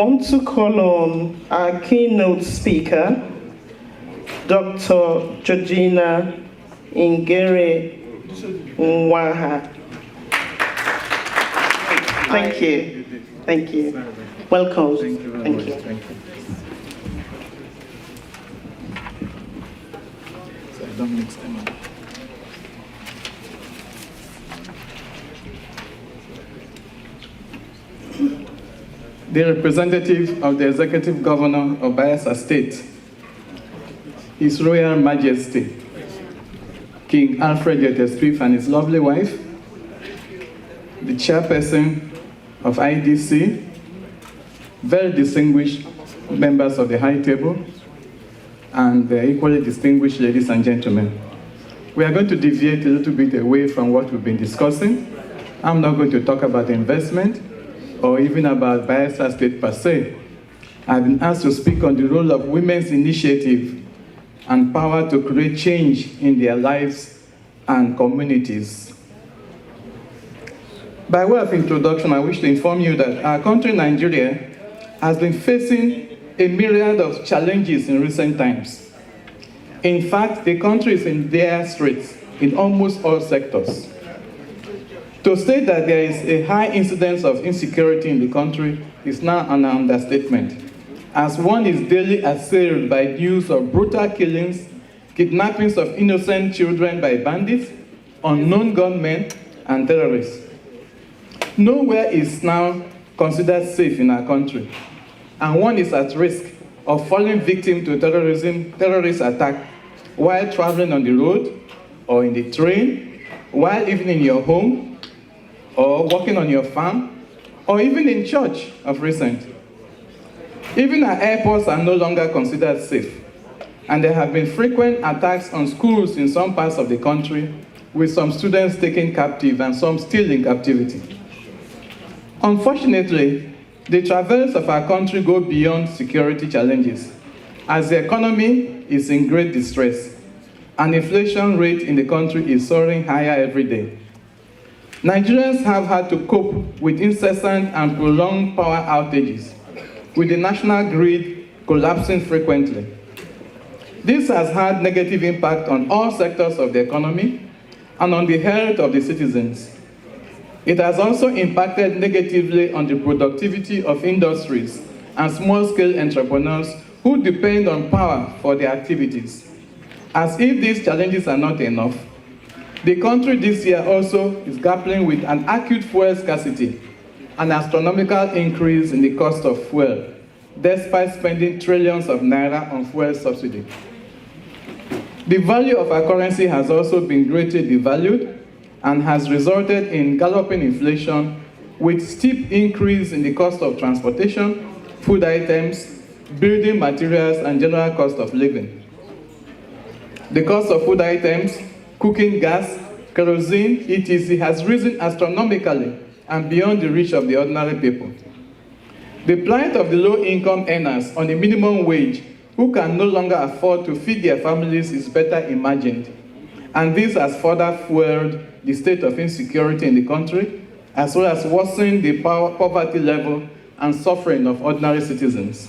want to call on our keynote speaker, Dr. Georgina Ingere Nwaha. Thank you. Thank you. Welcome. Thank you very much. Thank you. So I don't mix them up. The representative of the Executive Governor of Bayelsa State, His Royal Majesty, King Alfred Yetespeef and his lovely wife, the chairperson of IDC, very distinguished members of the high table, and equally distinguished ladies and gentlemen. We are going to deviate a little bit away from what we've been discussing. I'm not going to talk about investment or even about Bayelsa State per se. I've been asked to speak on the role of women's initiative and power to create change in their lives and communities. By way of introduction, I wish to inform you that our country, Nigeria, has been facing a myriad of challenges in recent times. In fact, the country is in dire straits in almost all sectors. To state that there is a high incidence of insecurity in the country is now an understatement, as one is daily assailed by news of brutal killings, kidnappings of innocent children by bandits, unknown gunmen, and terrorists. Nowhere is now considered safe in our country, and one is at risk of falling victim to terrorist attack while traveling on the road, or in the train, while even in your home, or working on your farm, or even in church of recent. Even our airports are no longer considered safe, and there have been frequent attacks on schools in some parts of the country, with some students taken captive and some still in captivity. Unfortunately, the travails of our country go beyond security challenges, as the economy is in great distress, and inflation rate in the country is soaring higher every day. Nigerians have had to cope with incessant and prolonged power outages, with the national grid collapsing frequently. This has had negative impact on all sectors of the economy and on the health of the citizens. It has also impacted negatively on the productivity of industries and small-scale entrepreneurs who depend on power for their activities. As if these challenges are not enough, the country this year also is grappling with an acute fuel scarcity, an astronomical increase in the cost of fuel, despite spending trillions of naira on fuel subsidy. The value of our currency has also been greatly devalued and has resulted in galloping inflation with steep increase in the cost of transportation, food items, building materials, and general cost of living. The cost of food items, cooking gas, kerosene, etc. has risen astronomically and beyond the reach of the ordinary people. The plight of the low-income earners on a minimum wage who can no longer afford to feed their families is better imagined, and this has further fueled the state of insecurity in the country, as well as worsening the poverty level and suffering of ordinary citizens.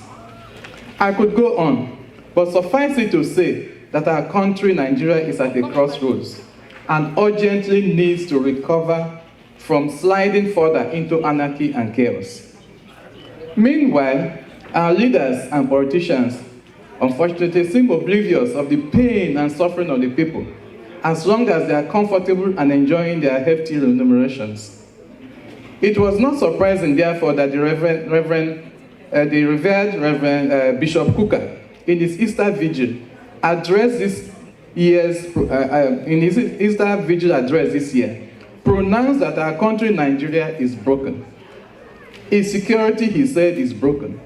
I could go on, but suffice it to say that our country, Nigeria, is at a crossroads and urgently needs to recover from sliding further into anarchy and chaos. Meanwhile, our leaders and politicians, unfortunately, seem oblivious of the pain and suffering of the people, as long as they are comfortable and enjoying their hefty remunerations. It was not surprising, therefore, that the revered Reverend Bishop Kuka, in his Easter Vigil, addressed this year's, address this year, pronounced that our country, Nigeria, is broken. Its security, he said, is broken.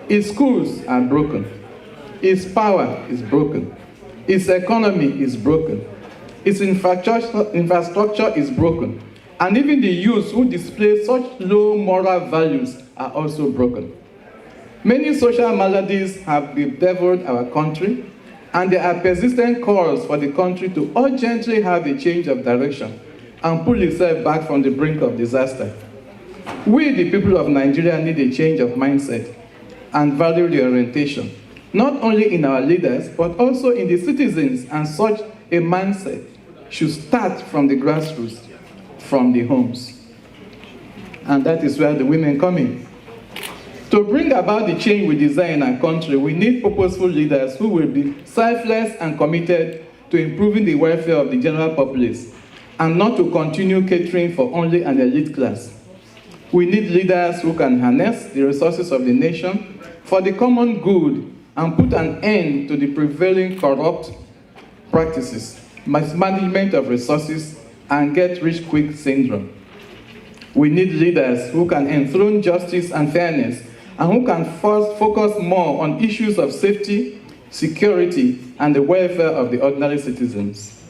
Its schools are broken. Its power is broken. Its economy is broken. Its infrastructure is broken. And even the youth who display such low moral values are also broken. Many social maladies have bedeviled our country, and there are persistent calls for the country to urgently have a change of direction and pull itself back from the brink of disaster. We, the people of Nigeria, need a change of mindset and value reorientation, not only in our leaders, but also in the citizens, and such a mindset should start from the grassroots, from the homes. And that is where the women come in. To bring about the change we desire in our country, we need purposeful leaders who will be selfless and committed to improving the welfare of the general populace, and not to continue catering for only an elite class. We need leaders who can harness the resources of the nation for the common good and put an end to the prevailing corrupt practices, mismanagement of resources, and get-rich-quick syndrome. We need leaders who can enthrone justice and fairness, and who can first focus more on issues of safety, security, and the welfare of the ordinary citizens.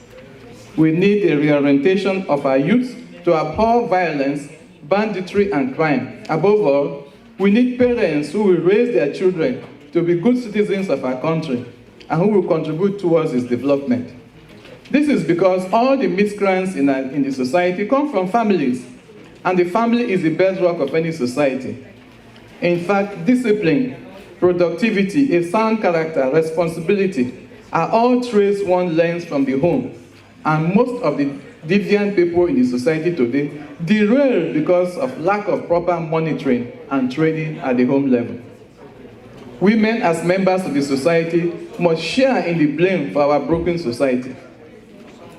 We need a reorientation of our youth to abhor violence, banditry, and crime. Above all, we need parents who will raise their children to be good citizens of our country and who will contribute towards its development. This is because all the miscreants in the society come from families, and the family is the bedrock of any society. In fact, discipline, productivity, a sound character, responsibility are all traits one learns from the home, and most of the deviant people in the society today derail because of lack of proper monitoring and training at the home level. Women, as members of the society, must share in the blame for our broken society.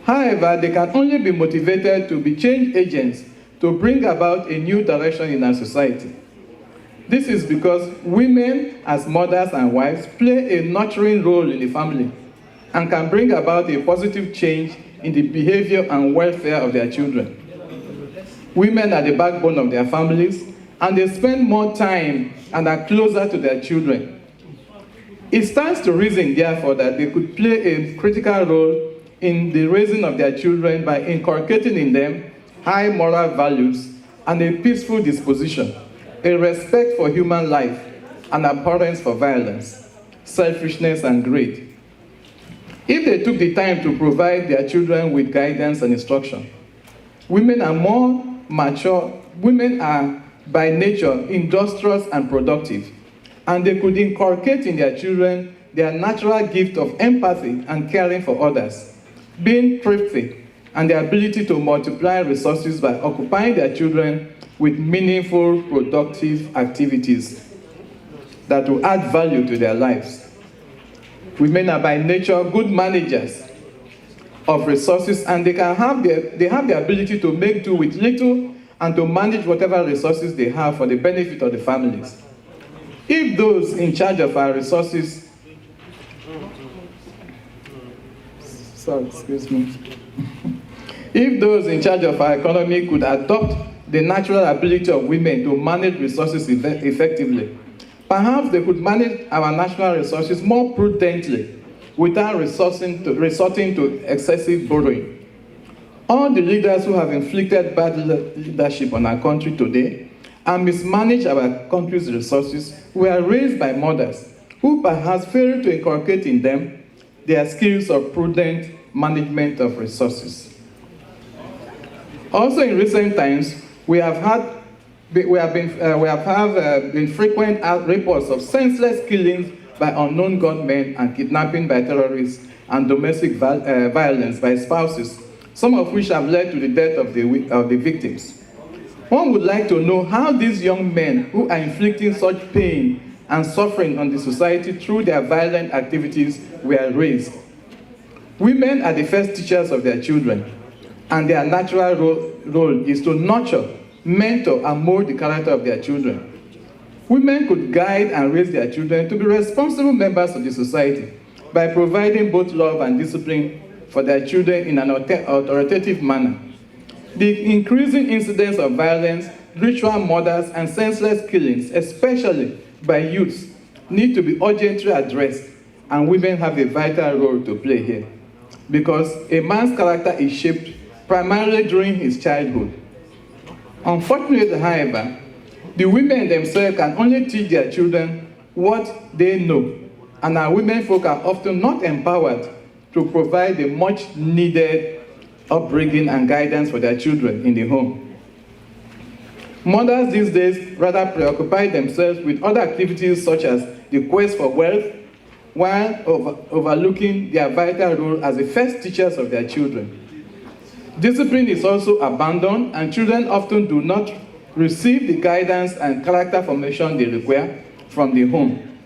However, they can only be motivated to be change agents to bring about a new direction in our society. This is because women, as mothers and wives, play a nurturing role in the family and can bring about a positive change in the behavior and welfare of their children. Women are the backbone of their families, and they spend more time and are closer to their children. It stands to reason, therefore, that they could play a critical role in the raising of their children by inculcating in them high moral values and a peaceful disposition, a respect for human life, an abhorrence for violence, selfishness, and greed. If they took the time to provide their children with guidance and instruction, women are more mature, women are by nature industrious and productive, and they could inculcate in their children their natural gift of empathy and caring for others, being thrifty, and the ability to multiply resources by occupying their children with meaningful, productive activities that will add value to their lives. Women are by nature good managers of resources, and they have the ability to make do with little and to manage whatever resources they have for the benefit of the families. If those in charge of our resources, if those in charge of our economy could adopt the natural ability of women to manage resources effectively, perhaps they could manage our national resources more prudently without resorting to excessive borrowing. All the leaders who have inflicted bad leadership on our country today and mismanaged our country's resources were raised by mothers who perhaps failed to inculcate in them their skills of prudent management of resources. Also, in recent times, we have been frequent reports of senseless killings by unknown gunmen and kidnapping by terrorists and domestic violence by spouses, some of which have led to the death of the victims. One would like to know how these young men who are inflicting such pain and suffering on the society through their violent activities were raised. Women are the first teachers of their children, and their natural role is to nurture, mentor, and mold the character of their children. Women could guide and raise their children to be responsible members of the society by providing both love and discipline for their children in an authoritative manner. The increasing incidence of violence, ritual murders, and senseless killings, especially by youths, need to be urgently addressed, and women have a vital role to play here. Because a man's character is shaped primarily during his childhood. Unfortunately, however, the women themselves can only teach their children what they know, and our women folk are often not empowered to provide the much needed upbringing and guidance for their children in the home. Mothers these days rather preoccupy themselves with other activities such as the quest for wealth, while overlooking their vital role as the first teachers of their children. Discipline is also abandoned, and children often do not receive the guidance and character formation they require from the home.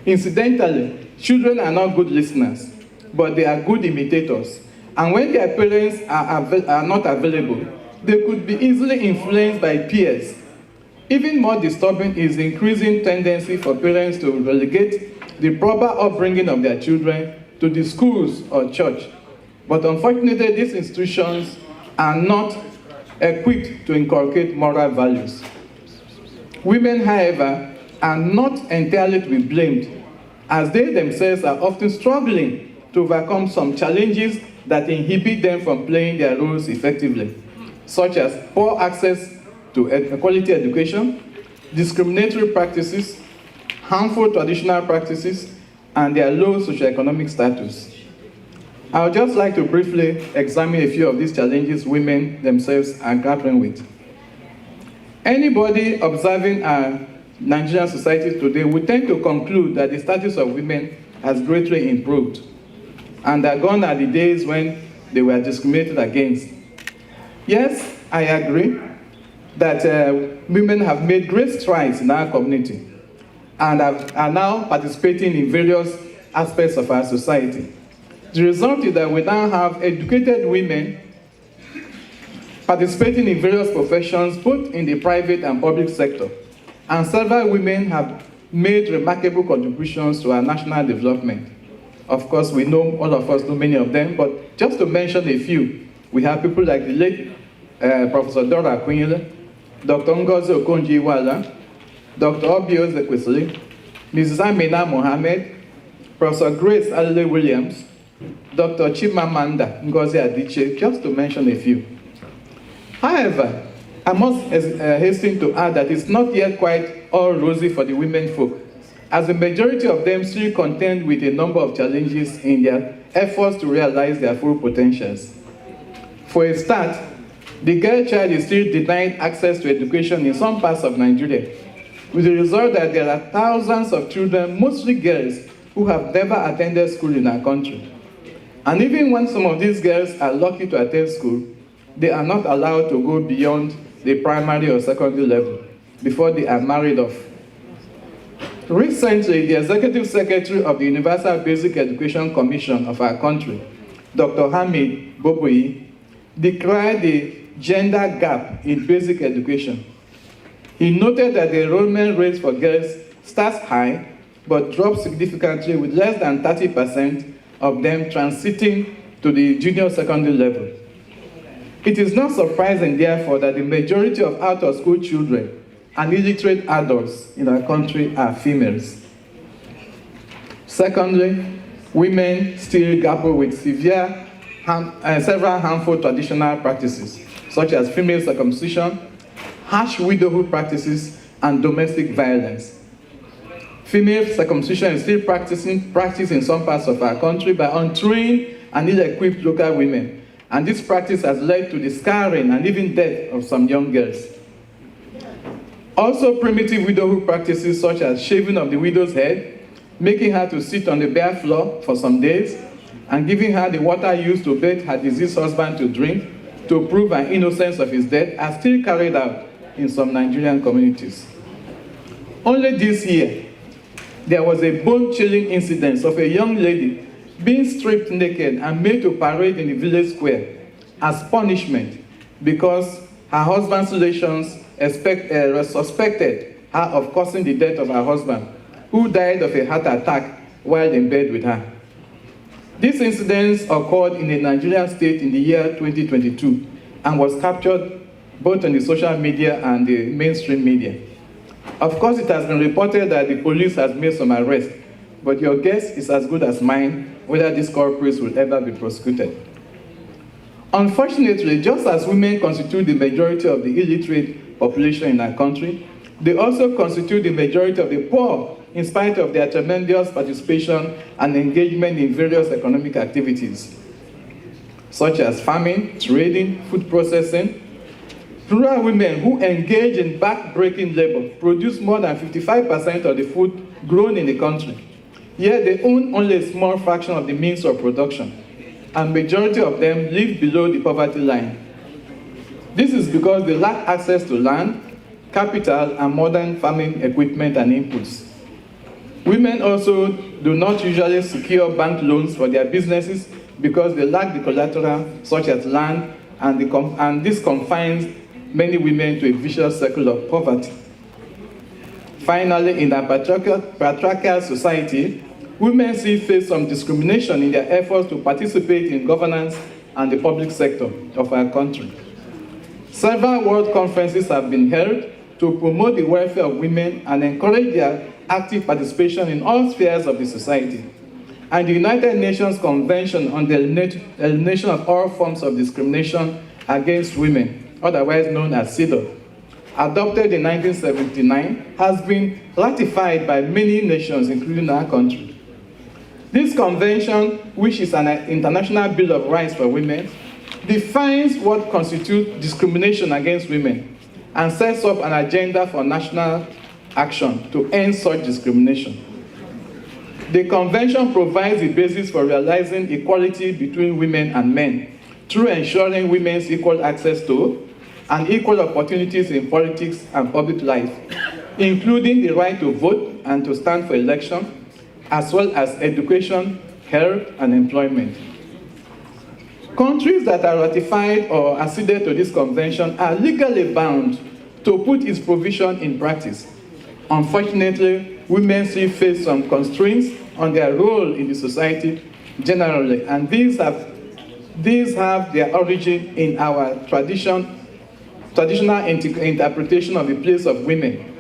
Incidentally, children are not good listeners, but they are good imitators. And when their parents are not available, they could be easily influenced by peers. Even more disturbing is the increasing tendency for parents to relegate the proper upbringing of their children to the schools or church. But unfortunately, these institutions are not equipped to inculcate moral values. Women, however, are not entirely to be blamed, as they themselves are often struggling to overcome some challenges that inhibit them from playing their roles effectively, such as poor access to quality education, discriminatory practices, harmful traditional practices, and their low socioeconomic status. I would just like to briefly examine a few of these challenges women themselves are grappling with. Anybody observing our Nigerian society today would tend to conclude that the status of women has greatly improved, and that gone are the days when they were discriminated against. Yes, I agree that women have made great strides in our community and are now participating in various aspects of our society. The result is that we now have educated women participating in various professions, both in the private and public sector. And several women have made remarkable contributions to our national development. Of course, we know, all of us know many of them, but just to mention a few, we have people like the late Professor Dora Akunyele, Dr. Ngozi Okonjo-Iweala, Dr. Obiose Ekwesili, Mrs. Amina Mohammed, Professor Grace Alele Williams, Dr. Chimamanda Ngozi Adichie, just to mention a few. However, I must hasten to add that it's not yet quite all rosy for the women folk, as the majority of them still contend with a number of challenges in their efforts to realize their full potentials. For a start, the girl child is still denied access to education in some parts of Nigeria, with the result that there are thousands of children, mostly girls, who have never attended school in our country. And even when some of these girls are lucky to attend school, they are not allowed to go beyond the primary or secondary level before they are married off. Recently, the Executive Secretary of the Universal Basic Education Commission of our country, Dr. Hamid Boboyi, decried the gender gap in basic education. He noted that the enrollment rate for girls starts high, but drops significantly, with less than 30% of them transiting to the junior secondary level. It is not surprising, therefore, that the majority of out-of-school children and illiterate adults in our country are females. Secondly, women still grapple with several harmful traditional practices, such as female circumcision, harsh widowhood practices, and domestic violence. Female circumcision is still practiced in some parts of our country by untrained and ill-equipped local women, and this practice has led to the scarring and even death of some young girls. Also, primitive widowhood practices such as shaving of the widow's head, making her to sit on the bare floor for some days, and giving her the water used to bathe her deceased husband to drink to prove her innocence of his death are still carried out in some Nigerian communities. Only this year, there was a bone-chilling incident of a young lady being stripped naked and made to parade in the village square as punishment because her husband's relations suspected her of causing the death of her husband, who died of a heart attack while in bed with her. This incident occurred in a Nigerian state in the year 2022 and was captured both on the social media and the mainstream media. Of course, it has been reported that the police has made some arrests, but your guess is as good as mine whether these culprits will ever be prosecuted. Unfortunately, just as women constitute the majority of the illiterate population in our country, they also constitute the majority of the poor in spite of their tremendous participation and engagement in various economic activities, such as farming, trading, food processing, Rural women who engage in back-breaking labor produce more than 55% of the food grown in the country, yet they own only a small fraction of the means of production, and majority of them live below the poverty line. This is because they lack access to land, capital, and modern farming equipment and inputs. Women also do not usually secure bank loans for their businesses because they lack the collateral, such as land, and this confines many women to a vicious circle of poverty. Finally, in a patriarchal society, women still face some discrimination in their efforts to participate in governance and the public sector of our country. Several world conferences have been held to promote the welfare of women and encourage their active participation in all spheres of the society. And the United Nations Convention on the Elimination of All Forms of Discrimination Against Women, otherwise known as CEDAW, adopted in 1979, has been ratified by many nations, including our country. This convention, which is an international bill of rights for women, defines what constitutes discrimination against women and sets up an agenda for national action to end such discrimination. The convention provides the basis for realizing equality between women and men through ensuring women's equal access to and equal opportunities in politics and public life, including the right to vote and to stand for election, as well as education, health, and employment. Countries that are ratified or acceded to this convention are legally bound to put its provision in practice. Unfortunately, women still face some constraints on their role in the society generally, and these have their origin in our traditional interpretation of the place of women,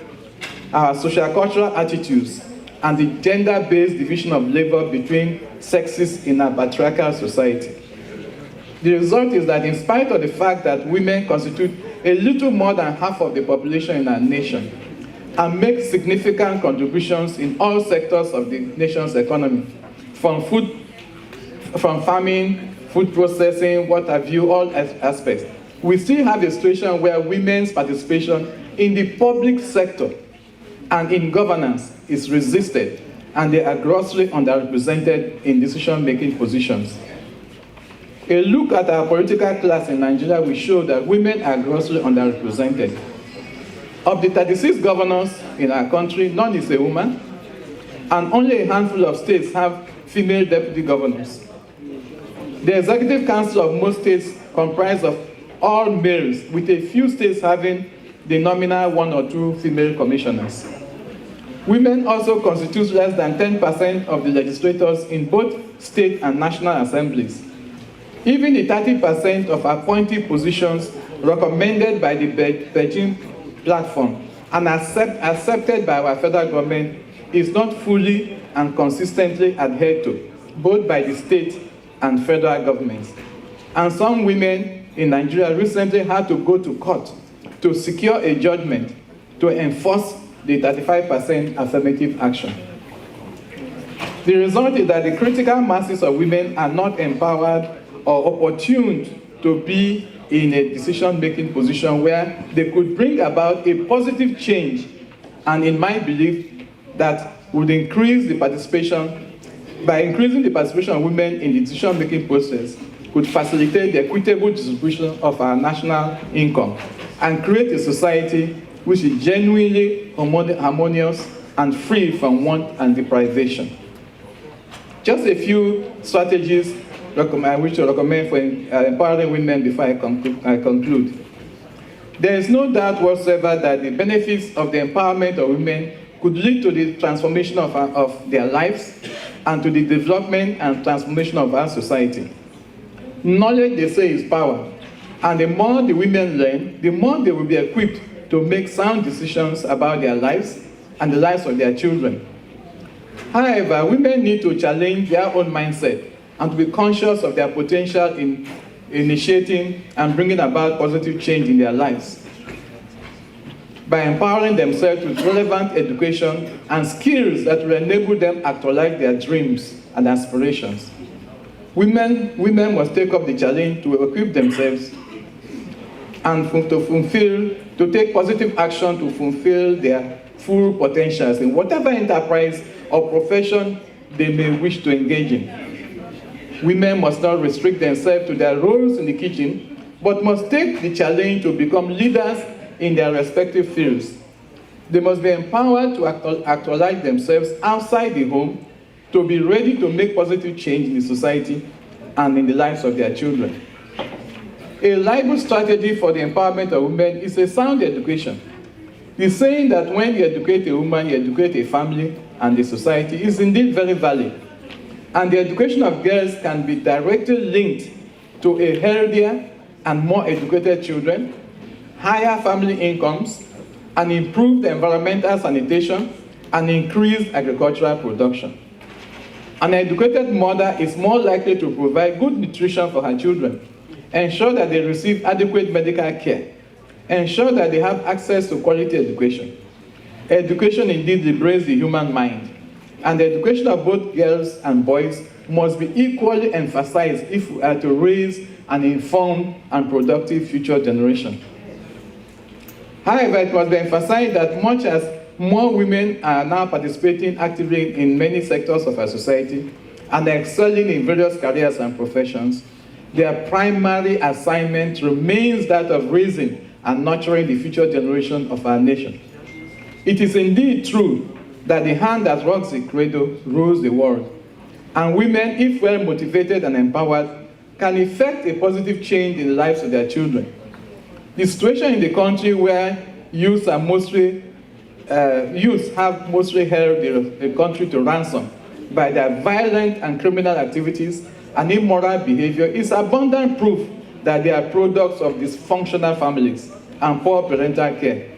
our social-cultural attitudes, and the gender-based division of labor between sexes in our patriarchal society. The result is that in spite of the fact that women constitute a little more than half of the population in our nation and make significant contributions in all sectors of the nation's economy, from farming, food processing, what have you, all aspects, we still have a situation where women's participation in the public sector and in governance is resisted, and they are grossly underrepresented in decision-making positions. A look at our political class in Nigeria will show that women are grossly underrepresented. Of the 36 governors in our country, none is a woman, and only a handful of states have female deputy governors. The executive council of most states comprise of all males, with a few states having the nominal 1 or 2 female commissioners. Women also constitute less than 10% of the legislators in both state and national assemblies. Even the 30% of appointed positions recommended by the Beijing platform and accepted by our federal government is not fully and consistently adhered to, both by the state and federal governments. And some women in Nigeria recently had to go to court to secure a judgment to enforce the 35% affirmative action. The result is that the critical masses of women are not empowered or opportuned to be in a decision-making position where they could bring about a positive change, and in my belief, that would increase the participation, by increasing the participation of women in the decision-making process, could facilitate the equitable distribution of our national income and create a society which is genuinely harmonious and free from want and deprivation. Just a few strategies I wish to recommend for empowering women before I conclude. There is no doubt whatsoever that the benefits of the empowerment of women could lead to the transformation of their lives and to the development and transformation of our society. Knowledge, they say, is power, and the more the women learn, the more they will be equipped to make sound decisions about their lives and the lives of their children. However, women need to challenge their own mindset and to be conscious of their potential in initiating and bringing about positive change in their lives. By empowering themselves with relevant education and skills that will enable them to actualize their dreams and aspirations. Women must take up the challenge to equip themselves and to take positive action to fulfill their full potentials in whatever enterprise or profession they may wish to engage in. Women must not restrict themselves to their roles in the kitchen, but must take the challenge to become leaders in their respective fields. They must be empowered to actualize themselves outside the home, to be ready to make positive change in the society and in the lives of their children. A reliable strategy for the empowerment of women is a sound education. The saying that when you educate a woman, you educate a family and a society is indeed very valid. And the education of girls can be directly linked to a healthier and more educated children, higher family incomes, and improved environmental sanitation, and increased agricultural production. An educated mother is more likely to provide good nutrition for her children, ensure that they receive adequate medical care, ensure that they have access to quality education. Education indeed liberates the human mind, and the education of both girls and boys must be equally emphasized if we are to raise an informed and productive future generation. However, it must be emphasized that much as more women are now participating actively in many sectors of our society and excelling in various careers and professions, their primary assignment remains that of raising and nurturing the future generation of our nation. It is indeed true that the hand that rocks the cradle rules the world, and women, if well motivated and empowered, can effect a positive change in the lives of their children. The situation in the country where youths have mostly held the country to ransom by their violent and criminal activities and immoral behavior is abundant proof that they are products of dysfunctional families and poor parental care.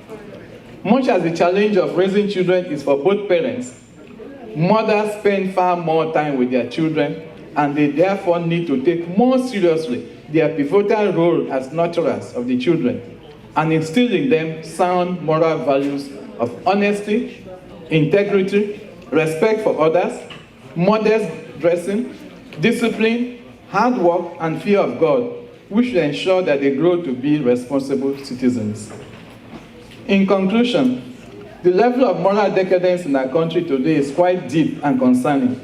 Much as the challenge of raising children is for both parents, mothers spend far more time with their children, and they therefore need to take more seriously their pivotal role as nurturers of the children and instill in them sound moral values of honesty, integrity, respect for others, modest dressing, discipline, hard work, and fear of God, which will ensure that they grow to be responsible citizens. In conclusion, the level of moral decadence in our country today is quite deep and concerning,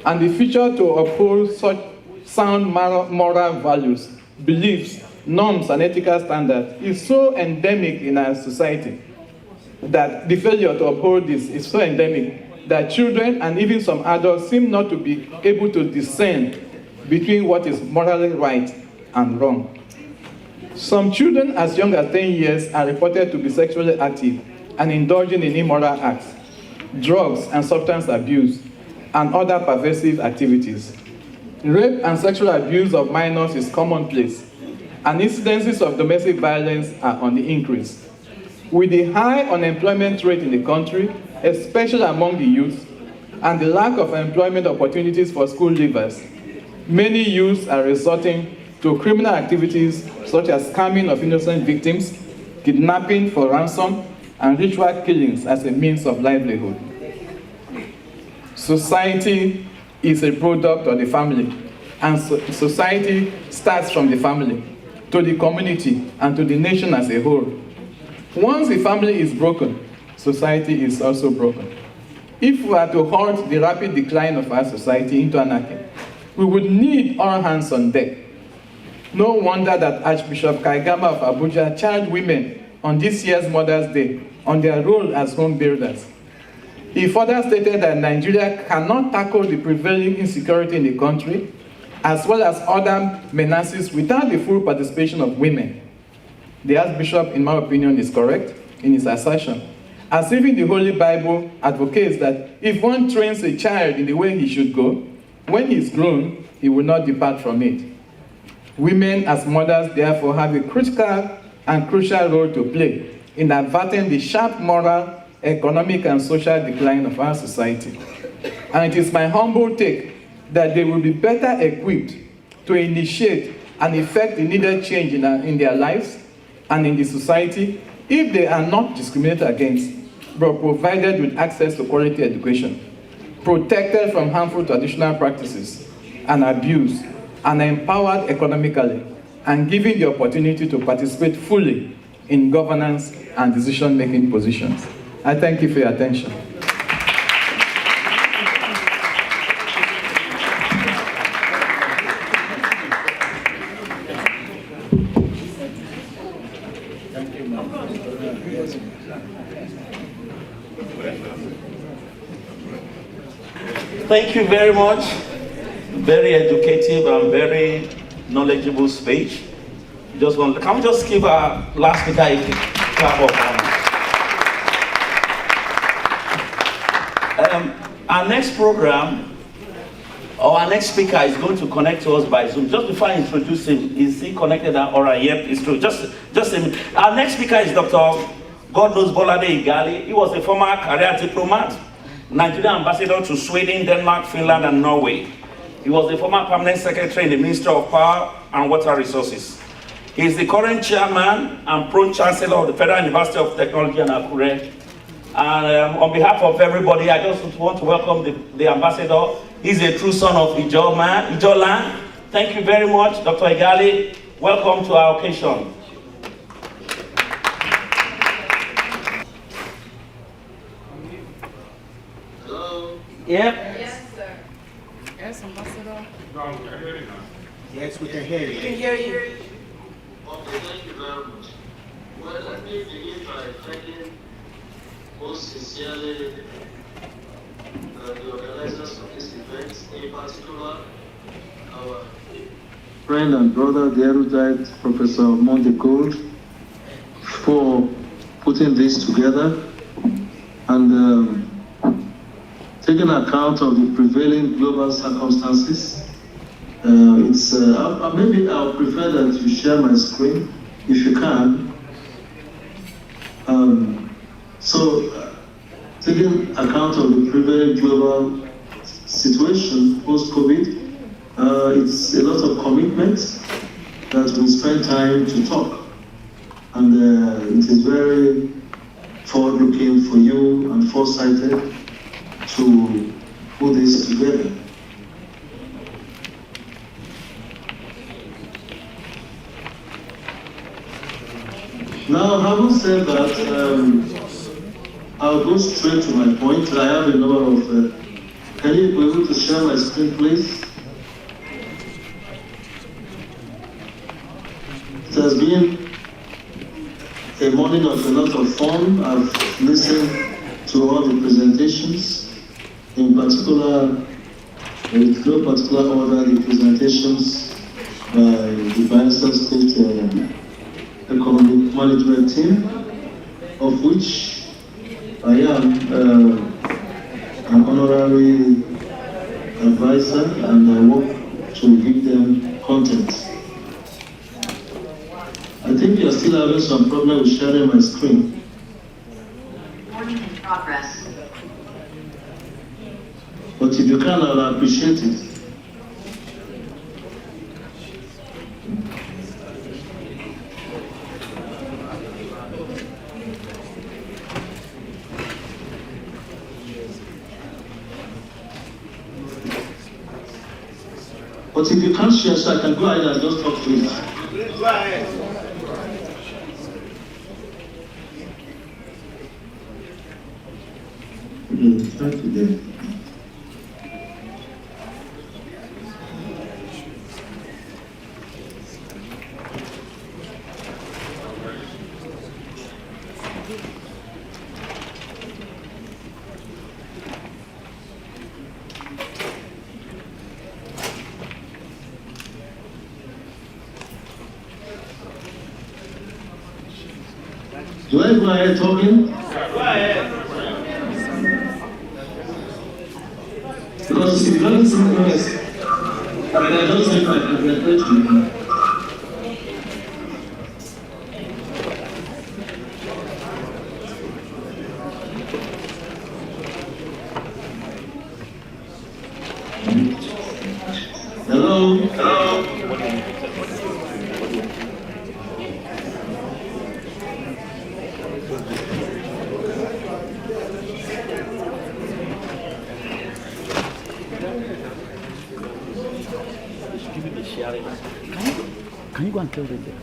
and the future to uphold such sound moral values, beliefs, norms, and ethical standards is so endemic in our society that the failure to uphold this is so endemic that children and even some adults seem not to be able to discern between what is morally right and wrong. Some children as young as 10 years are reported to be sexually active and indulging in immoral acts, drugs and substance abuse, and other pervasive activities. Rape and sexual abuse of minors is commonplace, and incidences of domestic violence are on the increase. With the high unemployment rate in the country, especially among the youth, and the lack of employment opportunities for school leavers, many youths are resorting to criminal activities such as scamming of innocent victims, kidnapping for ransom, and ritual killings as a means of livelihood. Society is a product of the family, and society starts from the family, to the community, and to the nation as a whole. Once the family is broken, society is also broken. If we are to halt the rapid decline of our society into anarchy, we would need all hands on deck. No wonder that Archbishop Kaigama of Abuja charged women on this year's Mother's Day on their role as home builders. He further stated that Nigeria cannot tackle the prevailing insecurity in the country, as well as other menaces, without the full participation of women. The Archbishop, in my opinion, is correct in his assertion, as even the Holy Bible advocates that if one trains a child in the way he should go, when he is grown, he will not depart from it. Women as mothers therefore have a critical and crucial role to play in averting the sharp moral, economic, and social decline of our society. And it is my humble take that they will be better equipped to initiate and effect the needed change in their lives and in the society if they are not discriminated against, but provided with access to quality education, protected from harmful traditional practices and abuse, and empowered economically, and given the opportunity to participate fully in governance and decision-making positions. I thank you for your attention. Thank you very much. Very educative and very knowledgeable speech. Can we just give our last speaker a clap of honor? Our next program, or our next speaker is going to connect to us by Zoom. Just before I introduce him, is he connected? All right, yep, it's true. Just a minute. Our next speaker is Dr. God knows Bolade Igali. He was a former career diplomat, Nigerian ambassador to Sweden, Denmark, Finland, and Norway. He was the former permanent secretary in the Ministry of Power and Water Resources. He is the current chairman and pro-chancellor of the Federal University of Technology in Akure. And on behalf of everybody, I just want to welcome the ambassador. He's a true son of Ijaw land. Thank you very much, Dr. Igali. Welcome to our occasion. Hello? Yep. Yes, sir. Yes, Ambassador. Yes, we can hear you. We can hear you. Okay, thank you very much. Well, let me begin by thanking most sincerely the organizers of this event, in particular our friend and brother, the erudite Professor Monte Gold, for putting this together and taking account of the prevailing global circumstances. Maybe I'll prefer that you share my screen if you can. Taking account of the prevailing global situation post-COVID, it's a lot of commitment that we spend time to talk. And it is very forward-looking for you and foresighted to put this together. Now, having said that, I'll go straight to my point. I have a number of. Can you be able to share my screen, please? It has been a morning of a lot of fun. I've listened to all the presentations, in particular, with no particular order, the presentations by the Bayelsa State Economic Management Team, of which I am an honorary advisor, and I work to give them content. I think you're still having some problem with sharing my screen. Recording in progress. But if you can, I'll appreciate it. But if you can't share, so I can go ahead and just talk to it. Go ahead. Try today. Do I go ahead talking? Go ahead. Because if you don't see this, I don't think I can relate to you. Hello? Hello? Can you go and tell them that?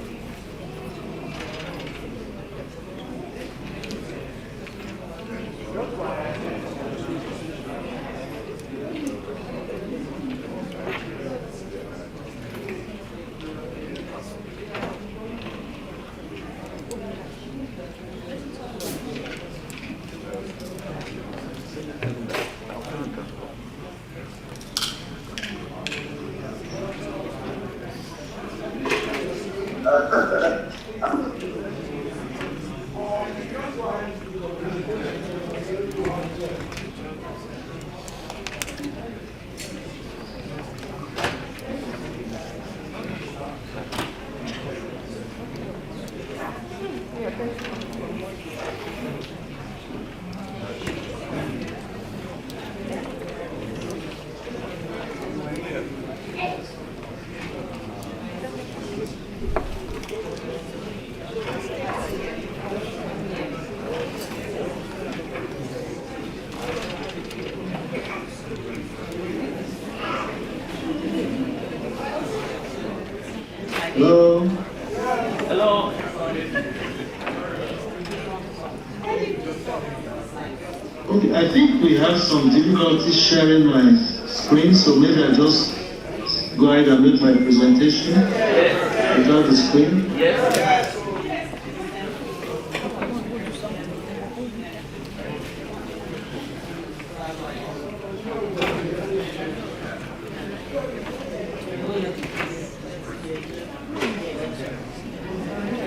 Hello. Hello. Okay, I think we have some difficulty sharing my screen, so maybe I just go ahead and make my presentation without the screen. Yes.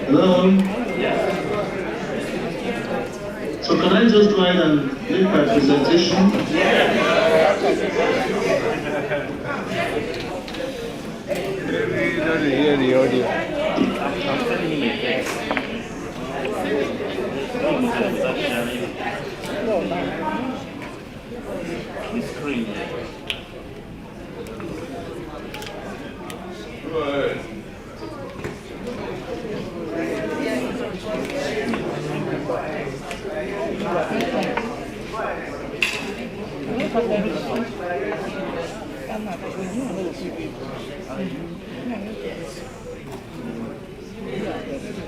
Hello? So can I just go ahead and make my presentation? Maybe not hear the audio. I'm sending him a text. His screen.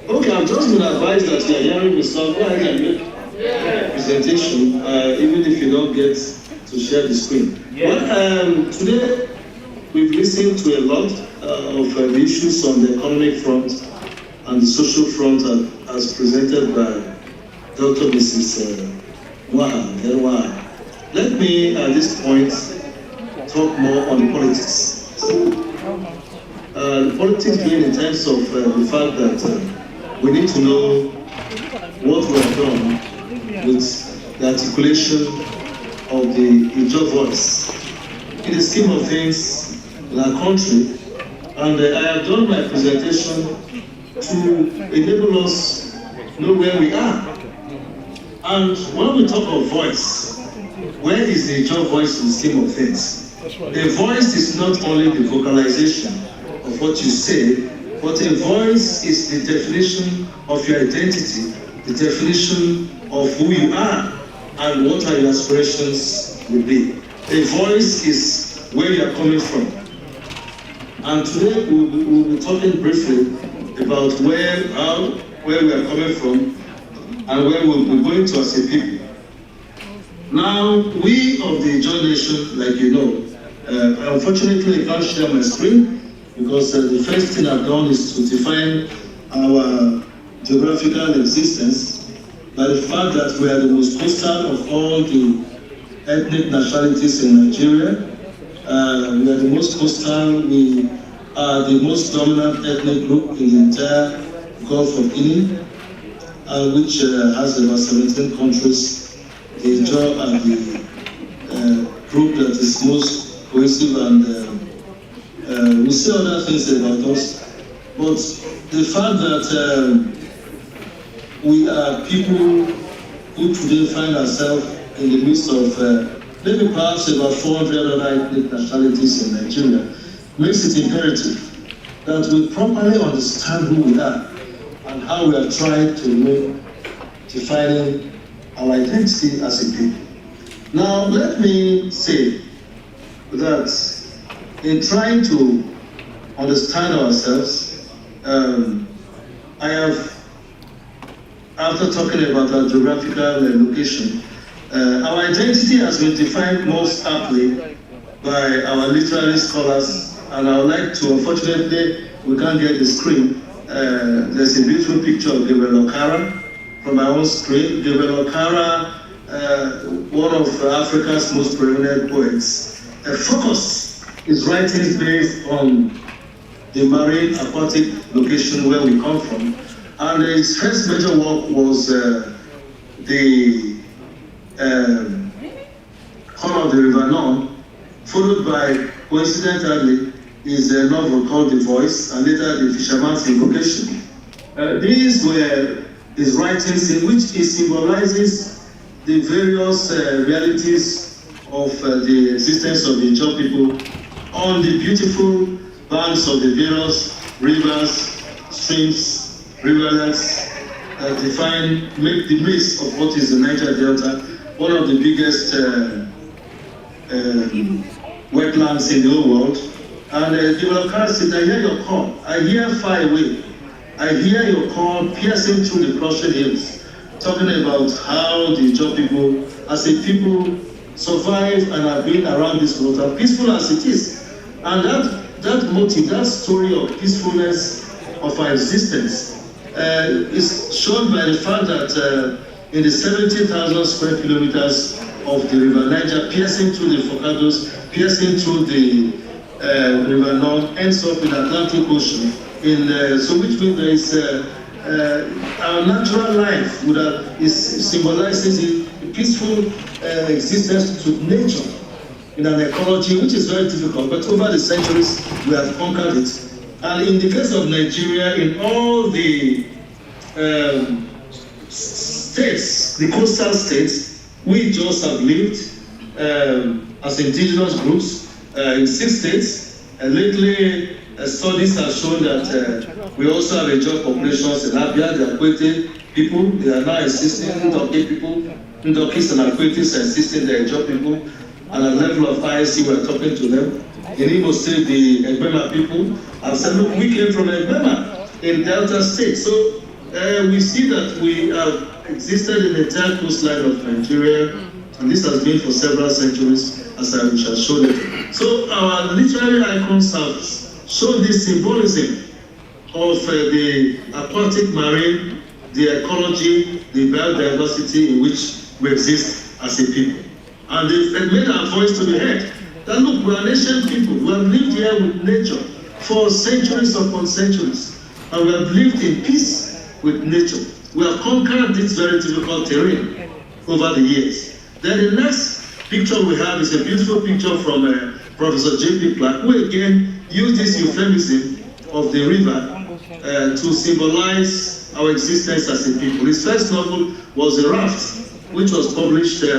Okay, I've just been advised that you are hearing me, so go ahead and make a presentation, even if you don't get to share the screen. Well, today we've listened to a lot of the issues on the economic front and the social front as presented by Dr. Mrs. Waha. Let me, at this point, talk more on the politics. The politics being in terms of the fact that we need to know what we have done with the articulation of the Ijaw voice in the scheme of things in our country. And I have done my presentation to enable us know where we are. And when we talk of voice, where is the Ijaw voice in the scheme of things? A voice is not only the vocalization of what you say, but a voice is the definition of your identity, the definition of who you are, and what are your aspirations will be. A voice is where you are coming from. And today we'll be talking briefly about where we are coming from and where we'll be going to as a people. Now, we of the Ijaw Nation, like you know, unfortunately I can't share my screen because the first thing I've done is to define our geographical existence by the fact that we are the most coastal of all the ethnic nationalities in Nigeria. We are the most coastal, we are the most dominant ethnic group in the entire Gulf of Guinea, which has about 17 countries. The Ijaw are the group that is most cohesive, and we say other things about us. But the fact that we are people who today find ourselves in the midst of maybe perhaps about 400 other ethnic nationalities in Nigeria makes it imperative that we properly understand who we are and how we are trying to make defining our identity as a people. Now, let me say that in trying to understand ourselves, I have, after talking about our geographical location, our identity has been defined most aptly by our literary scholars, and I would like to, unfortunately, we can't get the screen. There's a beautiful picture of Gabriel Okara from my own screen. Gabriel Okara, one of Africa's most preeminent poets, focused his writings based on the marine aquatic location where we come from. And his first major work was the Horn of the River Nile, followed by, coincidentally, his novel called The Voice, and later The Fisherman's Invocation. These were his writings in which he symbolizes the various realities of the existence of the Ijaw people on the beautiful banks of the various rivers, streams, rivulets that make the midst of what is the Niger Delta one of the biggest wetlands in the whole world. And the Okara said, I hear your call. I hear far away. I hear your call piercing through the Prussian hills, talking about how the Ijaw people, as a people, survive and have been around this water, peaceful as it is. And that motive, that story of peacefulness of our existence is shown by the fact that in the 70,000 square kilometers of the River Niger, piercing through the Focados, piercing through the River Nile, ends up in the Atlantic Ocean. So which means there is our natural life symbolizes a peaceful existence to nature in an ecology which is very difficult, but over the centuries we have conquered it. And in the case of Nigeria, in all the states, the coastal states, we just have lived as indigenous groups in 6 states. Lately, studies have shown that we also have Ijaw populations in Abia, the Akwete people. They are now existing, Ndoki people, Ndokis and Akwetes are existing, the Ijaw people. And at the level of ISC, we are talking to them. In Imo State, the Egbema people have said, look, we came from Egbema in Delta State. So we see that we have existed in the entire coastline of Nigeria, and this has been for several centuries, as I shall show later. So our literary icons have shown this symbolism of the aquatic marine, the ecology, the biodiversity in which we exist as a people. And they've made our voice to be heard. That look, we are an ancient people. We have lived here with nature for centuries upon centuries. And we have lived in peace with nature. We have conquered this very difficult terrain over the years. Then the next picture we have is a beautiful picture from Professor J.P. Clark, who again used this euphemism of the river to symbolize our existence as a people. His first novel was A Raft, which was published in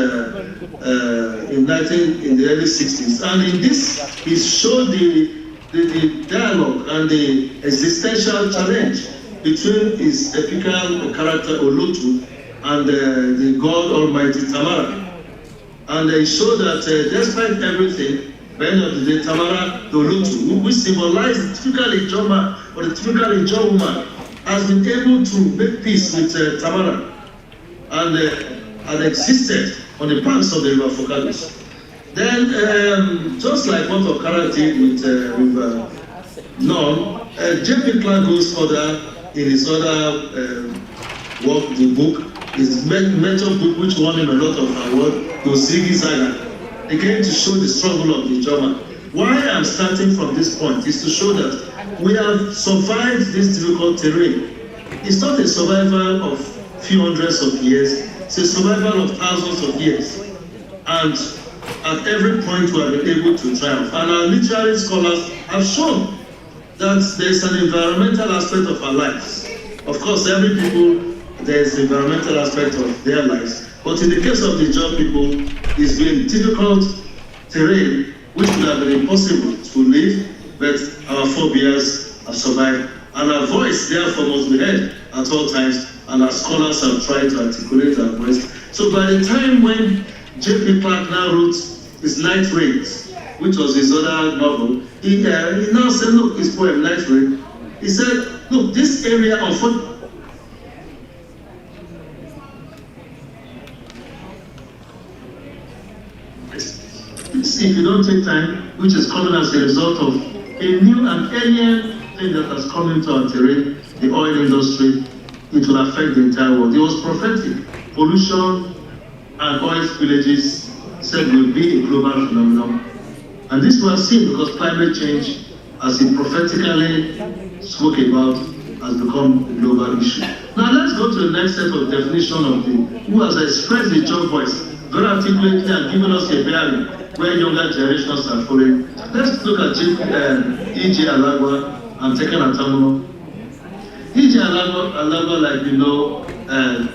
the early 60s. And in this, he showed the dialogue and the existential challenge between his epical character Olotu and the God Almighty Tamara. And he showed that despite everything, by the end of the day, Tamara, the Olotu, which symbolized the typical Ijaw man or the typical Ijaw woman, has been able to make peace with Tamara and existed on the banks of the River Focados. Then, just like what Okara did with River Nile, J.P. Clark goes further in his other work, the book, his mentor book, which won him a lot of awards, the Ziggy Zaga, again to show the struggle of the Ijaw man. Why I'm starting from this point is to show that we have survived this difficult terrain. It's not a survival of few hundreds of years, it's a survival of thousands of years. And at every point we have been able to triumph. And our literary scholars have shown that there's an environmental aspect of our lives. Of course, every people, there's an environmental aspect of their lives. But in the case of the Ijaw people, it's been difficult terrain which would have been impossible to live, but our forebears have survived. And our voice, therefore, must be heard at all times, and our scholars have tried to articulate our voice. So by the time when J.P. Clark now wrote his Night Rains, which was his other novel, he now said, look, his poem, Night Rain, He said, look, this area of if you don't take time, which is coming as a result of a new and alien thing that has come into our terrain, the oil industry, it will affect the entire world. It was prophetic. Pollution and oil spillages said will be a global phenomenon. And this was seen because climate change, as he prophetically spoke about, has become a global issue. Now let's go to the next set of definition of who has expressed the job voice very articulately and given us a bearing where younger generations are following. Let's look at Ijaw Diaspora and Tekena Tamuno. Ijaw Diaspora, like you know,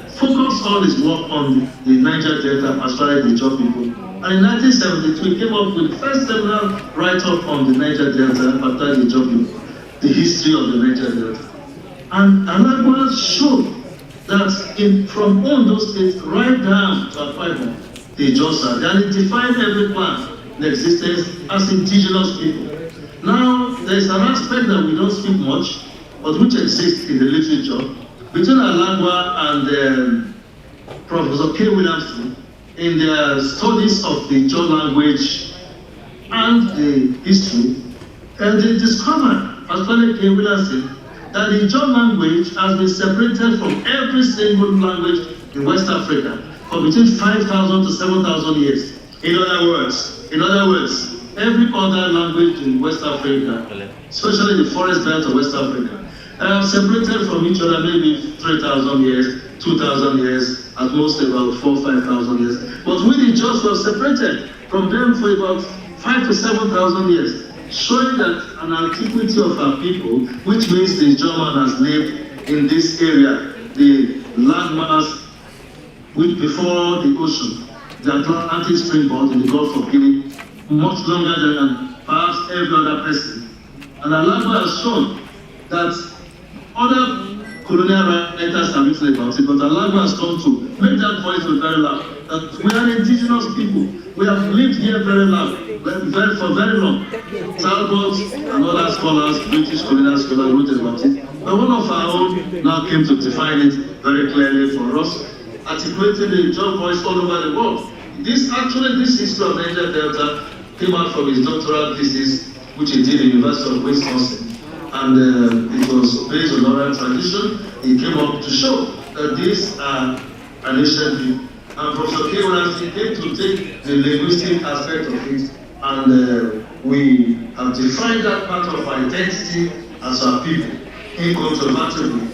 focused all his work on the Niger Delta as far as the job people. And in 1972, he came up with the first seminal write-up on the Niger Delta after the job people, the history of the Niger Delta. And Diaspora showed that from Ondo State right down to Akwa the Josa, they identified every plant in existence as indigenous people. Now, there is an aspect that we don't speak much, but which exists in the literature, between Alagwa and Professor K. Williamson in their studies of the Ijaw language and the history, and they discovered, as K. Williamson, that the Ijaw language has been separated from every single language in West Africa for between 5,000 to 7,000 years. In other words, every other language in West Africa, especially the forest belt of West Africa, separated from each other maybe 3,000 years, 2,000 years, at most about 4,000 to 5,000 years. But we the Ijaws were separated from them for about 5,000 to 7,000 years, showing that an antiquity of our people, which means the Ijaw man has lived in this area, the landmass which before the ocean, the Atlantic springboard in the Gulf of Guinea, much longer than perhaps every other person. And Alagwa has shown that other colonial writers have written about it, but Alagwa has come to make that voice very loud. That we are indigenous people. We have lived here very long, for very long. Talbot and other scholars, British colonial scholars, wrote about it. But one of our own now came to define it very clearly for us, articulating the Ijaw voice all over the world. This history of Niger Delta came out from his doctoral thesis, which he did at the University of Wisconsin. And it was based on oral tradition. He came up to show that these are an ancient people. And Professor K. Williamson came to take the linguistic aspect of it, and we have defined that part of our identity as our people, incontrovertibly.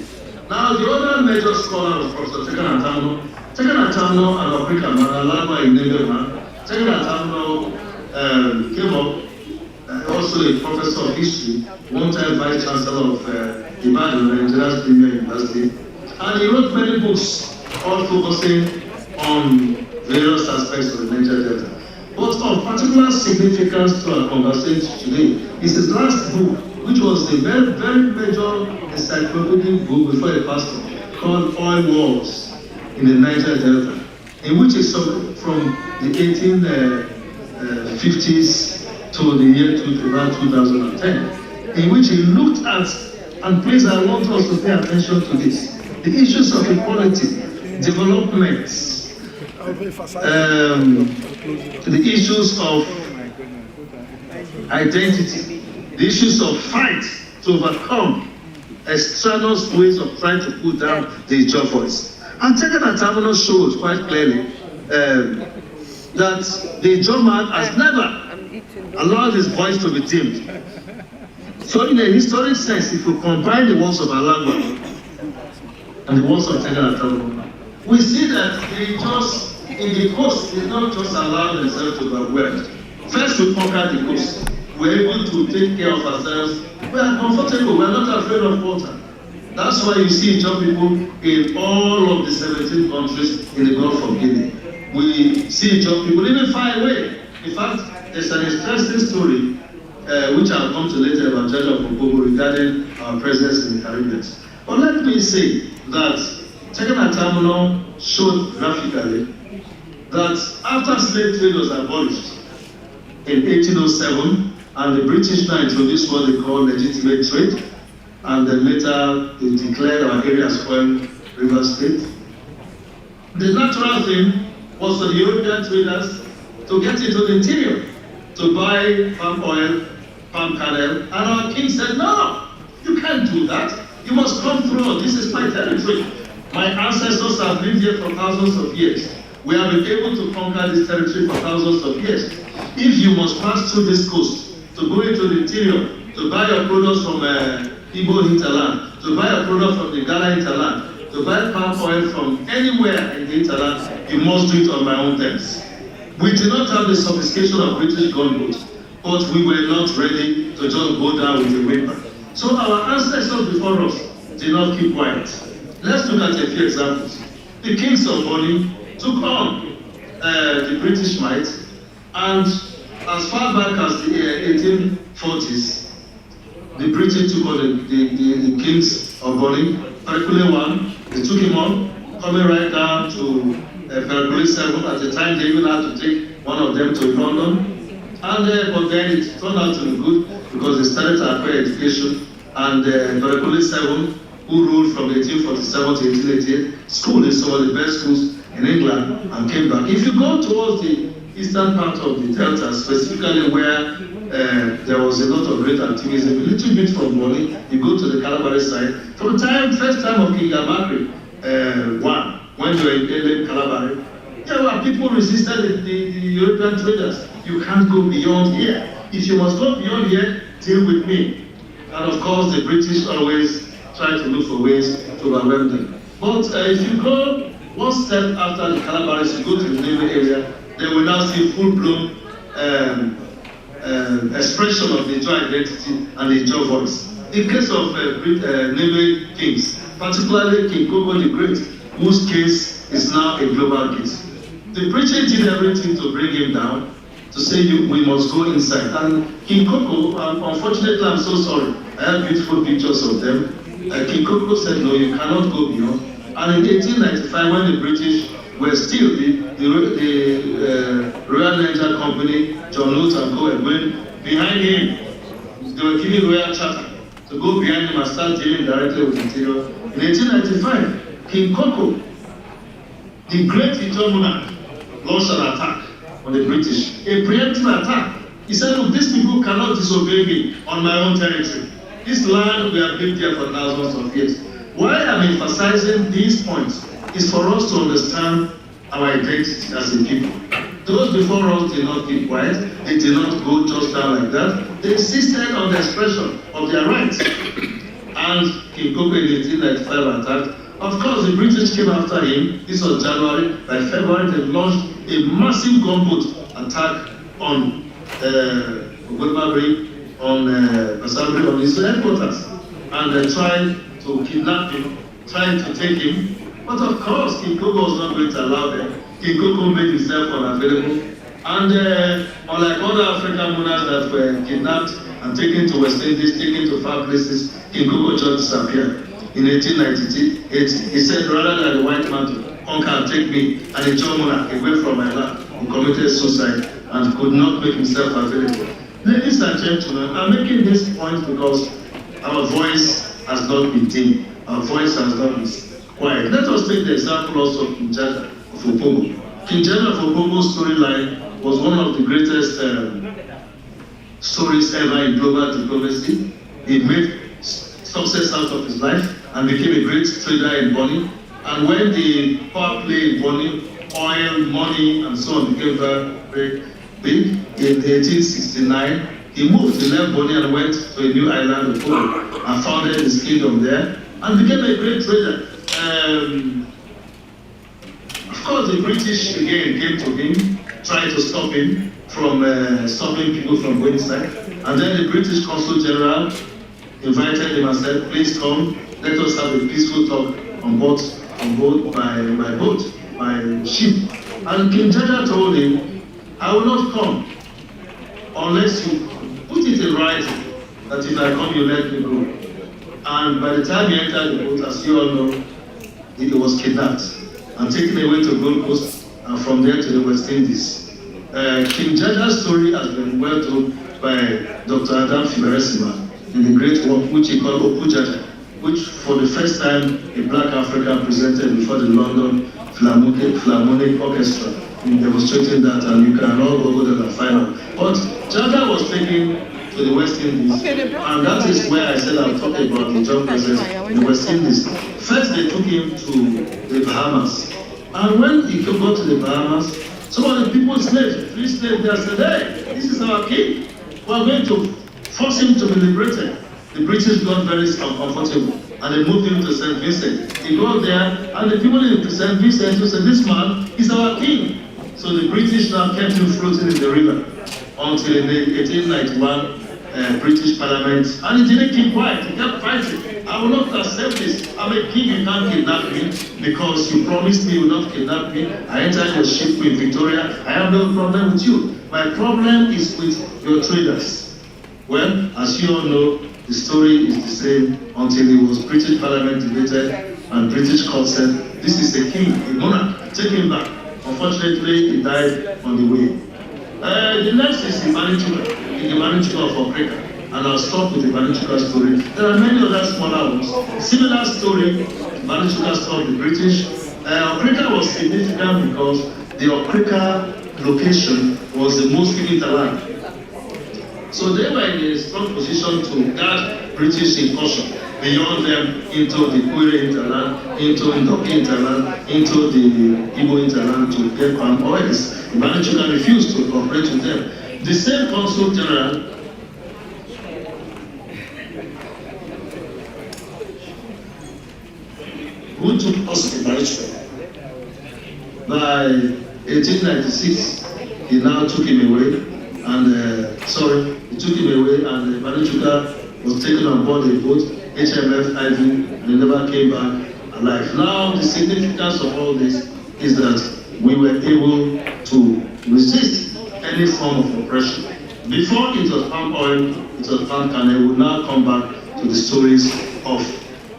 Now, the other major scholar was Professor Tekena Tamuno. Tekena Tamuno and Africa Alagwa in Nebema. Tekena Tamuno came up, also a professor of history, one-time vice chancellor of Ibadan, Nigeria's premier university. And he wrote many books, all focusing on various aspects of the Niger Delta. But of particular significance to our conversation today is his last book, which was a very, very major encyclopedic book before he passed on, called Oil Wars in the Niger Delta, in which he saw from the 1850s to the year about 2010, in which he looked at, and please I want us to pay attention to this, the issues of equality, development, the issues of identity, the issues of fight to overcome extraneous ways of trying to put down the Ijaw voice. And Tekena Tamuno showed quite clearly that the Ijaw man has never allowed his voice to be dimmed. So in a historic sense, if you combine the words of Alagwa and the words of Tekena Tamuno, we see that the Ijaws in the coast did not just allow themselves to be overwhelmed. First, we conquered the coast. We're able to take care of ourselves. We are comfortable. We are not afraid of water. That's why you see Ijaw people in all of the 17 countries in the Gulf of Guinea. We see Ijaw people even far away. In fact, there's an interesting story which I'll come to later about Judge of Okobo regarding our presence in the Caribbean. But let me say that Tekena Tamuno showed graphically that after slave trade was abolished in 1807, and the British now introduced what they call legitimate trade, and then later they declared our area as Oil River State. The natural thing was for the European traders to get into the interior, to buy palm oil, palm kernel, and our king said, no, you can't do that. You must come through. This is my territory. My ancestors have lived here for thousands of years. We have been able to conquer this territory for thousands of years. If you must pass through this coast to go into the interior, to buy your products from Igbo hinterland, to buy your product from the Ghana hinterland, to buy palm oil from anywhere in the hinterland, you must do it on my own terms. We did not have the sophistication of British gunboats, but we were not ready to just go down with a whimper. So our ancestors before us did not keep quiet. Let's look at a few examples. The kings of Bonny took on the British might, and as far back as the 1840s, the British took on the kings of Bonny. Pericule I, they took him on, coming right down to Pericule 7. At the time, they even had to take one of them to London. And but then it turned out to be good because they started to acquire education. And Pericule 7, who ruled from 1847 to 1888, schooled in some of the best schools in England and came back. If you go towards the eastern part of the Delta, specifically where there was a lot of great activism, a little bit from Bonny, you go to the Calabari side. From the first time of King Amakri when they were in Elen Calabari, there were people resisted the European traders. You can't go beyond here. If you must go beyond here, deal with me. And of course, the British always try to look for ways to overwhelm them. But if you go one step after the Calabaris, you go to the naval area, they will now see full-blown expression of the Ijaw identity and the Ijaw voice. In case of naval kings, particularly King Koko the Great, whose case is now a global case. The British did everything to bring him down, to say we must go inside. And King Koko, unfortunately, I'm so sorry, I have beautiful pictures of them. King Koko said, no, you cannot go beyond. And in 1895, when the British were still the Royal Niger Company, John Lute and Co. went behind him. They were giving royal charter to go behind him and start dealing directly with the interior. In 1895, King Koko, the great Ijaw monarch, launched an attack on the British, a preemptive attack. He said, look, these people cannot disobey me on my own territory. This land we have lived here for thousands of years. Why I'm emphasizing these points is for us to understand our identity as a people. Those before us did not keep quiet. They did not go just down like that. They insisted on the expression of their rights. And King Koko in 1895 attacked. Of course, the British came after him. This was January. By February, they launched a massive gunboat attack on Ogulmabri, on Basabri, on his headquarters. And they tried to kidnap him, trying to take him. But of course, King Koko was not going to allow them. King Koko made himself unavailable. And unlike other African monarchs that were kidnapped and taken to West Indies, taken to far places, King Koko just disappeared. In 1898, he said, rather than the white man to conquer and take me, and a Ijaw monarch away from my land, he committed suicide and could not make himself available. Ladies and gentlemen, I'm making this point because our voice has not been dim. Our voice has not been quiet. Let us take the example also of King Jaja of Opobo. King Jaja of Opobo's storyline was one of the greatest stories ever in global diplomacy. He made success out of his life and became a great trader in Bonny. And when the power play in Bonny, oil, money, and so on became very big, in 1869, he moved, he left Bonny and went to a new island of Opobo and founded his kingdom there and became a great trader. Of course, the British again came to him, tried to stop him from stopping people from going inside. And then the British Consul General invited him and said, please come, let us have a peaceful talk on board by boat, by ship. And King Jaja told him, I will not come unless you put it in writing that if I come, you let me go. And by the time he entered the boat, as you all know, he was kidnapped and taken away to Gold Coast and from there to the West Indies. King Jaja's story has been well told by Dr. Adam Fiberesima in the great work which he called Opujata, which for the first time a black African presented before the London Philharmonic Orchestra in demonstrating that, and you can all go there and find out. But Jaga was taken to the West Indies, and that is where I said I'll talk about the job presence in the West Indies. First they took him to the Bahamas, and when he got to the Bahamas, some of the people free slaves there said, hey, this is our king, we are going to force him to be liberated. The British got very uncomfortable and they moved him to St. Vincent. He got there and the people in St. Vincent said, this man is our king. So the British now kept him floating in the river until in the 1891 British Parliament, and he didn't keep quiet, he kept fighting. I will not accept this. I'm a king, you can't kidnap me because you promised me you will not kidnap me. I entered your ship with Victoria. I have no problem with you. My problem is with your traders. Well, as you all know, the story is the same until it was British Parliament debated and British court said, this is a king, a monarch, take him back. Unfortunately, he died on the way. The next is the Manichuka of Okrika, and I'll stop with the Manichuka story. There are many other smaller ones. Similar story, Manichuka stopped the British. Okrika was significant because the Okrika location was the most hinterland. So they were in a strong position to guard British incursion beyond them into the Kwere hinterland, into Ndoki hinterland, into the Igbo hinterland to get palm oils. The Manichuka refused to cooperate with them. The same consul general who took us to Manichuka by 1896, he now took him away. And he took him away, and Manichuka was taken on board a boat, HMF Ivy, and he never came back alive. Now, the significance of all this is that we were able to resist any form of oppression. Before it was palm oil, it was palm kernel. We'll now come back to the stories of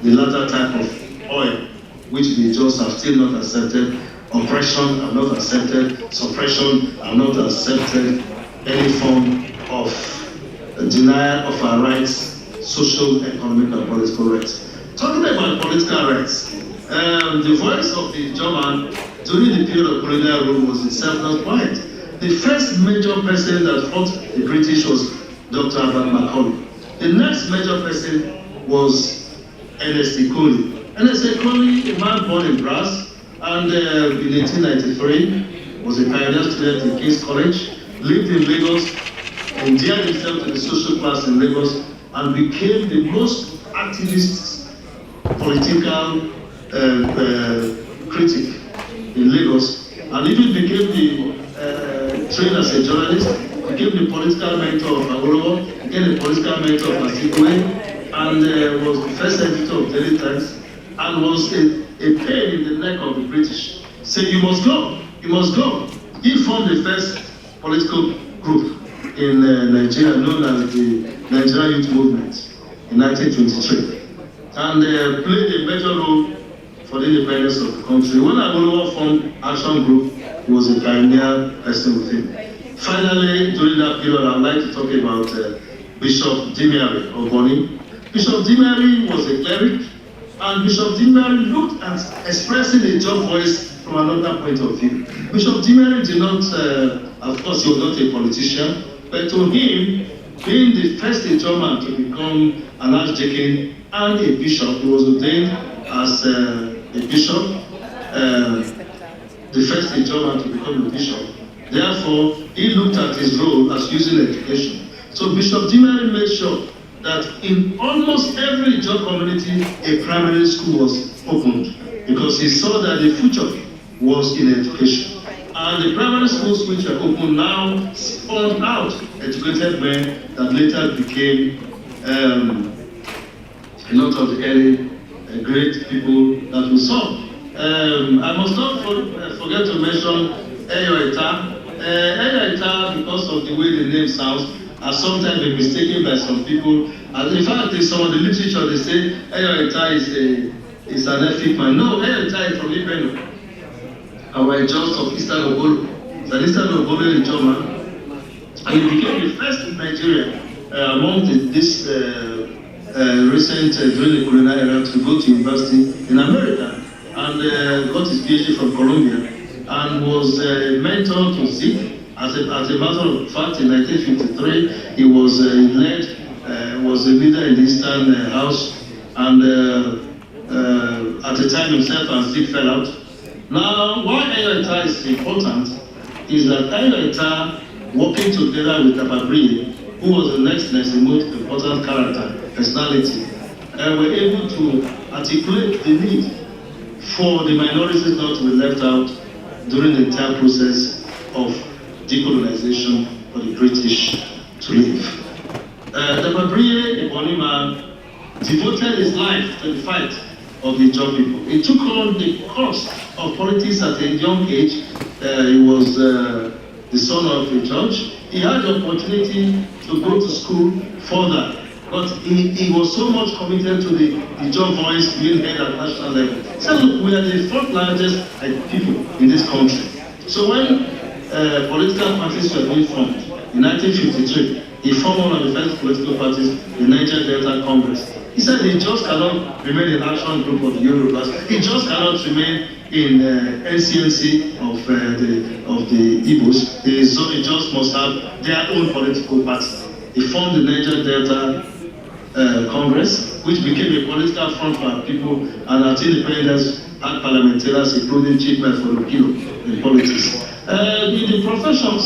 the latter type of oil, which the Jaws have still not accepted. Oppression have not accepted. Suppression have not accepted. Any form of denial of our rights, social, economic, and political rights. Talking about political rights, the voice of the German during the period of colonial rule was itself not quiet. The first major person that fought the British was Dr. Albert Macaulay. The next major person was Ernest Ecoli. Ernest Ecoli, a man born in Brass, and in 1893 was a pioneer student in King's College. Lived in Lagos, endeared himself to the social class in Lagos, and became the most activist political critic in Lagos, and even became trained as a journalist, became the political mentor of Awolowo, became the political mentor of Azikiwe, and was the first editor of Daily Times, and was a pain in the neck of the British. Said, you must go, you must go. He formed the first political group in Nigeria known as the Nigerian Youth Movement in 1923, and played a major role for the independence of the country. When Awolowo formed Action Group, he was a pioneer person with him. Finally, during that period, I'd like to talk about Bishop Dimiari Oboni. Bishop Dimiari was a cleric, and Bishop Dimiari looked at expressing a job voice from another point of view. Bishop Dimiari did not, of course, he was not a politician, but to him, being the first German to become an archdeacon and a bishop, he was ordained as a bishop, the first German to become a bishop. Therefore, he looked at his role as using education. So Bishop Dimiari made sure that in almost every Ijaw community, a primary school was opened, because he saw that the future was in education. And the primary schools which were open now spawned out educated men that later became a lot of the early great people that we saw. I must not forget to mention Ijaw Diaspora. Ijaw Diaspora, because of the way the name sounds, has sometimes been mistaken by some people. And in fact, in some of the literature, they say Ijaw Diaspora is an ethnic man. No, Ijaw Diaspora is from Ibeno. Our Ijaws of Eastern Ogolo. It's an Eastern Ogolo in German. And he became the first in Nigeria among this recent during the colonial era to go to university in America, and got his PhD from Columbia, and was a mentor to Zeke. As a matter of fact, in 1953, he was was a leader in the Eastern House, and at the time himself and Zeke fell out. Now, why Ijaw is important is that Ijaw, working together with Ababri, who was the next most important personality, were able to articulate the need for the minorities not to be left out during the entire process of decolonization for the British to live. Ababri Ebonima devoted his life to the fight of the Ijaw people. He took on the course of politics at a young age. He was the son of a judge. He had the opportunity to go to school further, but he was so much committed to the Ijaw voice being heard at national level. So look, we are the fourth largest people in this country. So when political parties were being formed in 1953, he formed one of the first political parties, the Niger Delta Congress. He said he just cannot remain in action group of the Yorubas. He just cannot remain in NCNC of the Igbos. He just must have their own political party. He formed the Niger Delta Congress, which became a political front for our people, and at independence had parliamentarians, including Chief Mefolokilo in politics. In the professions,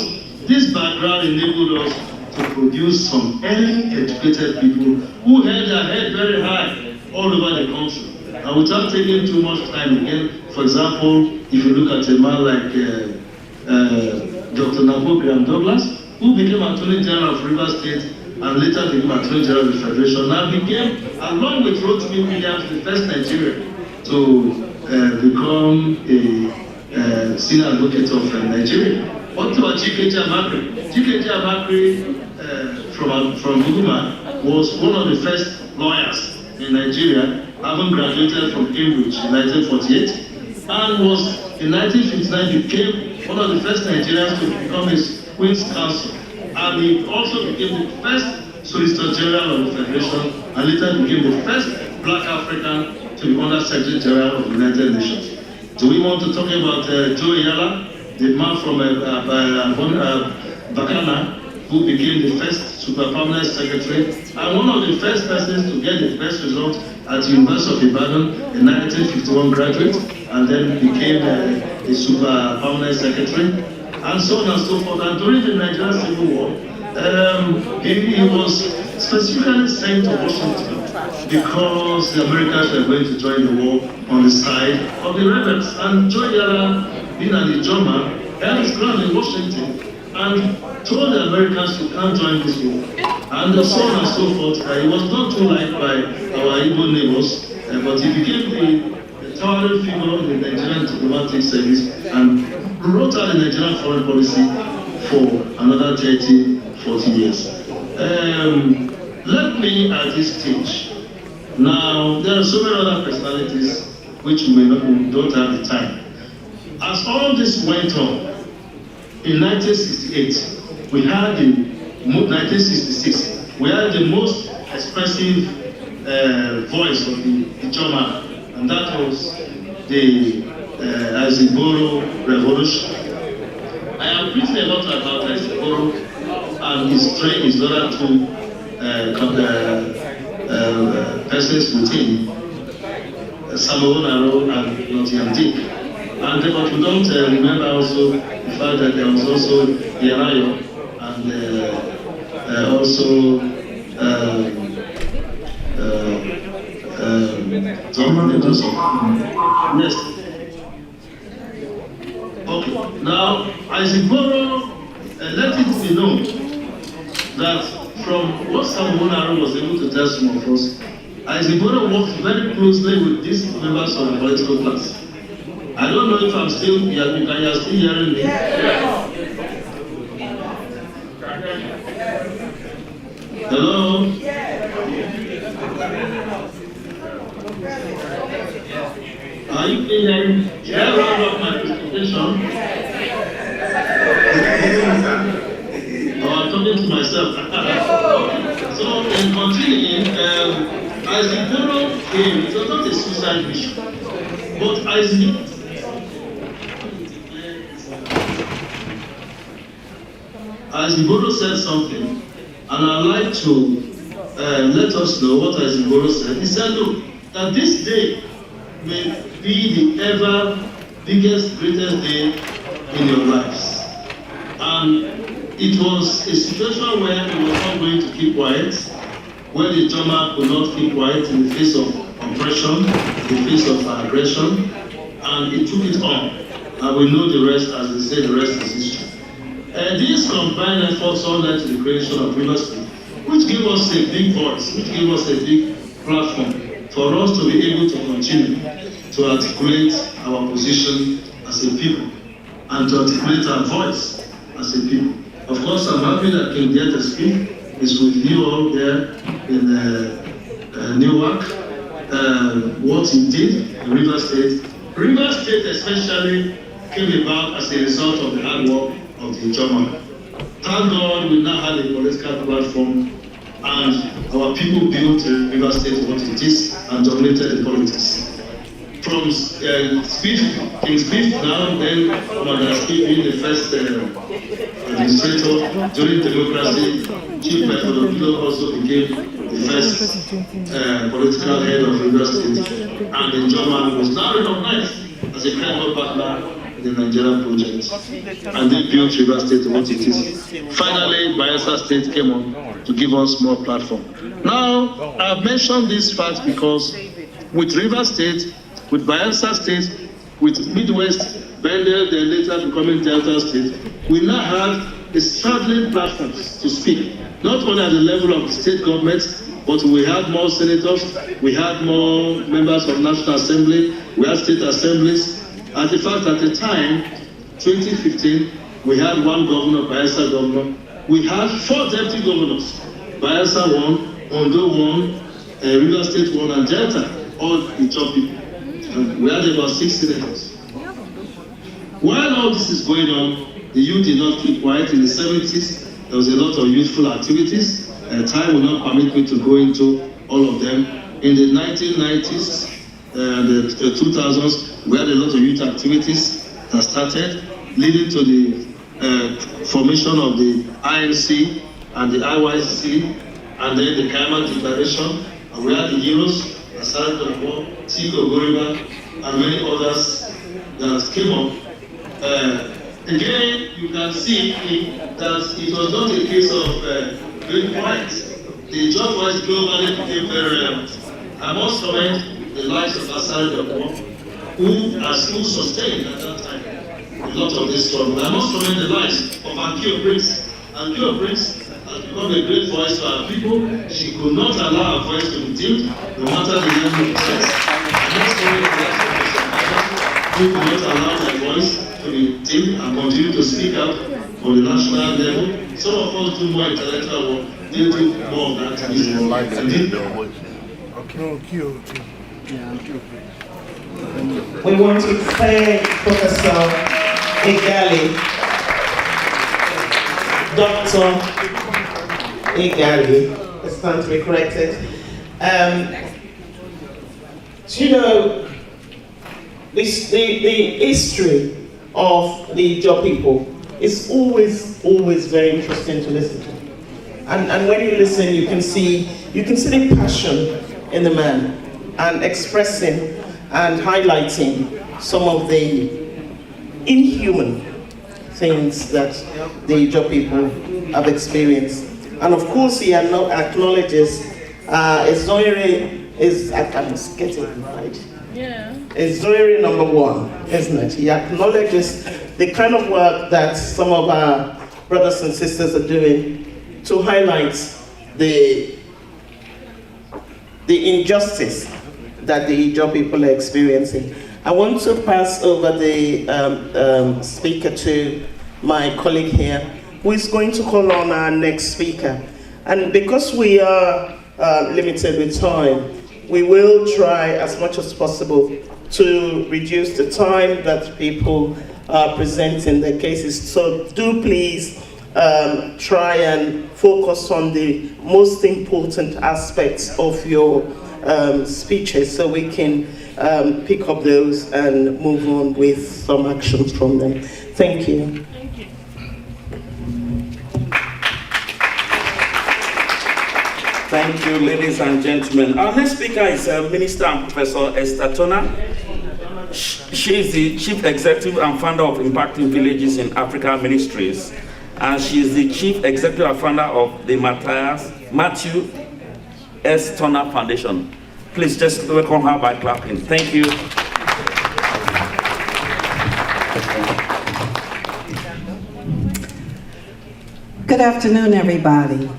this background enabled us to produce some early educated people who held their head very high all over the country. And without taking too much time again, for example, if you look at a man like Dr. Nambo Graham Douglas, who became Attorney General of Rivers State and later became Attorney General of the Federation, now became, along with Rotimi Williams, the first Nigerian to become a senior advocate of Nigeria. What about Chikeji Abakri? Chikeji Abakri from Buguma was one of the first lawyers in Nigeria, having graduated from Cambridge in 1948, and was in 1959 became one of the first Nigerians to become a Queen's Counsel, and he also became the first Solicitor General of the Federation, and later became the first Black African to be Under Secretary General of the United Nations. Do we want to talk about Joe Yala, the man from Bakana, who became the first super permanent secretary and one of the first persons to get the best result at the University of Ibadan, a 1951 graduate, and then became a super permanent secretary, and so on and so forth. And during the Nigerian Civil War, he was specifically sent to Washington because the Americans were going to join the war on the side of the rebels. And Joe Yala, being an Ijaw man, held his ground in Washington and told the Americans you can't join this war. And so on and so forth. He was not too liked by our Igbo neighbors, but he became the towering figure in the Nigerian diplomatic service and wrote out the Nigerian foreign policy for another 30, 40 years. Let me at this stage. Now, there are so many other personalities which we don't have the time. As all this went on, in 1968, we had the 1966, we had the most expressive voice of the Ijaw man, and that was the Aziboro Revolution. I have written a lot about Aziboro and his other two persons with him, Samuel Naro and Nottingham Dick. And but we don't remember also the fact that there was also Yerayo and also yes. Okay. Now, Aziboro, let it be known that from what Samuel Naro was able to tell some of us, Aziboro worked very closely with these members of the political class. I don't know if I'm still here, you are still hearing me. Hello? Are you hearing? Should I round up my presentation? Oh, I'm talking to myself. So, in continuing, as the Borough came, it was not a suicide mission, but as the Borough said something, and I'd like to let us know what Ijaw said. He said, look, that this day may be the ever biggest, greatest day in your lives. And it was a situation where he was not going to keep quiet, where the German could not keep quiet in the face of oppression, in the face of aggression, and he took it on. And we know the rest, as they say, the rest is history. These combined efforts all led to the creation of River State, which gave us a big voice, which gave us a big platform for us to be able to continue to articulate our position as a people and to articulate our voice as a people. Of course, I'm happy that King Dieta speak is with you all there in Newark. What he did in River State. River State especially came about as a result of the hard work of the German. Thank God we now have a political platform and our people built River State what it is and dominated the politics. From King Smith now, then Commander Smith being the first administrator during democracy, Chief Methodopilo also became the first political head of River State, and the German was now recognized as a credible partner in the Nigerian project, and they built River State to what it is. Finally, Bayelsa State came on to give us more platform. Now, I've mentioned this fact because with River State, with Bayelsa State, with Midwest, Bendel, then later becoming Delta State, we now have a straddling platforms to speak, not only at the level of the state government, but we had more senators, we had more members of National Assembly, we had state assemblies. And in fact, at the time, 2015, we had one governor, Bayelsa governor. We had 4 deputy governors, Bayelsa 1, Ondo 1, River State 1, and Delta, all Ijaw people. We had about 6 senators. While all this is going on, the youth did not keep quiet. In the 70s, there was a lot of youthful activities. Time will not permit me to go into all of them. In the 1990s, the 2000s, we had a lot of youth activities that started, leading to the formation of the INC and the IYC, and then the Climate Declaration. And we had the heroes, Asad Dogbo, Tiko Goriba, and many others that came up. Again, you can see that it was not a case of being quiet. The Ijaw voice globally became very relevant. I must commend the likes of Asad Dogbo, who sustained at that time a lot of this struggle. I must commend the likes of Ijaw Prince. Ijaw Prince has become a great voice to our people. She could not allow her voice to be dimmed, no matter the level of sex. I must commend the likes of who could not allow their voice to be dimmed and continue to speak out on the national level. Some of us do more intellectual work, they do more of that. We want to thank Professor Igali, Dr. Igali, it's time to be corrected. You know, the history of the Ijaw people is always very interesting to listen to. And when you listen, you can see the passion in the man and expressing and highlighting some of the inhuman things that the Ijaw people have experienced. And of course, he acknowledges Ezoiri is, I can get it right. Yeah. Ezoiri number 1, isn't it? He acknowledges the kind of work that some of our brothers and sisters are doing to highlight the injustice that the Ijaw people are experiencing. I want to pass over the speaker to my colleague here, who is going to call on our next speaker. And because we are limited with time, we will try as much as possible to reduce the time that people are presenting their cases. So do please try and focus on the most important aspects of your speeches so we can pick up those and move on with some actions from them. Thank you. Thank you, ladies and gentlemen. Our next speaker is Minister and Professor Esther Turner. She is the Chief Executive and founder of Impacting Villages in Africa Ministries, and she is the Chief Executive and founder of the Matthew S. Turner Foundation. Please just welcome her by clapping. Thank you. Good afternoon, everybody.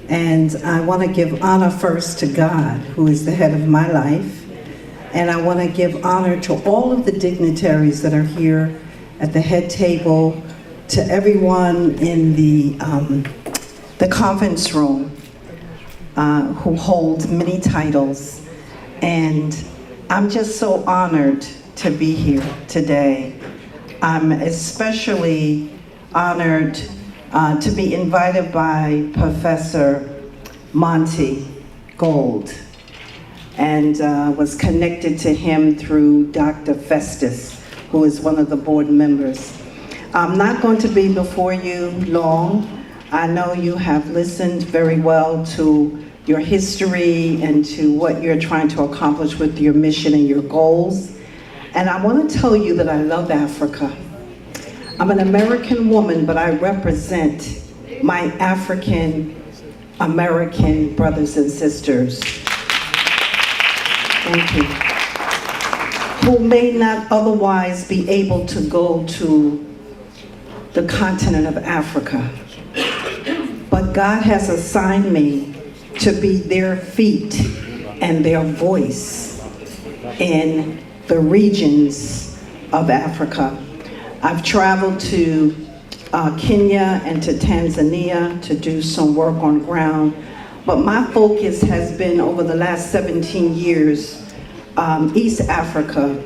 And I want to give honor first to God, who is the head of my life. And I want to give honor to all of the dignitaries that are here at the head table, to everyone in the conference room who hold many titles. And I'm just so honored to be here today. I'm especially honored to be invited by Professor Monty Gold, and was connected to him through Dr. Festus, who is one of the board members. I'm not going to be before you long. I know you have listened very well to your history and to what you're trying to accomplish with your mission and your goals. And I want to tell you that I love Africa. I'm an American woman, but I represent my African American brothers and sisters. Thank you. Who may not otherwise be able to go to the continent of Africa. But God has assigned me to be their feet and their voice in the regions of Africa. I've traveled to Kenya and to Tanzania to do some work on ground, but my focus has been over the last 17 years, East Africa,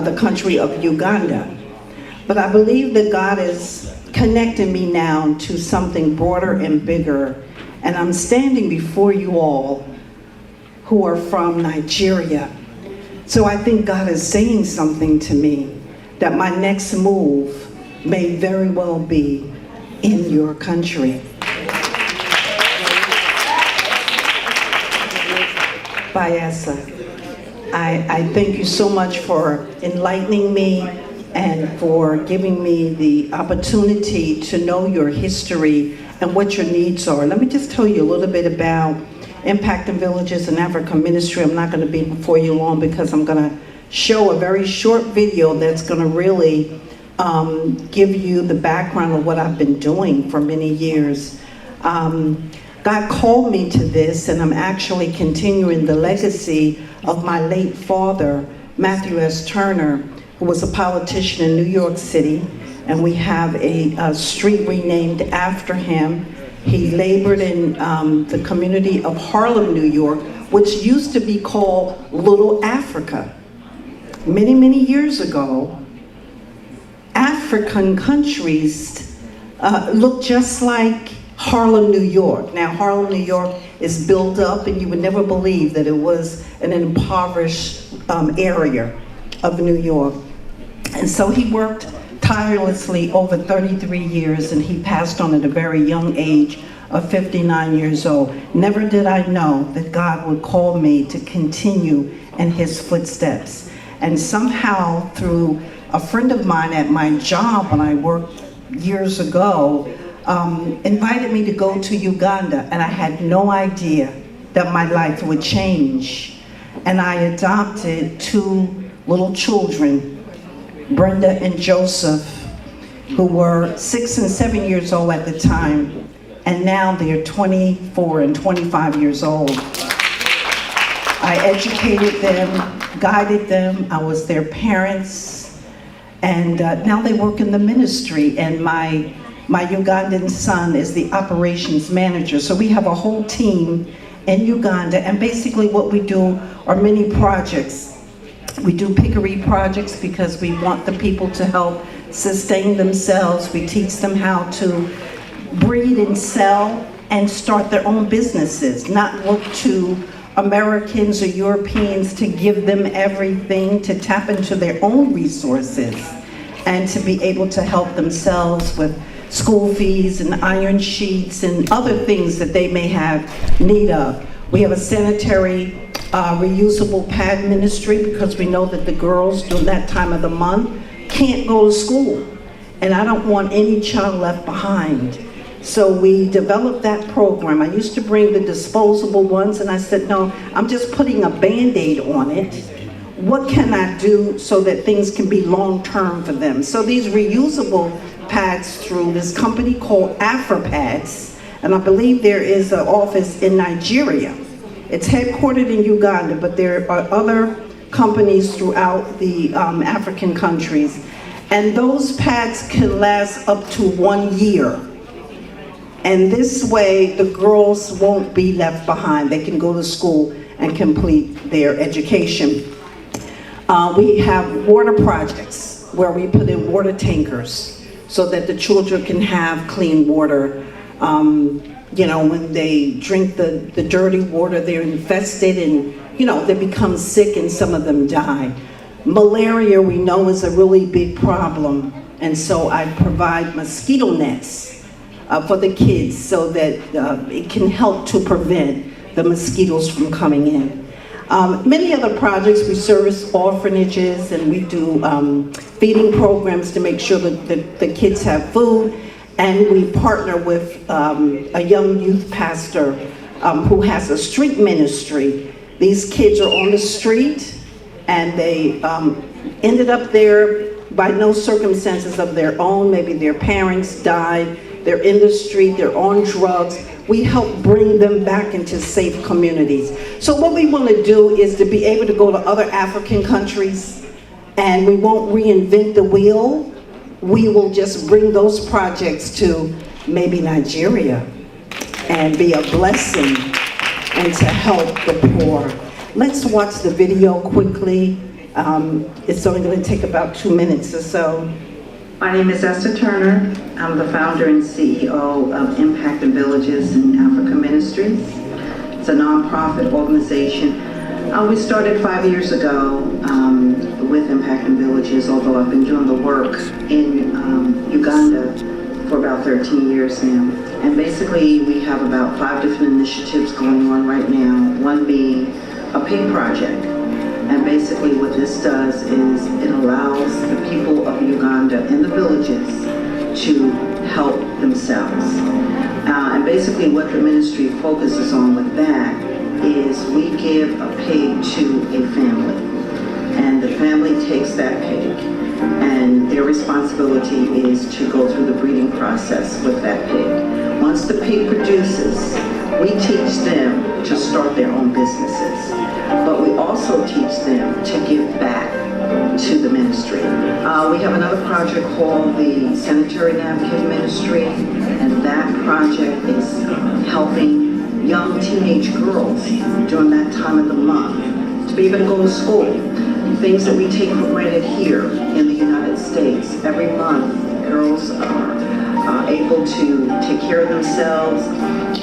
the country of Uganda. But I believe that God is connecting me now to something broader and bigger, and I'm standing before you all who are from Nigeria. So I think God is saying something to me, that my next move may very well be in your country. Bayasa, I thank you so much for enlightening me and for giving me the opportunity to know your history and what your needs are. Let me just tell you a little bit about Impacting Villages and Africa Ministry. I'm not going to be before you long because I'm going to show a very short video that's going to really give you the background of what I've been doing for many years. God called me to this, and I'm actually continuing the legacy of my late father, Matthew S. Turner, who was a politician in New York City, and we have a street renamed after him. He labored in the community of Harlem, New York, which used to be called Little Africa. Many, many years ago, African countries looked just like Harlem, New York. Now, Harlem, New York is built up, and you would never believe that it was an impoverished area of New York. And so he worked tirelessly over 33 years, and he passed on at a very young age of 59 years old. Never did I know that God would call me to continue in his footsteps. And somehow, through a friend of mine at my job when I worked years ago, invited me to go to Uganda, and I had no idea that my life would change. And I adopted 2 little children, Brenda and Joseph, who were 6 and 7 years old at the time, and now they're 24 and 25 years old. I educated them, guided them, I was their parents, and now they work in the ministry, and my Ugandan son is the operations manager. So we have a whole team in Uganda, and basically what we do are many projects. We do piggery projects because we want the people to help sustain themselves. We teach them how to breed and sell and start their own businesses, not look to Americans or Europeans to give them everything, to tap into their own resources and to be able to help themselves with school fees and iron sheets and other things that they may have need of. We have a sanitary reusable pad ministry because we know that the girls during that time of the month can't go to school. And I don't want any child left behind. So we developed that program. I used to bring the disposable ones and I said, no, I'm just putting a Band-Aid on it. What can I do so that things can be long-term for them? So these reusable pads through this company called AfriPads, and I believe there is an office in Nigeria. It's headquartered in Uganda, but there are other companies throughout the African countries. And those pads can last up to 1 year. And this way, the girls won't be left behind. They can go to school and complete their education. We have water projects where we put in water tankers so that the children can have clean water. You know, when they drink the dirty water, they're infested and, you know, they become sick and some of them die. Malaria, we know, is a really big problem. And so I provide mosquito nets for the kids so that it can help to prevent the mosquitoes from coming in. Many other projects, we service orphanages and we do feeding programs to make sure that the kids have food. And we partner with a young youth pastor who has a street ministry. These kids are on the street and they ended up there by no circumstances of their own. Maybe their parents died, they're in the street, they're on drugs. We help bring them back into safe communities. So what we want to do is to be able to go to other African countries, and we won't reinvent the wheel. We will just bring those projects to maybe Nigeria and be a blessing and to help the poor. Let's watch the video quickly. It's only going to take about 2 minutes or so. My name is Esther Turner. I'm the founder and CEO of Impact in Villages in Africa Ministries. It's a nonprofit organization. We started 5 years ago with Impact in Villages, although I've been doing the work in Uganda for about 13 years now. And basically we have about 5 different initiatives going on right now, one being a pig project. And basically what this does is it allows the people of Uganda in the villages to help themselves. And basically what the ministry focuses on with that is we give a pig to a family. And the family takes that pig and their responsibility is to go through the breeding process with that pig. Once the pig produces, we teach them to start their own businesses. But we also teach them to give back to the ministry. We have another project called the Sanitary Napkin Ministry, and that project is helping young teenage girls during that time of the month to be able to go to school. Things that we take for granted here in the United States. Every month, girls are able to take care of themselves,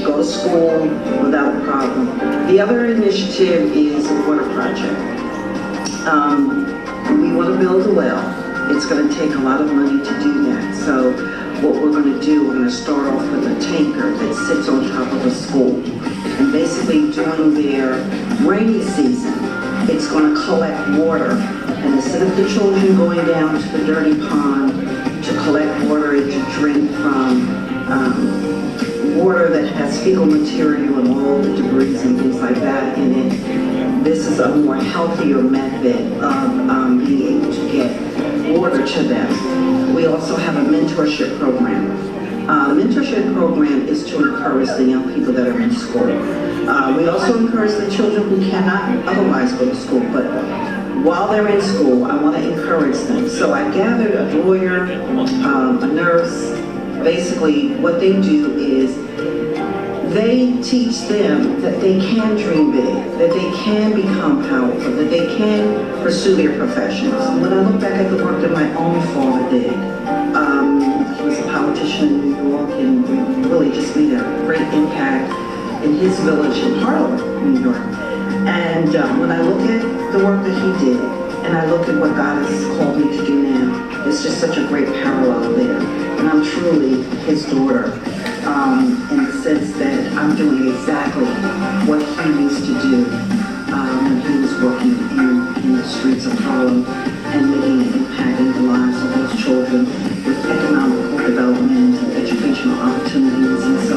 go to school without a problem. The other initiative is a water project. We want to build a well. It's going to take a lot of money to do that. So what we're going to do, we're going to start off with a tanker that sits on top of a school. And basically during their rainy season, it's going to collect water. And instead of the children going down to the dirty pond to collect water and to drink from water that has fecal material and all the debris and things like that in it, this is a more healthier method of being able to get water to them. We also have a mentorship program. The mentorship program is to encourage the young people that are in school. We also encourage the children who cannot otherwise go to school, but while they're in school, I want to encourage them. So I gathered a lawyer, a nurse. Basically, what they do is they teach them that they can dream big, that they can become powerful, that they can pursue their professions. When I look back at the work that my own father did, he was a politician in New York and really just made a great impact in his village in Harlem, New York. And when I look at the work that he did, and I look at what God has called me to do now, it's just such a great parallel there. And I'm truly his daughter, in the sense that I'm doing exactly what he used to do when he was working in the streets of Harlem and making an impact in the lives of those children with economical development and educational opportunities. And so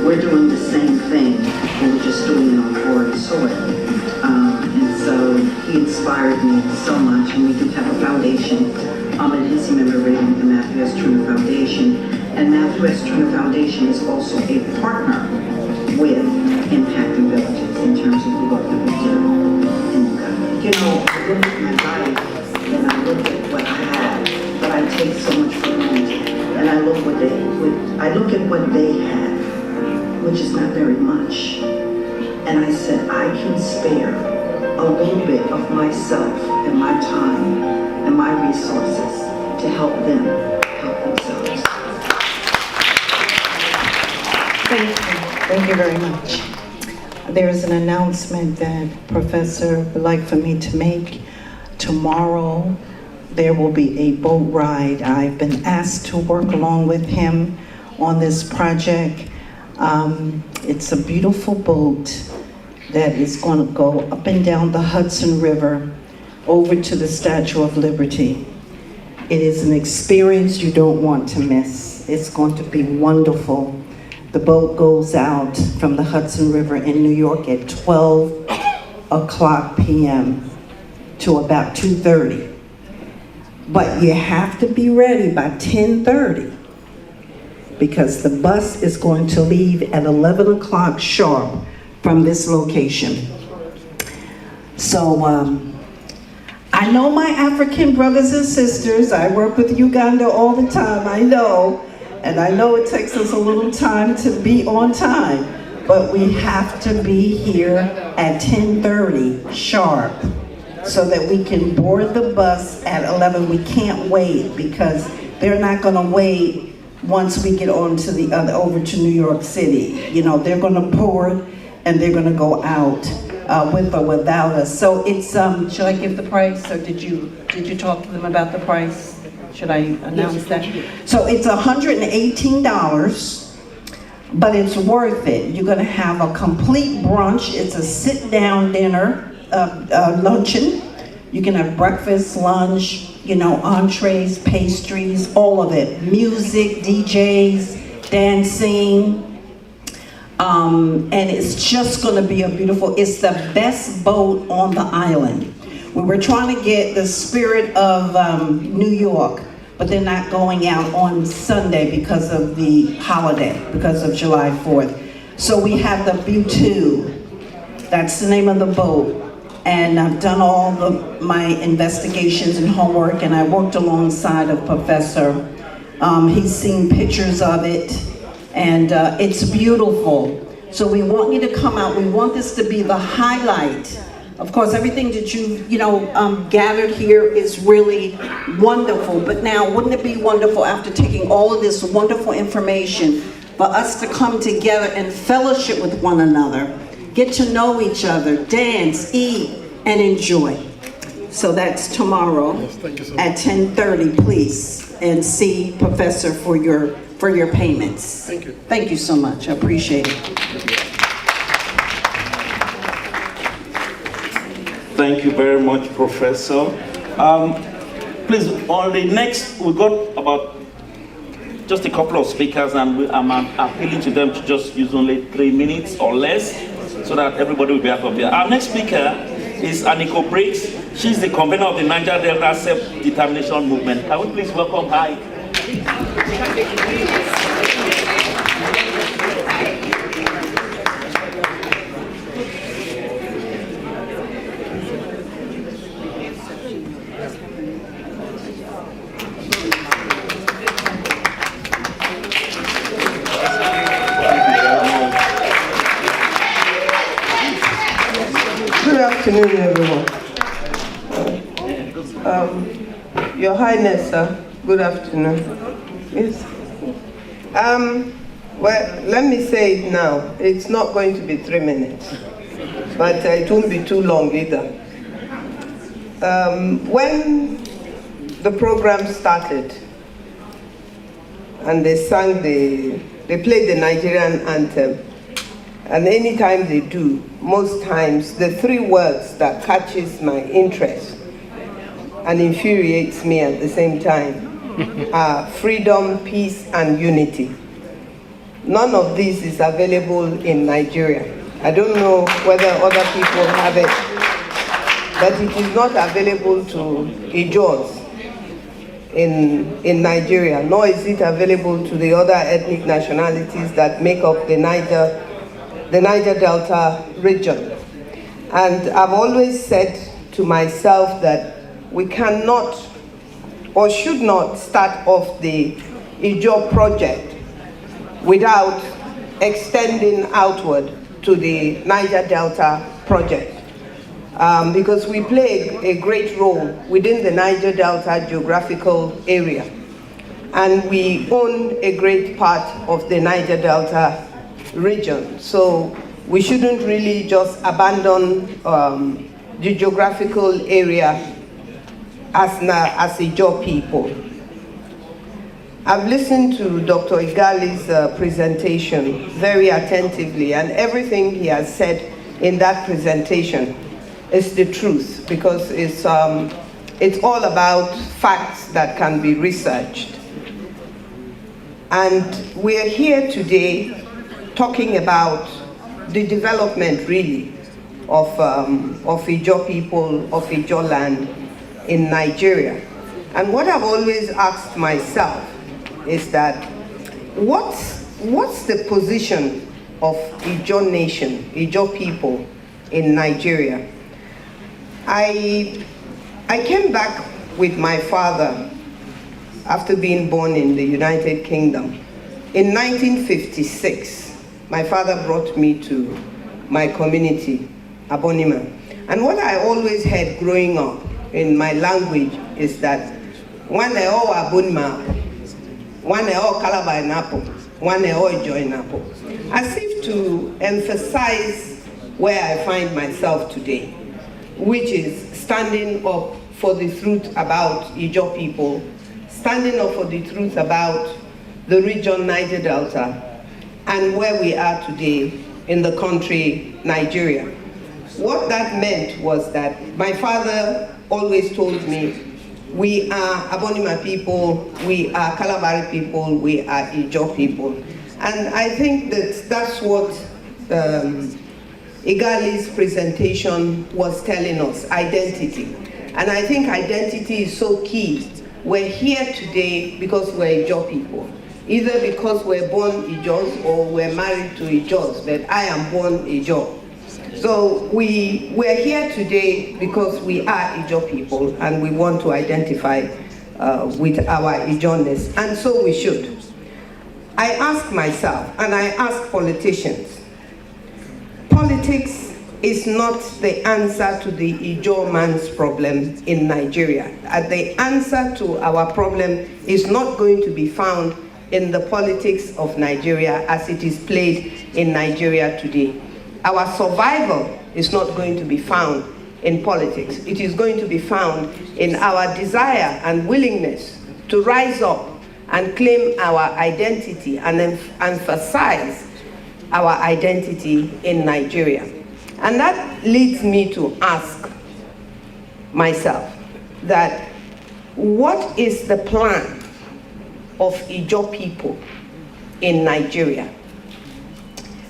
we're doing the same thing, and we're just doing it on foreign soil. And so he inspired me so much, and we do have a foundation in his memory, the Matthew S. Turner Foundation. And Matthew S. Turner Foundation is also a partner with Impacting Villages in terms of the work that we do. And you know, I look at my life and I look at what I have, but I take so much for granted. And I look at what they have, which is not very much. And I said, I can spare a little bit of myself and my time and my resources to help them help themselves. Thank you. Thank you very much. There's an announcement that Professor would like for me to make. Tomorrow, there will be a boat ride. I've been asked to work along with him on this project. It's a beautiful boat that is going to go up and down the Hudson River over to the Statue of Liberty. It is an experience you don't want to miss. It's going to be wonderful. The boat goes out from the Hudson River in New York at 12 o'clock p.m. to about 2:30. But you have to be ready by 10:30 because the bus is going to leave at 11 o'clock sharp from this location. So I know my African brothers and sisters. I work with Uganda all the time, I know. And I know it takes us a little time to be on time, but we have to be here at 10:30 sharp so that we can board the bus at 11. We can't wait because they're not gonna wait once we get on to the other, over to New York City. You know, they're gonna board and they're gonna go out with or without us. So it's, should I give the price or did you talk to them about the price? Should I announce that? So it's $118, but it's worth it. You're gonna have a complete brunch. It's a sit-down dinner, luncheon. You can have breakfast, lunch, you know, entrees, pastries, all of it. Music, DJs, dancing. And it's just gonna be a beautiful, it's the best boat on the island. We were trying to get the spirit of New York, but they're not going out on Sunday because of the holiday, because of July 4th. So we have the B2, that's the name of the boat. And I've done all my investigations and homework, and I worked alongside a professor. He's seen pictures of it, and it's beautiful. So we want you to come out. We want this to be the highlight. Of course, everything that you gathered here is really wonderful, but now wouldn't it be wonderful after taking all of this wonderful information for us to come together and fellowship with one another, get to know each other, dance, eat, and enjoy. So that's tomorrow at 10:30, please, and see Professor for your payments. Thank you. Thank you so much. I appreciate it. Thank you very much, Professor. Please, on the next, we got about just a couple of speakers, and I'm appealing to them to just use only 3 minutes or less, so that everybody will be out of here. Our next speaker is Aniko Briggs. She's the convener of the Niger Delta Self-Determination Movement. Can we please welcome her? Good afternoon, everyone. Your Highness, sir, good afternoon. Yes. Well, let me say it now. It's not going to be 3 minutes, but it won't be too long either. When the program started and they played the Nigerian anthem, and anytime they do, most times the 3 words that catches my interest and infuriates me at the same time are freedom, peace, and unity. None of this is available in Nigeria. I don't know whether other people have it, but it is not available to Ijaws in Nigeria, nor is it available to the other ethnic nationalities that make up the Niger Delta region. And I've always said to myself that we cannot or should not start off the Ijaw project without extending outward to the Niger Delta project. Because we play a great role within the Niger Delta geographical area. And we own a great part of the Niger Delta region. So we shouldn't really just abandon the geographical area as Ijaw people. I've listened to Dr. Igali's presentation very attentively, and everything he has said in that presentation is the truth, because it's all about facts that can be researched. And we're here today talking about the development, really, of Ijaw people, of Ijaw land in Nigeria. And what I've always asked myself is that what's the position of Ijaw nation, Ijaw people in Nigeria? I came back with my father after being born in the United Kingdom. In 1956, my father brought me to my community, Abonima. And what I always heard growing up in my language is that one eo Abonima, one eo Calabar Napo, one eo Ijaw Napo, as if to emphasize where I find myself today, which is standing up for the truth about Ijaw people, standing up for the truth about the region Niger Delta, and where we are today in the country Nigeria. What that meant was that my father always told me, we are Abonima people, we are Calabar people, we are Ijaw people. And I think that's what Igali's presentation was telling us, identity. And I think identity is so key. We're here today because we're Ijaw people. Either because we're born Ijaws or we're married to Ijaws, but I am born Ijaw. So we're here today because we are Ijaw people and we want to identify with our Ijawness, and so we should. I ask myself, and I ask politicians, politics is not the answer to the Ijaw man's problem in Nigeria. The answer to our problem is not going to be found in the politics of Nigeria as it is played in Nigeria today. Our survival is not going to be found in politics. It is going to be found in our desire and willingness to rise up and claim our identity and emphasize our identity in Nigeria. And that leads me to ask myself that what is the plan of Ijaw people in Nigeria?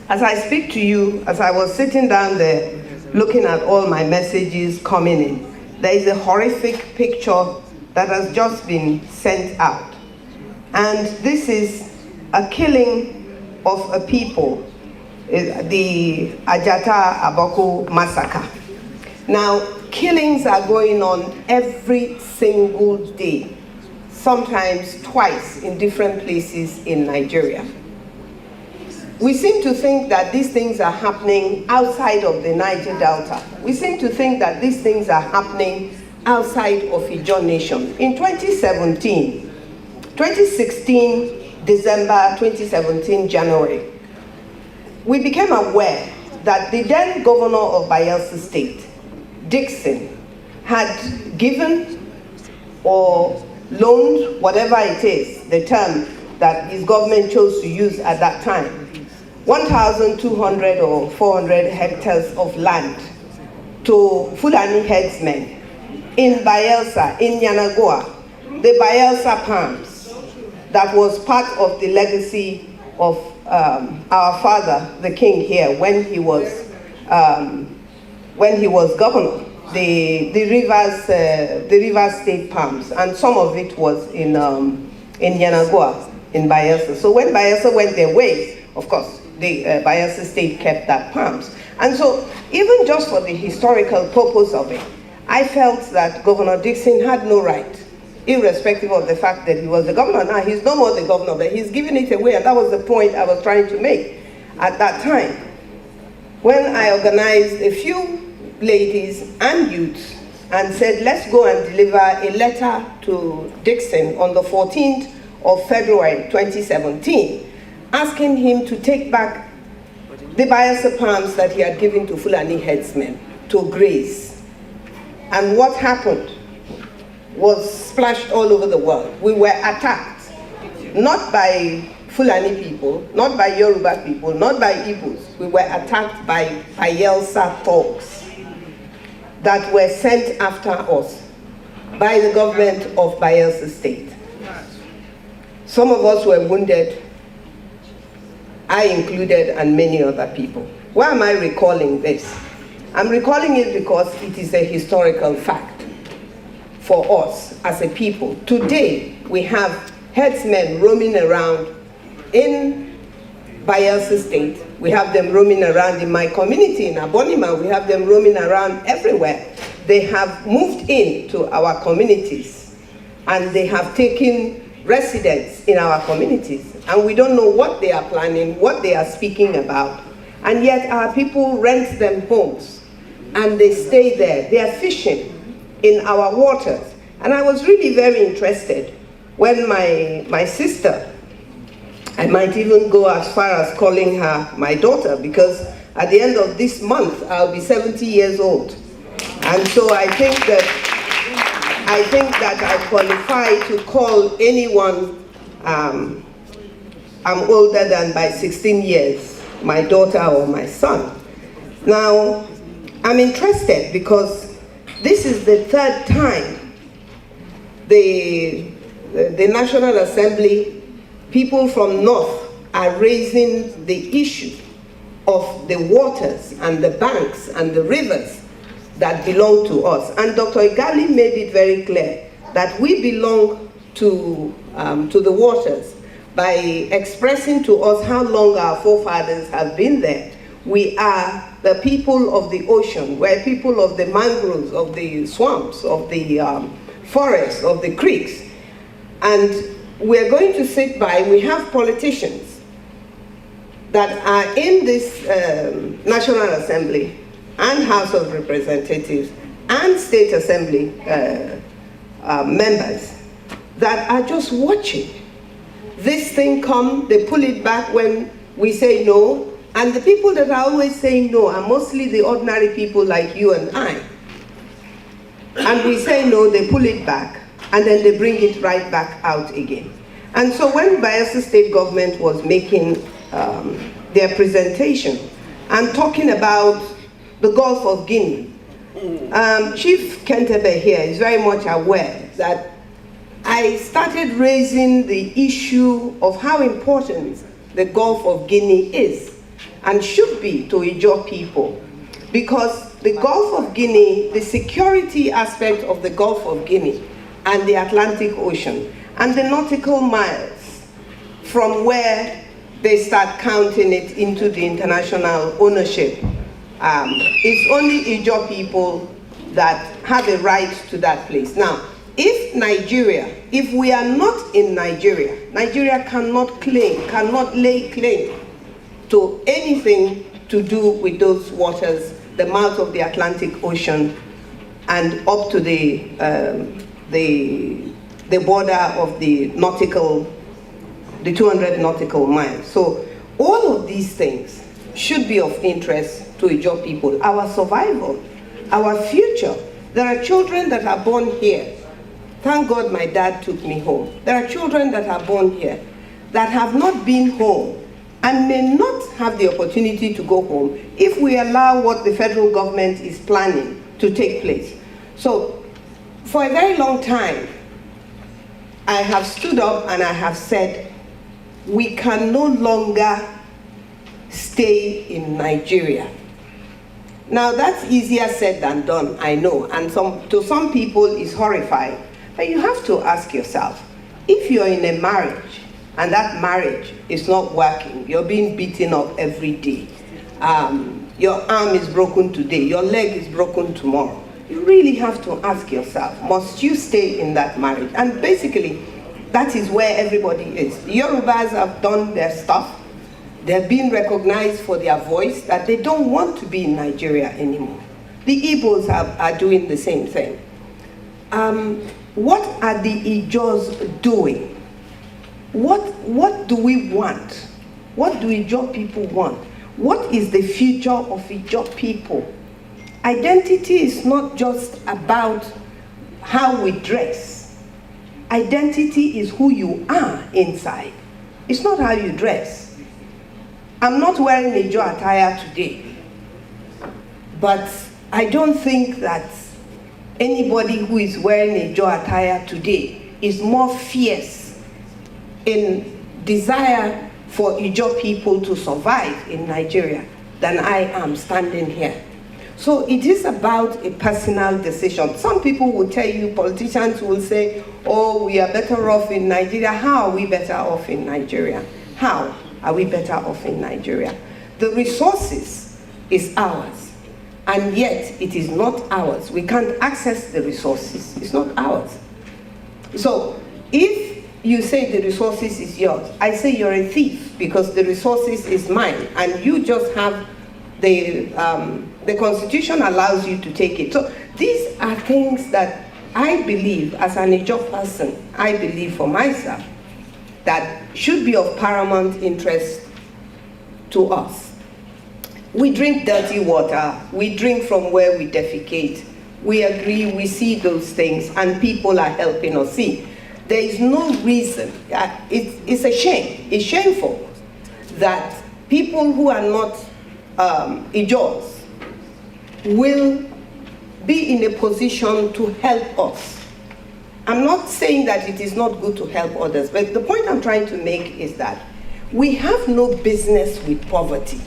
As I speak to you, as I was sitting down there looking at all my messages coming in, there is a horrific picture that has just been sent out. And this is a killing of a people, the Ajata Aboko massacre. Now, killings are going on every single day, sometimes twice in different places in Nigeria. We seem to think that these things are happening outside of the Niger Delta. We seem to think that these things are happening outside of Ijaw nation. In 2016, December 2017, January, we became aware that the then governor of Bayelsa State, Dixon, had given or loaned, whatever it is, the term that his government chose to use at that time, 1,200 or 400 hectares of land to Fulani headsmen in Bayelsa, in Yanagoa, the Bayelsa palms, that was part of the legacy of our father, the king here, when he was governor. The Rivers State palms, and some of it was in Yanagoa, in Bayelsa. So when Bayelsa went their way, of course, the Bayelsa State kept that palms. And so, even just for the historical purpose of it, I felt that Governor Dixon had no right, irrespective of the fact that he was the governor. Now, he's no more the governor, but he's giving it away, and that was the point I was trying to make at that time. When I organized a few ladies and youths and said, let's go and deliver a letter to Dixon on the 14th of February 2017, asking him to take back the Bayelsa palms that he had given to Fulani headsmen to graze. And what happened was splashed all over the world. We were attacked, not by Fulani people, not by Yoruba people, not by Igbos. We were attacked by Bayelsa thugs that were sent after us by the government of Bayelsa State. Some of us were wounded, I included, and many other people. Why am I recalling this? I'm recalling it because it is a historical fact for us as a people. Today, we have headsmen roaming around in Bayelsa State. We have them roaming around in my community, in Abonima. We have them roaming around everywhere. They have moved into our communities, and they have taken residence in our communities. And we don't know what they are planning, what they are speaking about. And yet our people rent them homes, and they stay there. They are fishing in our waters. And I was really very interested when my sister, I might even go as far as calling her my daughter, because at the end of this month, I'll be 70 years old. And so I think that I qualify to call anyone I'm older than by 16 years, my daughter or my son. Now, I'm interested because this is the third time the National Assembly, people from North are raising the issue of the waters and the banks and the rivers that belong to us. And Dr. Igali made it very clear that we belong to the waters by expressing to us how long our forefathers have been there. We are the people of the ocean. We're people of the mangroves, of the swamps, of the forests, of the creeks. And we're going to sit by. We have politicians that are in this National Assembly and House of Representatives and State Assembly members that are just watching this thing come. They pull it back when we say no, and the people that are always saying no are mostly the ordinary people like you and I. And we say no, they pull it back, and then they bring it right back out again. And so when Bayelsa State government was making their presentation and talking about the Gulf of Guinea, Chief Kentebe here is very much aware that I started raising the issue of how important the Gulf of Guinea is and should be to Ijaw people, because the Gulf of Guinea, the security aspect of the Gulf of Guinea and the Atlantic Ocean and the nautical miles from where they start counting it into the international ownership, it's only Ijaw people that have a right to that place. Now, if Nigeria, if we are not in Nigeria, Nigeria cannot lay claim to anything to do with those waters, the mouth of the Atlantic Ocean, and up to the border of the nautical the 200 nautical miles. So all of these things should be of interest to Ijaw people. Our survival, our future. There are children that are born here. Thank God my dad took me home. There are children that are born here that have not been home and may not have the opportunity to go home if we allow what the federal government is planning to take place. So for a very long time, I have stood up and I have said, we can no longer stay in Nigeria. Now that's easier said than done, I know, and to some people it's horrifying. But you have to ask yourself, if you're in a marriage and that marriage is not working, you're being beaten up every day, your arm is broken today, your leg is broken tomorrow, you really have to ask yourself, must you stay in that marriage? And basically, that is where everybody is. The Yorubas have done their stuff. They're being recognized for their voice, that they don't want to be in Nigeria anymore. The Igbos are doing the same thing. What are the Ijaws doing? What do we want? What do Ijaw people want? What is the future of Ijaw people? Identity is not just about how we dress. Identity is who you are inside. It's not how you dress. I'm not wearing Ijaw attire today, but I don't think that anybody who is wearing Ijaw attire today is more fierce in desire for Ijaw people to survive in Nigeria than I am standing here. So it is about a personal decision. Some people will tell you, politicians will say, oh, we are better off in Nigeria. How are we better off in Nigeria? How are we better off in Nigeria? The resources is ours, and yet it is not ours. We can't access the resources. It's not ours. So if you say the resources is yours, I say you're a thief, because the resources is mine, and you just have the Constitution allows you to take it. So these are things that I believe, as an Ijaw person, I believe for myself, that should be of paramount interest to us. We drink dirty water, we drink from where we defecate, we agree, we see those things, and people are helping us see. There is no reason, it's a shame, it's shameful that people who are not Ijaws will be in a position to help us. I'm not saying that it is not good to help others, but the point I'm trying to make is that we have no business with poverty,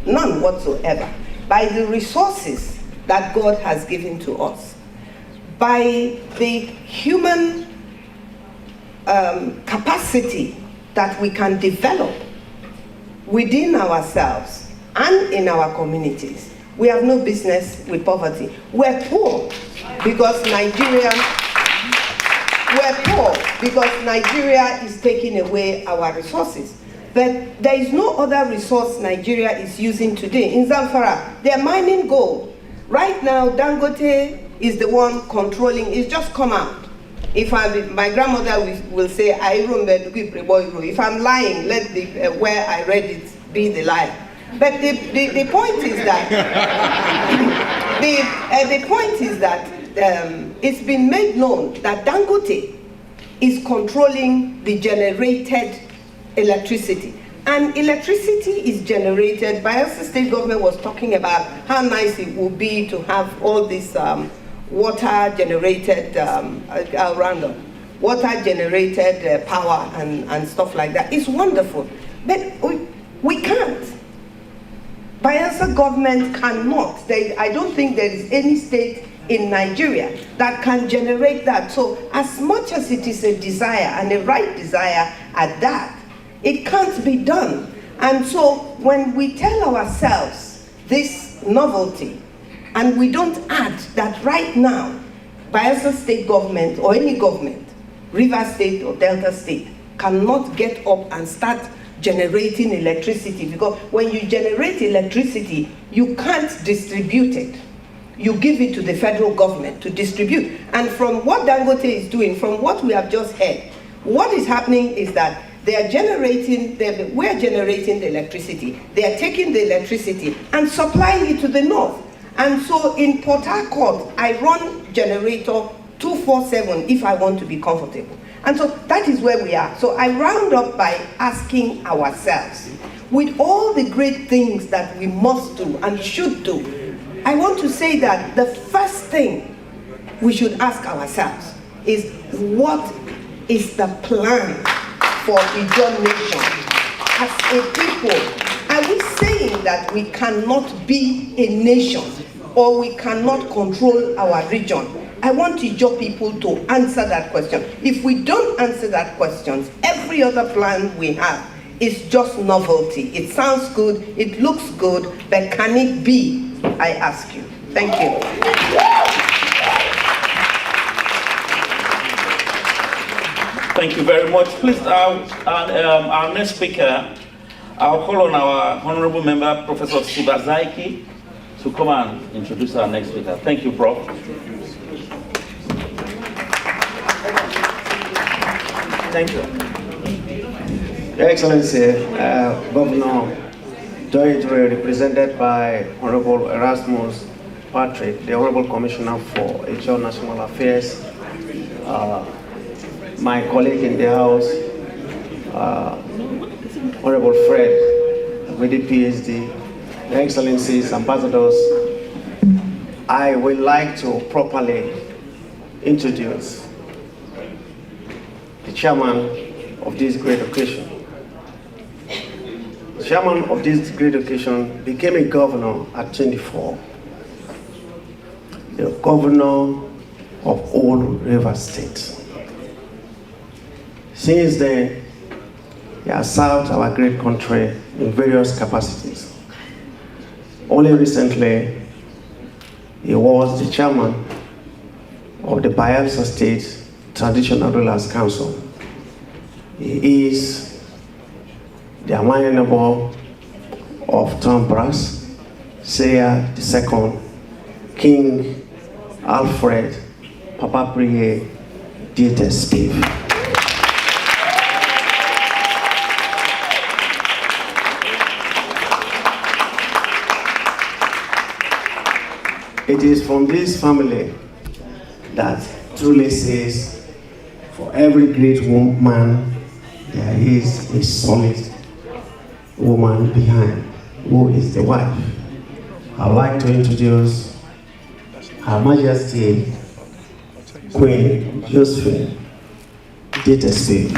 none whatsoever, by the resources that God has given to us, by the human capacity that we can develop within ourselves and in our communities. We have no business with poverty. We're poor because Nigeria is taking away our resources. But there is no other resource Nigeria is using today. In Zamfara, they're mining gold. Right now, Dangote is the one controlling, it's just come out. If my grandmother will say, if I'm lying, let where I read it be the lie. But the point is that it's been made known that Dangote is controlling the generated electricity. And electricity is generated, Bayelsa State government was talking about how nice it would be to have all this water generated power and stuff like that. It's wonderful, but we can't. Bayelsa government cannot. I don't think there is any state in Nigeria that can generate that. So as much as it is a desire, and a right desire at that, it can't be done. And so when we tell ourselves this novelty, and we don't add that right now, Bayelsa State government or any government, River State or Delta State, cannot get up and start generating electricity, because when you generate electricity, you can't distribute it. You give it to the federal government to distribute. And from what Dangote is doing, from what we have just heard, what is happening is that They are generating, we're generating the electricity. They are taking the electricity and supplying it to the north. And so in Port Harcourt, I run generator 247 if I want to be comfortable. And so that is where we are. So I round up by asking ourselves, with all the great things that we must do and should do, I want to say that the first thing we should ask ourselves is, what is the plan for Ijaw nation? As a people, are we saying that we cannot be a nation or we cannot control our region? I want Ijaw people to answer that question. If we don't answer that question, every other plan we have is just novelty. It sounds good, it looks good, but can it be? I ask you. Thank you. Thank you very much. Please, our next speaker, I'll call on our honorable member, Professor Sibazaiki, to come and introduce our next speaker. Thank you, Prof. Thank you. Your Excellency, Governor Doidre, represented by Honorable Erasmus Patrick, the Honorable Commissioner for Ijaw National Affairs, my colleague in the House, Honorable Fred, with the PhD, Your Excellencies, Ambassadors, I would like to properly introduce the chairman of this great occasion. The chairman of this great occasion became a governor at 24, the governor of Old River State. Since then, he has served our great country in various capacities. Only recently, he was the chairman of the Bayelsa State Traditional Rulers Council. He is the Amayanobo of Tombras, Seya II, King Alfred Papa Priye Dieter Steve. It is from this family that truly says, for every great woman, there is a solid woman behind, who is the wife. I'd like to introduce Her Majesty Queen Josephine Dieter Steve.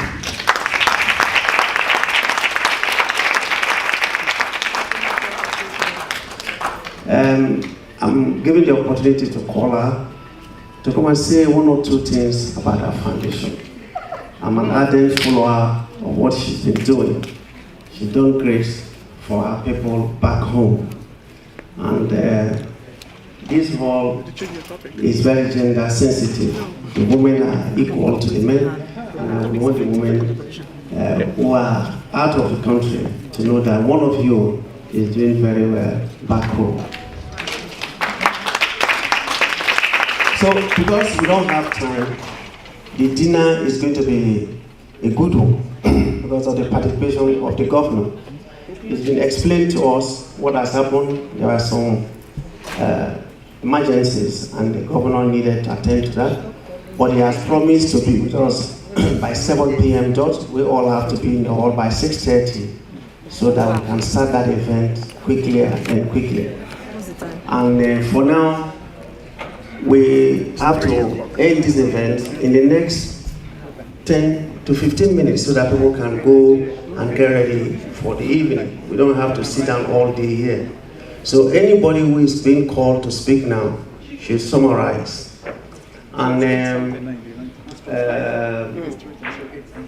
I'm giving the opportunity to call her to come and say one or two things about our foundation. I'm an ardent follower of what she's been doing. She's done great for our people back home. And this hall is very gender sensitive. The women are equal to the men, and we want the women who are out of the country to know that one of you is doing very well back home. So, because we don't have time, the dinner is going to be a good one because of the participation of the governor. It's been explained to us what has happened. There are some emergencies and the governor needed to attend to that. But he has promised to be with us by 7 p.m. dot. We all have to be in the hall by 6:30 so that we can start that event quickly and quickly. And for now, we have to end this event in the next 10 to 15 minutes so that people can go and get ready for the evening. We don't have to sit down all day here. So anybody who is being called to speak now should summarize. And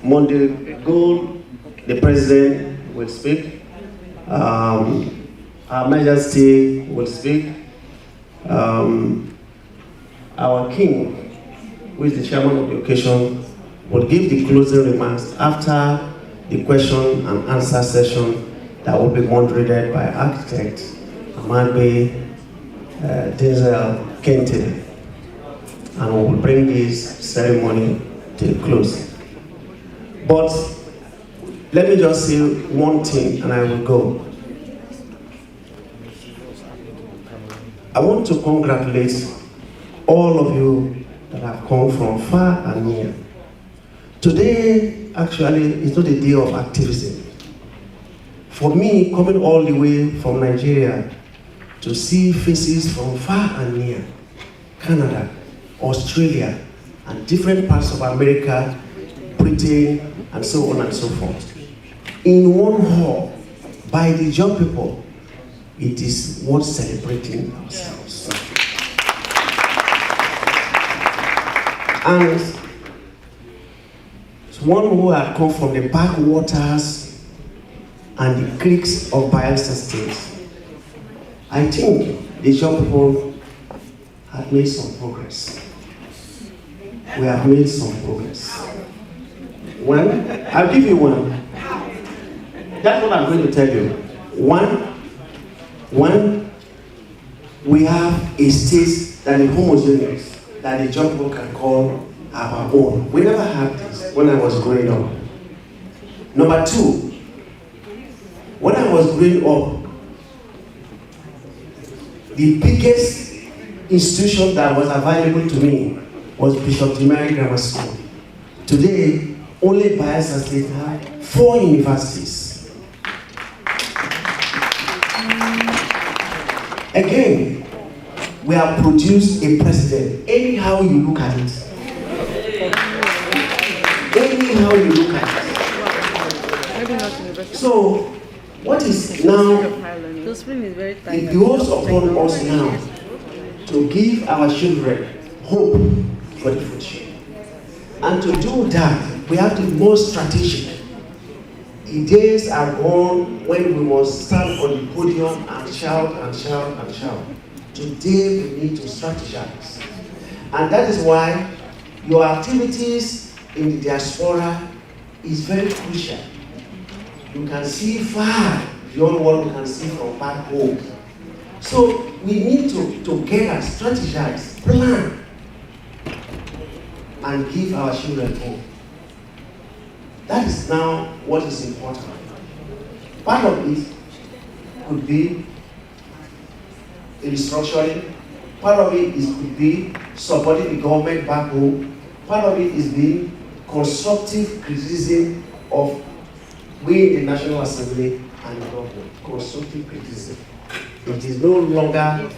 Monday Gold, the president, will speak. Her Majesty will speak. Our king, who is the chairman of the occasion, will give the closing remarks after the question and answer session that will be moderated by architect Amanbe Denzel Kente. And we will bring this ceremony to a close. But let me just say one thing and I will go. I want to congratulate all of you that have come from far and near. Today, actually, is not a day of activism. For me, coming all the way from Nigeria to see faces from far and near, Canada, Australia, and different parts of America, Britain, and so on and so forth, in one hall, by the young people, it is worth celebrating ourselves. And one who had come from the backwaters and the creeks of Bayelsa State, I think the young people had made some progress. We have made some progress. One, I'll give you one. That's what I'm going to tell you. One, we have a state that is homogeneous, that the young people can call our own. We never had this when I was growing up. Number two, when I was growing up, the biggest institution that was available to me was Bishop Timari Grammar School. Today, only Bayelsa State have 4 universities. Again, we have produced a president. Anyhow you look at it. Anyhow you look at it. So, what is now, it goes upon us now to give our children hope for the future. And to do that, we have to be more strategic. The days are gone when we must stand on the podium and shout and shout and shout. Today we need to strategize. And that is why your activities in the diaspora is very crucial. You can see far beyond what we can see from back home. So we need to together strategize, plan, and give our children hope. That is now what is important. Part of it could be restructuring. Part of it could be supporting the government back home. Part of it is being constructive criticism of we in the National Assembly and the government. Constructive criticism. It is no longer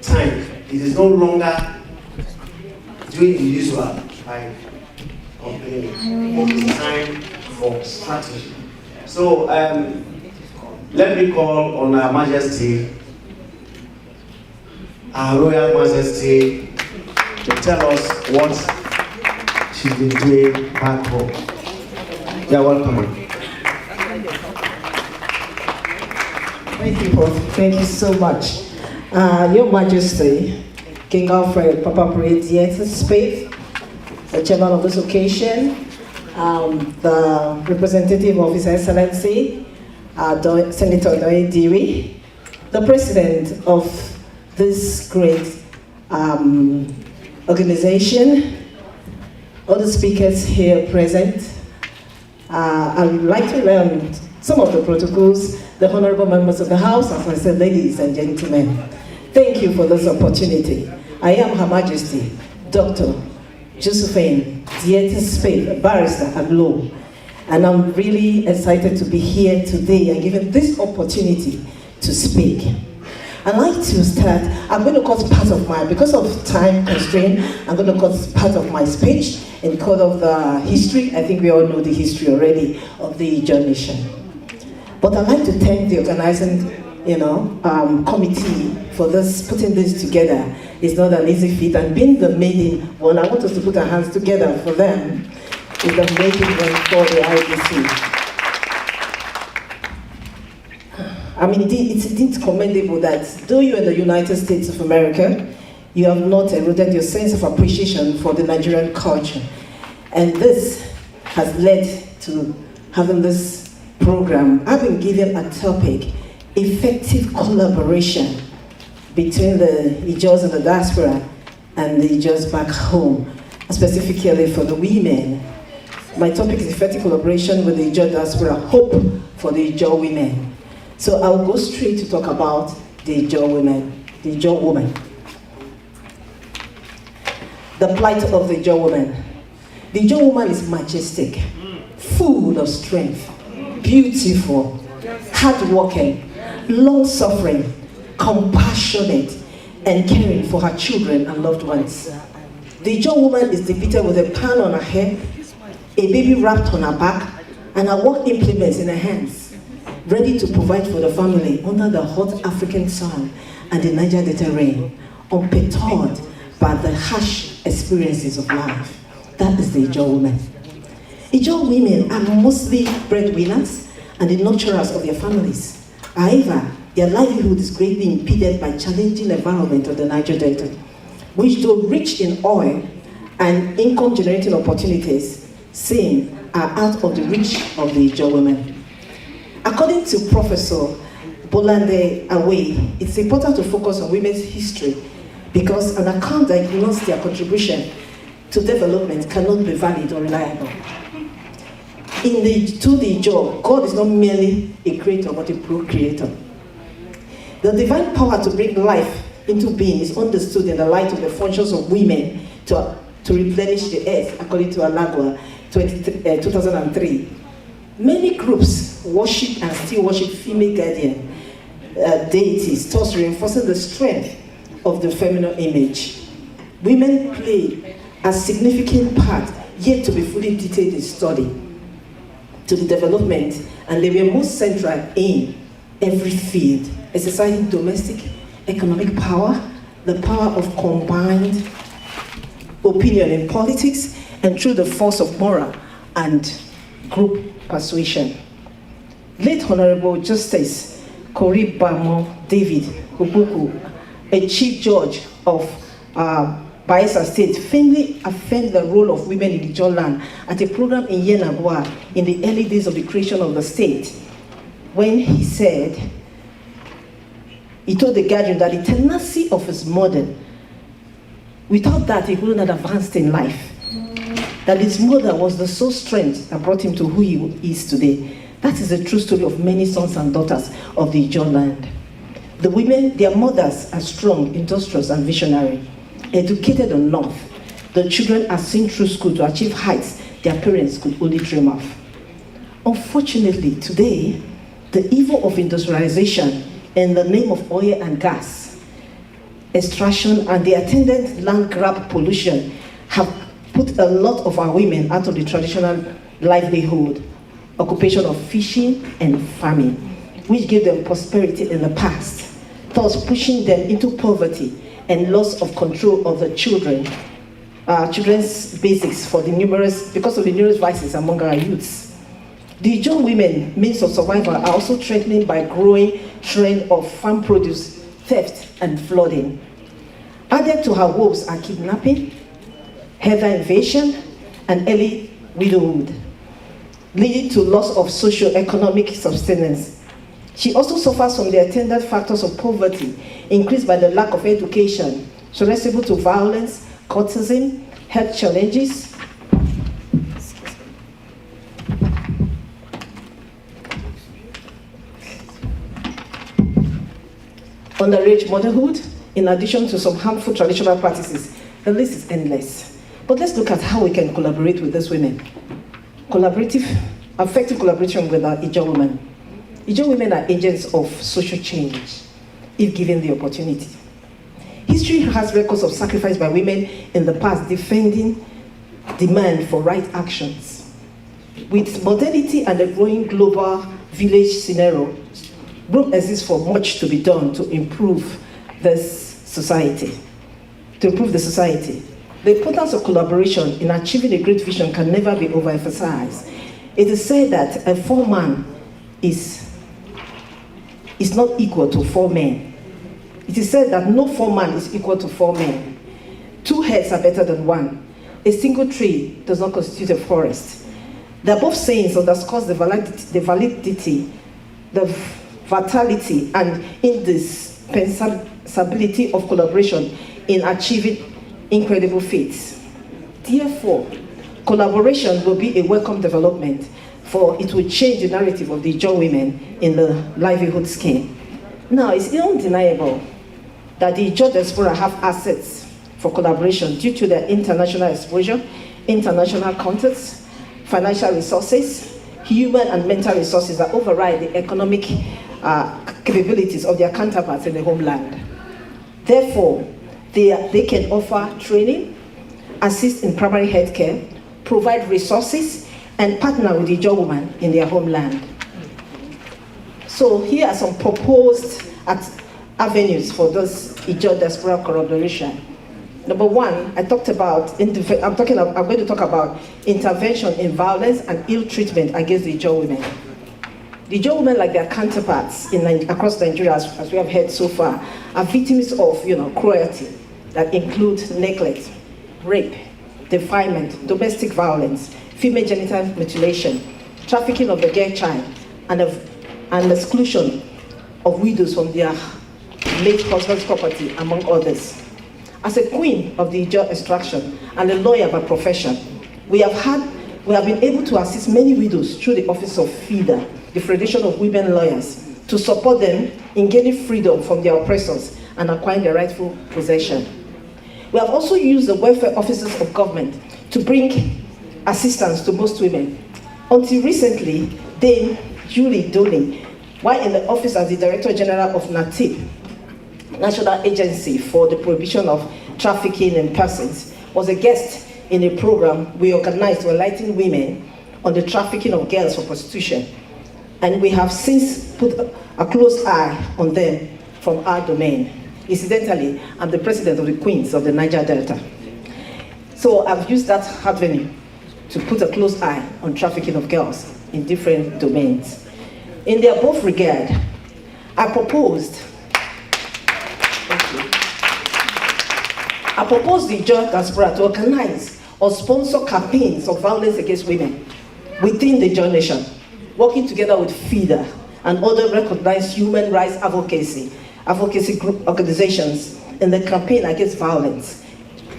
time. It is no longer doing the usual by complaining. It is time for strategy. So let me call on Her Majesty, Our Royal Majesty, to tell us what she's been doing back home. You're welcome. Thank you, Prof. Thank you so much. Your Majesty, King Alfred Papa Dieta Spade, the chairman of this occasion, the representative of His Excellency, Senator Doye Diri, the president of this great organization, all the speakers here present. I would like to learn some of the protocols, the honorable members of the House, as I said, ladies and gentlemen. Thank you for this opportunity. I am Her Majesty, Dr. Josephine Dieta Spade, a barrister at law. And I'm really excited to be here today and given this opportunity to speak. I'd like to start, I'm going to cut part of because of time constraint, I'm going to cut part of my speech in because of the history. I think we all know the history already of the Ijaw Nation. But I'd like to thank the organizing, committee for this, putting this together. It's not an easy feat, and being the maiden one, I want us to put our hands together for them, is the maiden one for the IDC. I mean, it's indeed commendable that though you're in the United States of America, you have not eroded your sense of appreciation for the Nigerian culture. And this has led to having this program. I've been given a topic, effective collaboration between the Ijaws in the diaspora and the Ijaws back home, specifically for the women. My topic is effective collaboration with the Ijaw Diaspora, hope for the Ijaw women. So I'll go straight to talk about the Ijaw women, the Ijaw woman. The plight of the Ijaw woman. The Ijaw woman is majestic, full of strength, beautiful, hardworking, long-suffering, compassionate, and caring for her children and loved ones. The Ijaw woman is depicted with a pan on her head, a baby wrapped on her back, and her work implements in her hands, ready to provide for the family under the hot African sun and the Niger Delta rain, unperturbed by the harsh experiences of life. That is the Ijaw woman. Ijaw women are mostly breadwinners and the nurturers of their families. However, their livelihood is greatly impeded by challenging environment of the Niger Delta, which, though rich in oil and income-generating opportunities, same are out of the reach of the Ijaw women. According to Professor Bolande Awe, it's important to focus on women's history because an account that ignores their contribution to development cannot be valid or reliable. To the Ijaw, God is not merely a creator but a procreator. The divine power to bring life into being is understood in the light of the functions of women to replenish the earth, according to Alagwa 2003. Many groups worship and still worship female guardian deities, thus reinforcing the strength of the feminine image. Women play a significant part, yet to be fully detailed in study, to the development, and they were most central in every field, exercising domestic economic power, the power of combined opinion in politics, and through the force of moral and group persuasion. Late Honorable Justice Koribamo David Ubuku, a chief judge of Bayelsa State, firmly affirmed the role of women in the Ijaw land at a program in Yenagua in the early days of the creation of the state, when he said, he told the gathering that the tenacity of his mother, without that he wouldn't have advanced in life. That his mother was the sole strength that brought him to who he is today. That is the true story of many sons and daughters of the Ijaw land. The women, their mothers are strong, industrious, and visionary, educated enough. The children are sent through school to achieve heights their parents could only dream of. Unfortunately, today, the evil of industrialization in the name of oil and gas extraction and the attendant land grab pollution have put a lot of our women out of the traditional livelihood, occupation of fishing and farming, which gave them prosperity in the past, thus pushing them into poverty and loss of control of the children's basics because of the numerous vices among our youths. The Ijaw women means of survival are also threatened by growing trend of farm produce, theft, and flooding. Added to her woes are kidnapping, heather invasion, and early widowhood, leading to loss of socio-economic sustenance. She also suffers from the attendant factors of poverty, increased by the lack of education, susceptible to violence, courtesan, health challenges, underage motherhood, in addition to some harmful traditional practices. The list is endless. But let's look at how we can collaborate with these women. Effective collaboration with our Ijaw women. Ijaw women are agents of social change, if given the opportunity. History has records of sacrifice by women in the past defending demand for right actions. With modernity and the growing global village scenario, room exists for much to be done to improve this society, the importance of collaboration in achieving a great vision can never be overemphasized. It is said that a 4-man is not equal to 4 men. It is said that no 4-man is equal to 4 men. 2 heads are better than 1. A single tree does not constitute a forest. The above sayings underscores the validity, the vitality, and indispensability of collaboration in achieving incredible feats. Therefore, Collaboration will be a welcome development, for it will change the narrative of the Ijaw women in the livelihood scheme. Now, it's undeniable that the Ijaw Diaspora have assets for collaboration due to their international exposure, international contacts, financial resources, human and mental resources that override the economic capabilities of their counterparts in the homeland. Therefore, they can offer training, assist in primary health care, provide resources, and partner with the Ijaw women in their homeland. So here are some proposed avenues for this Ijaw Diaspora collaboration. Number one, I'm going to talk about intervention in violence and ill treatment against the Ijaw women. The Ijaw women, like their counterparts across Nigeria, as we have heard so far, are victims of cruelty that include neglect, rape, defilement, domestic violence, female genital mutilation, trafficking of the girl child, and exclusion of widows from their late husband's property, among others. As a queen of the Ijaw extraction and a lawyer by profession, we have been able to assist many widows through the Office of FIDA, the Federation of Women Lawyers, to support them in gaining freedom from their oppressors and acquiring their rightful possession. We have also used the welfare officers of government to bring assistance to most women. Until recently, Dame Julie Doling, while in the office as the Director General of NATIP, National Agency for the Prohibition of Trafficking in Persons, was a guest in a program we organized to enlighten women on the trafficking of girls for prostitution. And we have since put a close eye on them from our domain. Incidentally, I'm the president of the Queens of the Niger Delta. So I've used that avenue to put a close eye on trafficking of girls in different domains. In the above regard, I proposed the Ijaw Diaspora to organize or sponsor campaigns of violence against women within the Ijaw nation, working together with FIDA and other recognized human rights advocacy group organizations in the campaign against violence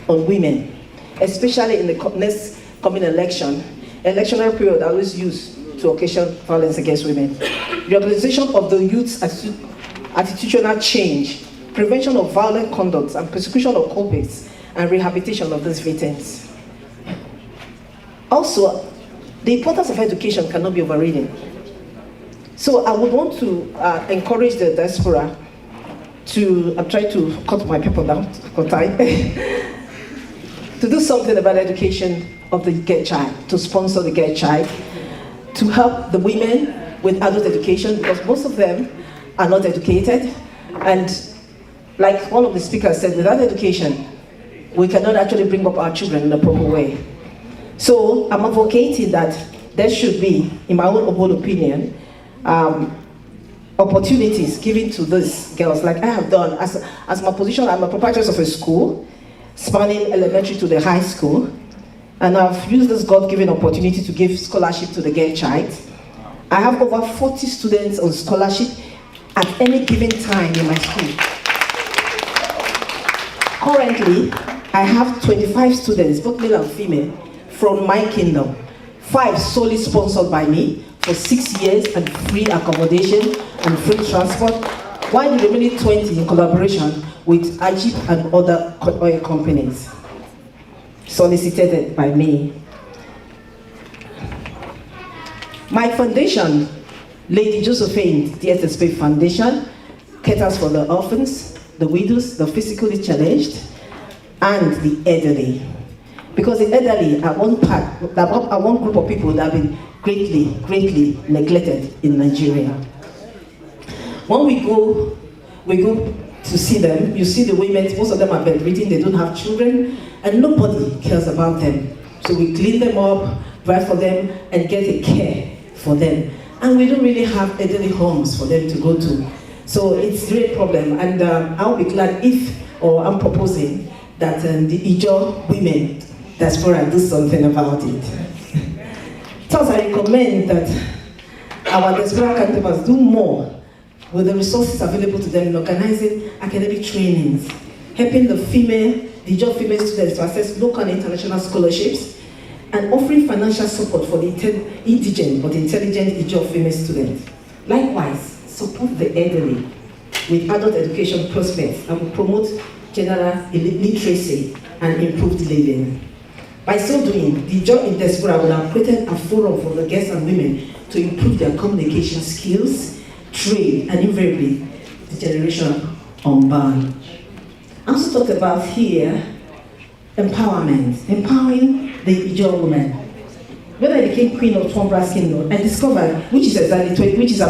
on women, especially in the next coming electional period I always use to occasion violence against women. The organization of the youth's attitudinal change, prevention of violent conduct, and persecution of culprits, and rehabilitation of these victims. Also, the importance of education cannot be overridden. So I would want to encourage the diaspora to, I'm trying to cut my people down for time, to do something about education of the girl child, to sponsor the girl child, to help the women with adult education, because most of them are not educated. And like one of the speakers said, without education, we cannot actually bring up our children in a proper way. So I'm advocating that there should be, in my own opinion, opportunities given to these girls, like I have done. As my position, I'm a proprietress of a school, spanning elementary to the high school, and I've used this God-given opportunity to give scholarship to the girl child. I have over 40 students on scholarship at any given time in my school. Currently, I have 25 students, both male and female, from my kingdom, 5 solely sponsored by me for 6 years and free accommodation and free transport, while the remaining 20 in collaboration with Ajib and other oil companies, solicited by me. My foundation, Lady Josephine DSSP Foundation, caters for the orphans, the widows, the physically challenged, and the elderly. Because the elderly are one group of people that have been greatly neglected in Nigeria. When we go to see them, you see the women, most of them are bedridden, they don't have children, and nobody cares about them. So we clean them up, provide for them, and get a care for them. And we don't really have elderly homes for them to go to. So it's a great problem, and I'll be glad if, or I'm proposing, that the Ijaw women diaspora do something about it. Thus, I recommend that our diaspora counterparts do more with the resources available to them in organizing academic trainings, helping the Ijaw female students to access local and international scholarships, and offering financial support for the indigent but intelligent Ijaw female students. Likewise, support the elderly with adult education prospects and will promote general literacy and improved living. By so doing, the Ijaw Diaspora will have created a forum for the guests and women to improve their communication skills, trade, and invariably the generation unbound. I also talked about here empowerment, empowering the Ijaw woman. When I became queen of Twombra's kingdom, I discovered, which is exactly 28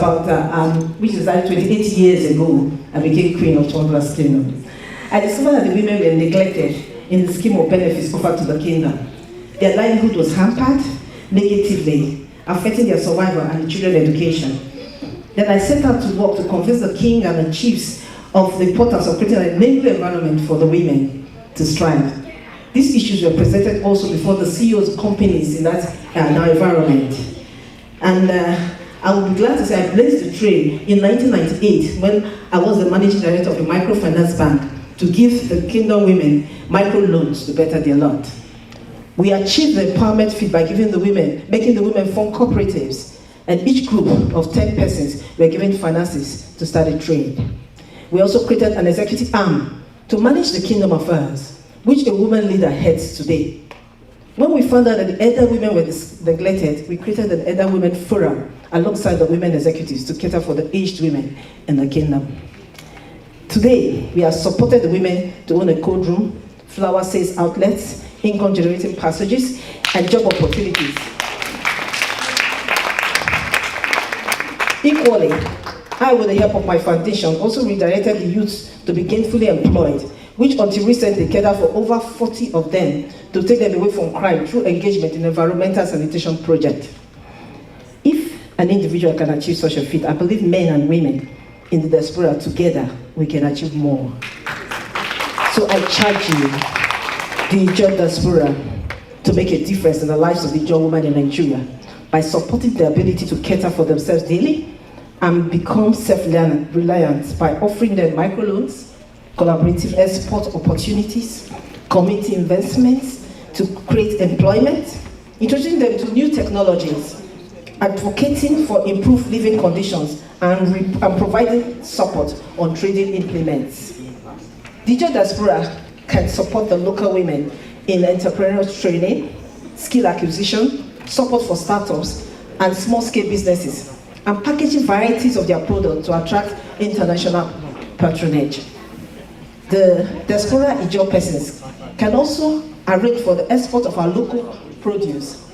years ago, I became queen of Twombra's kingdom. I discovered that the women were neglected in the scheme of benefits offered to the kingdom. Their livelihood was hampered negatively, affecting their survival and children's education. Then I set out to work to convince the king and the chiefs of the importance of creating an enabling environment for the women to strive. These issues were presented also before the CEOs of companies in that environment. And I would be glad to say I blazed the trail in 1998 when I was the managing director of the microfinance bank to give the kingdom women microloans to better their lot. We achieved the empowerment feat by making the women form cooperatives, and each group of 10 persons were given finances to start a trade. We also created an executive arm to manage the kingdom affairs, which a woman leader heads today. When we found out that the elder women were neglected, we created an elder women forum alongside the women executives to cater for the aged women in the kingdom. Today, we have supported the women to own a cold room, flower sales outlets, income generating passages, and job opportunities. Equally, I, with the help of my foundation, also redirected the youths to be gainfully employed, which until recently catered for over 40 of them to take them away from crime through engagement in environmental sanitation projects. If an individual can achieve such a feat, I believe men and women in the diaspora together, we can achieve more. So I charge you, the Ijaw Diaspora, to make a difference in the lives of the Ijaw women in Nigeria by supporting their ability to cater for themselves daily and become self-reliant by offering them microloans, collaborative export opportunities, community investments to create employment, introducing them to new technologies, advocating for improved living conditions, and providing support on trading implements. The Ijaw Diaspora can support the local women in entrepreneurial training, skill acquisition, support for startups and small-scale businesses, and packaging varieties of their products to attract international patronage. The diaspora Ijaw persons can also arrange for the export of our local produce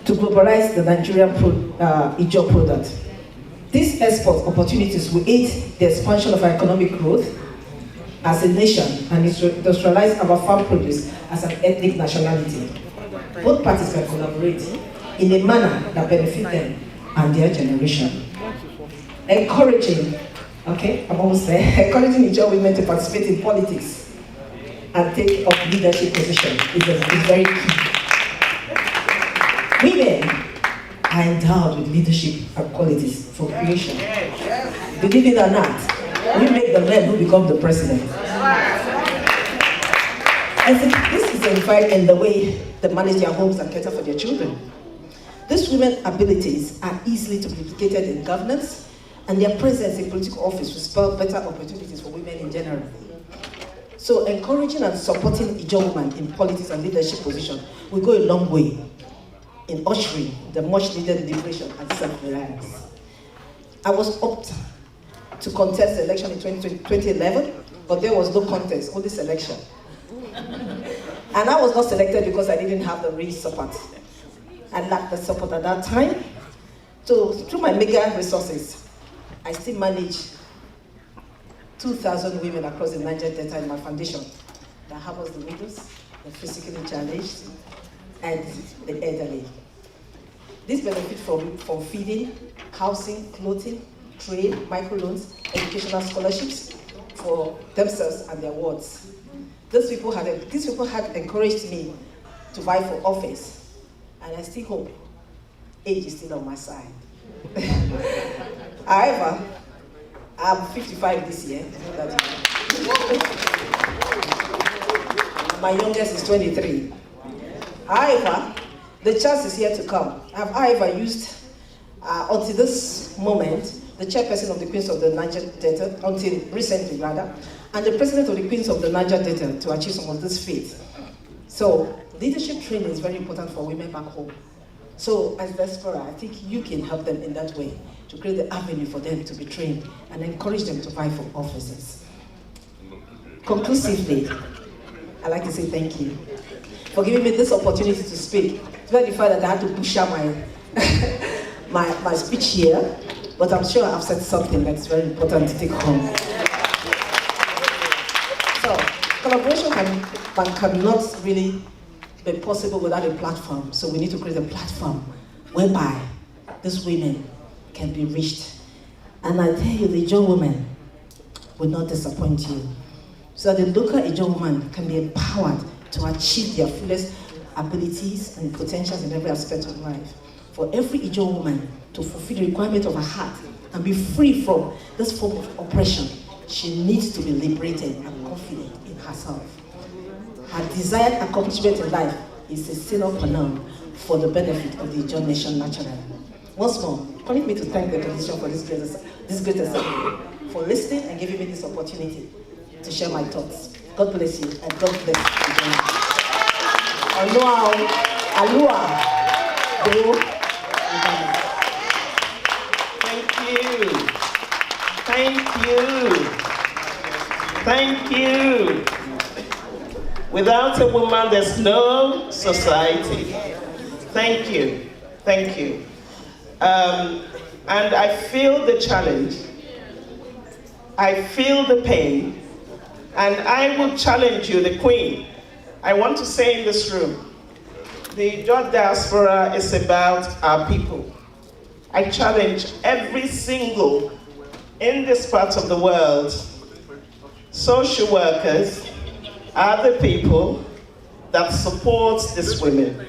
to globalize the Nigerian Ijaw product. These export opportunities will aid the expansion of our economic growth as a nation and industrialize our farm produce as an ethnic nationality. Both parties can collaborate in a manner that benefits them and their generation. Encouraging Ijaw women to participate in politics and take up leadership positions is very key. Women are endowed with leadership and qualities for creation. Believe it or not, we make the men who become the president. And so this is verified in the way they manage their homes and cater for their children. These women's abilities are easily to be duplicated in governance, and their presence in political office will spell better opportunities for women in general. So encouraging and supporting Ijaw women in politics and leadership positions will go a long way in ushering the much needed liberation and self-reliance. I was opted to contest the election in 2011, but there was no contest, only selection. And I was not selected because I didn't have the real support. I lacked the support at that time. So through my mega resources, I still manage 2,000 women across the Niger Delta in my foundation that harbors the widows, the physically challenged, and the elderly. This benefit from feeding, housing, clothing, trade, microloans, educational scholarships for themselves and their wards. These people had encouraged me to vie for office, and I still hope age is still on my side. However, I'm 55 this year. My youngest is 23. However, The chance is yet to come. Have I ever used, until this moment, the chairperson of the Queens of the Niger Delta, until recently rather, and the president of the Queens of the Niger Delta to achieve some of this feat. So leadership training is very important for women back home. So as diaspora, I think you can help them in that way to create the avenue for them to be trained and encourage them to vie for offices. Conclusively, I'd like to say thank you for giving me this opportunity to speak. Despite the fact that I had to push out my speech here, but I'm sure I've said something that's very important to take home. So, collaboration cannot really be possible without a platform. So we need to create a platform whereby these women can be reached. And I tell you, the Ijaw women will not disappoint you. So that the local Ijaw woman can be empowered to achieve their fullest abilities and potentials in every aspect of life. For every Ijaw woman to fulfill the requirement of her heart and be free from this form of oppression, she needs to be liberated and confident in herself. Her desired accomplishment in life is a sine for the benefit of the Ijaw nation naturally. Once more, permit me to thank the organization for this great assembly, for listening and giving me this opportunity to share my thoughts. God bless you and God bless you. Thank you. Thank you. Without a woman, there's no society. Thank you. Thank you. And I feel the challenge. I feel the pain. And I will challenge you, the Queen. I want to say in this room, the Ijaw Diaspora is about our people. I challenge every single, in this part of the world, social workers are the people that support these women.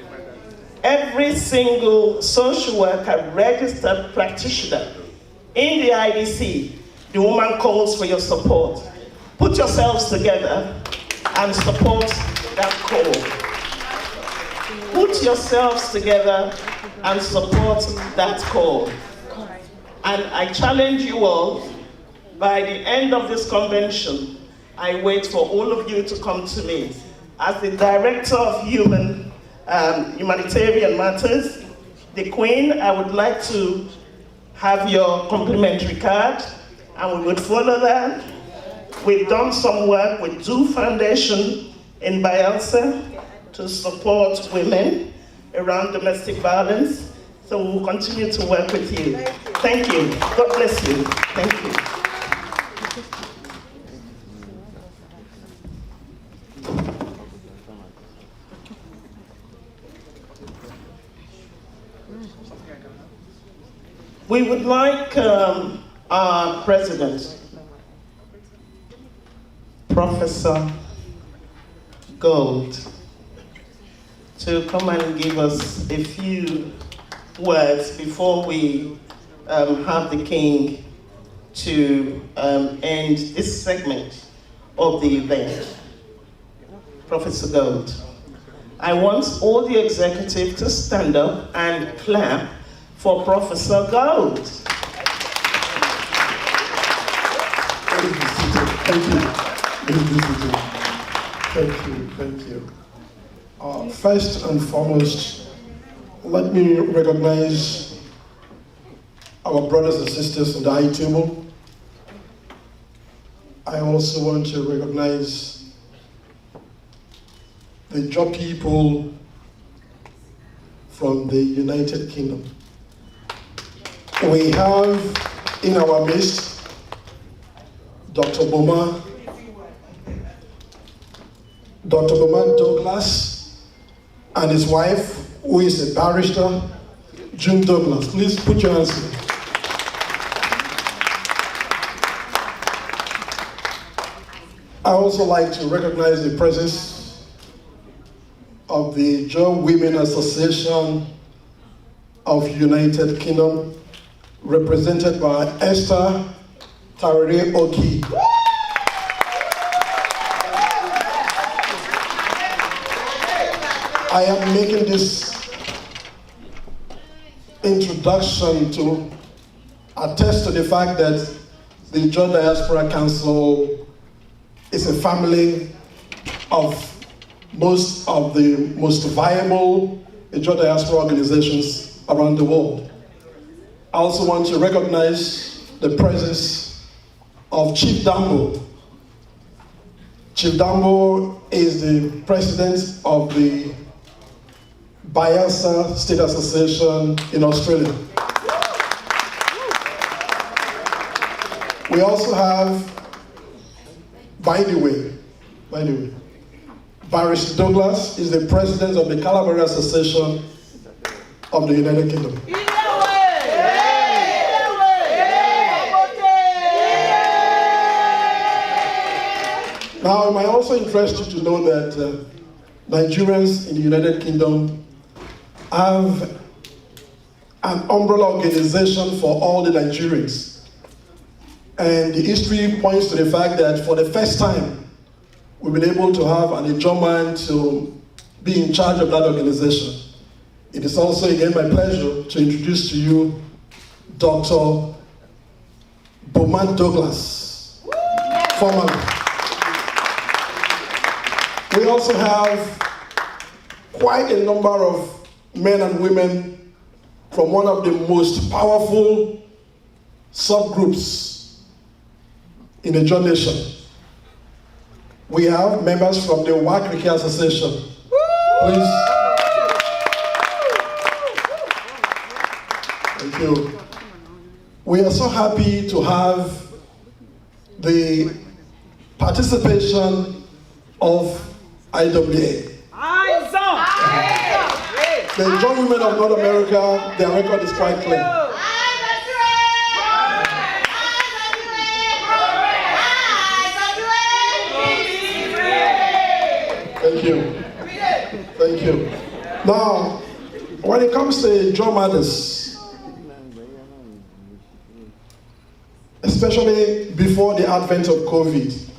Every single social worker, registered practitioner in the IDC, the woman calls for your support. Put yourselves together and support that call. Put yourselves together and support that call. And I challenge you all, by the end of this convention, I wait for all of you to come to me. As the Director of Humanitarian Matters, the Queen, I would like to have your complimentary card, and we would follow that. We've done some work with Do Foundation in Bayelsa to support women around domestic violence. So we'll continue to work with you. Thank you. God bless you. Thank you. We would like our president, Professor Gold, to come and give us a few words before we have the King to end this segment of the event. Professor Gold, I want all the executive to stand up and clap for Professor Gold. Thank you. First and foremost, let me recognize our brothers and sisters on the high table. I also want to recognize the job people from the United Kingdom. We have in our midst Dr. Boma Douglas and his wife, who is a barrister, June Douglas. Please put your hands in. I also like to recognize the presence of the Ijaw Women Association of United Kingdom, represented by Esther Tarere Oki. I am making this introduction to attest to the fact that the Ijaw Diaspora Council is a family of most of the most viable Ijaw Diaspora organizations around the world. I also want to recognize the presence of Chief Dambo. Chief Dambo is the president of the Bayelsa State Association in Australia. We also have, by the way, Barrister Douglas is the president of the Calabria Association of the United Kingdom. Now, it might also interest you to know that Nigerians in the United Kingdom have an umbrella organization for all the Nigerians. And the history points to the fact that for the first time, we've been able to have an Ijaw man to be in charge of that organization. It is also, again, my pleasure to introduce to you Dr. Beaumont Douglas, formerly. We also have quite a number of men and women from one of the most powerful subgroups in the Ijaw nation. We have members from the Wakrike Association. Please. Thank you. We are so happy to have the participation of IWA. The Ijaw women of North America, their record is quite clear. Thank you. Thank you. Now, when it comes to Ijaw matters, especially before the advent of COVID,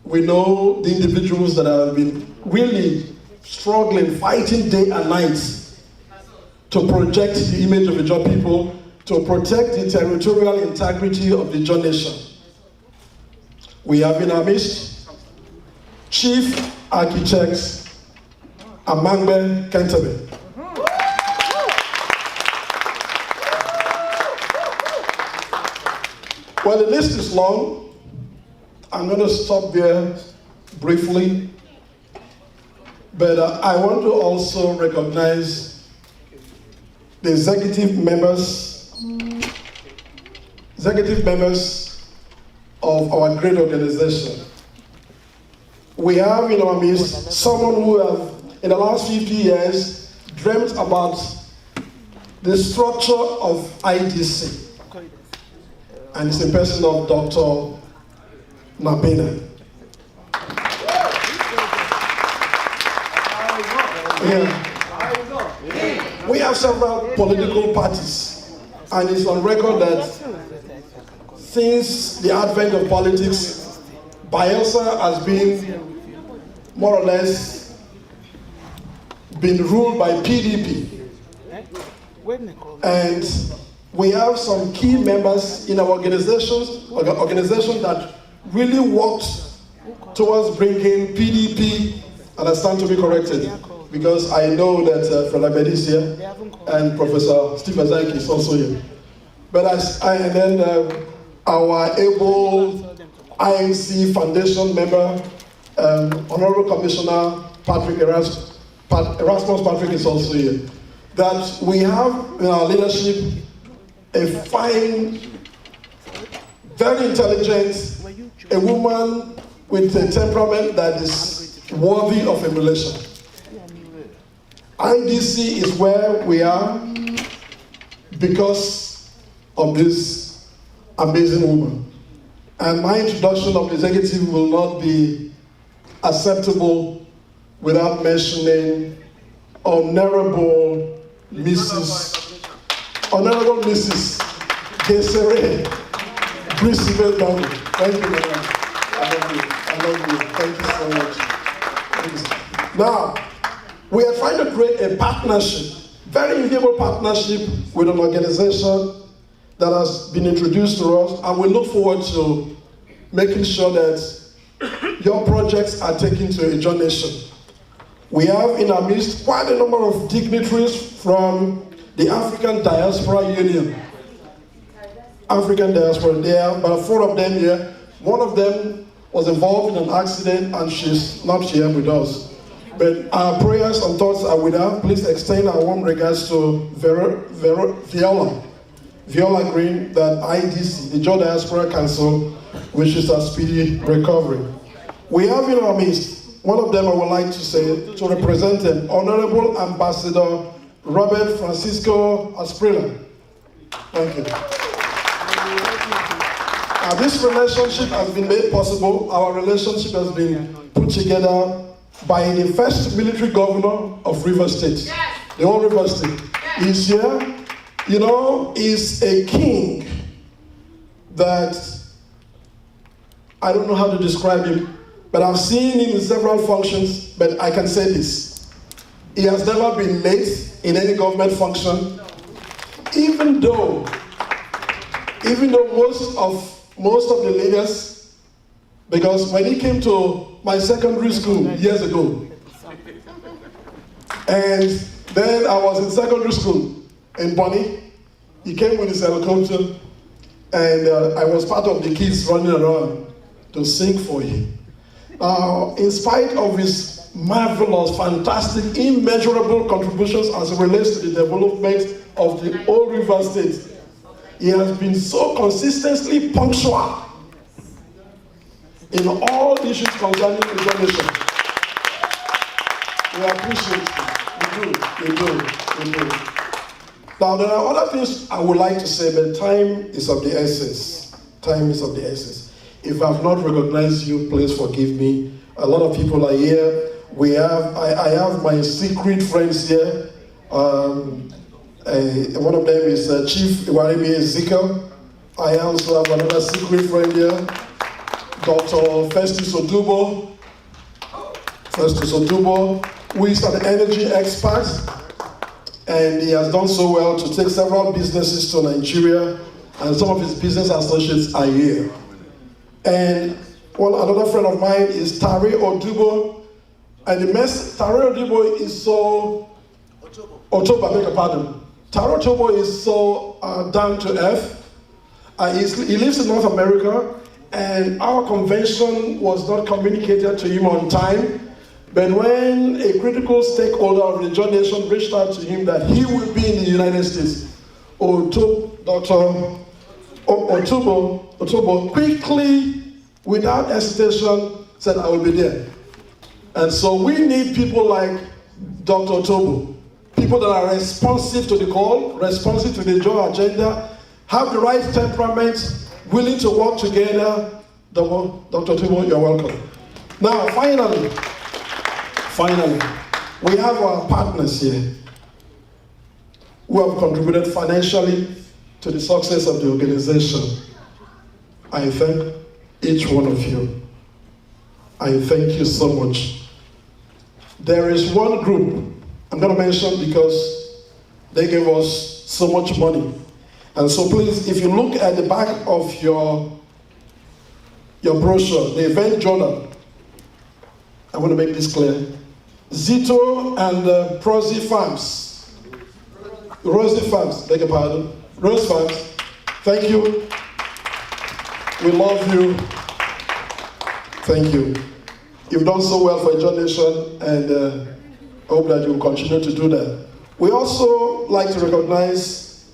we know the individuals that have been really struggling, fighting day and night to project the image of the Ijaw people, to protect the territorial integrity of the Ijaw nation. We have in our midst Chief Architect Amangbe Kentabe. Well, the list is long. I'm going to stop there briefly. But I want to also recognize the executive members of our great organization. We have in our midst someone who have, in the last 50 years, dreamt about the structure of IDC. And it's the person of Dr. Nabena. Yeah. We have several political parties, and it's on record that since the advent of politics, Bayelsa has been more or less been ruled by PDP. And we have some key members in our organization that really worked towards bringing PDP, and I stand to be corrected, because I know that Fred Ahmed is here, and Professor Steve Azaiki is also here. But our able INC Foundation member, Honorable Commissioner Patrick Erasmus Patrick is also here. That we have in our leadership a fine, very intelligent, a woman with a temperament that is worthy of emulation. IDC is where we are because of this amazing woman. And my introduction of the executive will not be acceptable without mentioning Honorable Mrs. Desiree Brisbane Downey. Thank you very much. I love you. Thank you so much. Now, we are trying to create a partnership very enviable partnership with an organization that has been introduced to us, and we look forward to making sure that your projects are taken to Ijaw Nation. We have in our midst quite a number of dignitaries from the African Diaspora Union. African Diaspora, there are about 4 of them here. One of them was involved in an accident and she's not here with us. But our prayers and thoughts are with her. Please extend our warm regards to Viola Green, that IDC, the Ijaw Diaspora Council, wishes a speedy recovery. We have in our midst, one of them I would like to say, to represent him, Honorable Ambassador Robert Francisco Asprilla. Thank you. This relationship has been made possible. Our relationship has been put together by the first military governor of Rivers State. Yes. The whole Rivers State. Yes. He's here. You know, he's a king that, I don't know how to describe him, but I've seen him in several functions, but I can say this. He has never been late in any government function, even though most of the leaders, because when he came to my secondary school years ago, and then I was in secondary school in Bonny, he came with his helicopter, and I was part of the kids running around to sing for him. In spite of his marvelous, fantastic, immeasurable contributions as it relates to the development of the whole River State, he has been so consistently punctual in all issues concerning the Ijaw Nation. We appreciate it. We do. Now, there are other things I would like to say, but time is of the essence. Time is of the essence. If I've not recognized you, please forgive me. A lot of people are here. I have my secret friends here. One of them is Chief Iwarimi Ezekiel. I also have another secret friend here, Dr. Festus Odubo, who is an energy expert, and he has done so well to take several businesses to Nigeria, and some of his business associates are here. And another friend of mine is Tari Odubo, and Tari Odubo is so, Otoba, beg your pardon. Tari Odubo is so down to earth. He lives in North America, and our convention was not communicated to him on time. But when a critical stakeholder of the Ijaw Nation reached out to him that he will be in the United States, Dr. Otobo quickly, without hesitation, said, I will be there. And so we need people like Dr. Otobo, people that are responsive to the call, responsive to the Ijaw agenda, have the right temperament, willing to work together. Dr. Otobo, you're welcome. Now, finally, we have our partners here who have contributed financially to the success of the organization. I thank each one of you. I thank you so much. There is one group I'm going to mention because they gave us so much money. And so please, if you look at the back of your brochure, the event journal, I want to make this clear. Zito and Rosie Farms, beg your pardon, Rose Farms, thank you. We love you. Thank you. You've done so well for Ijaw Nation, and I hope that you will continue to do that. We also like to recognize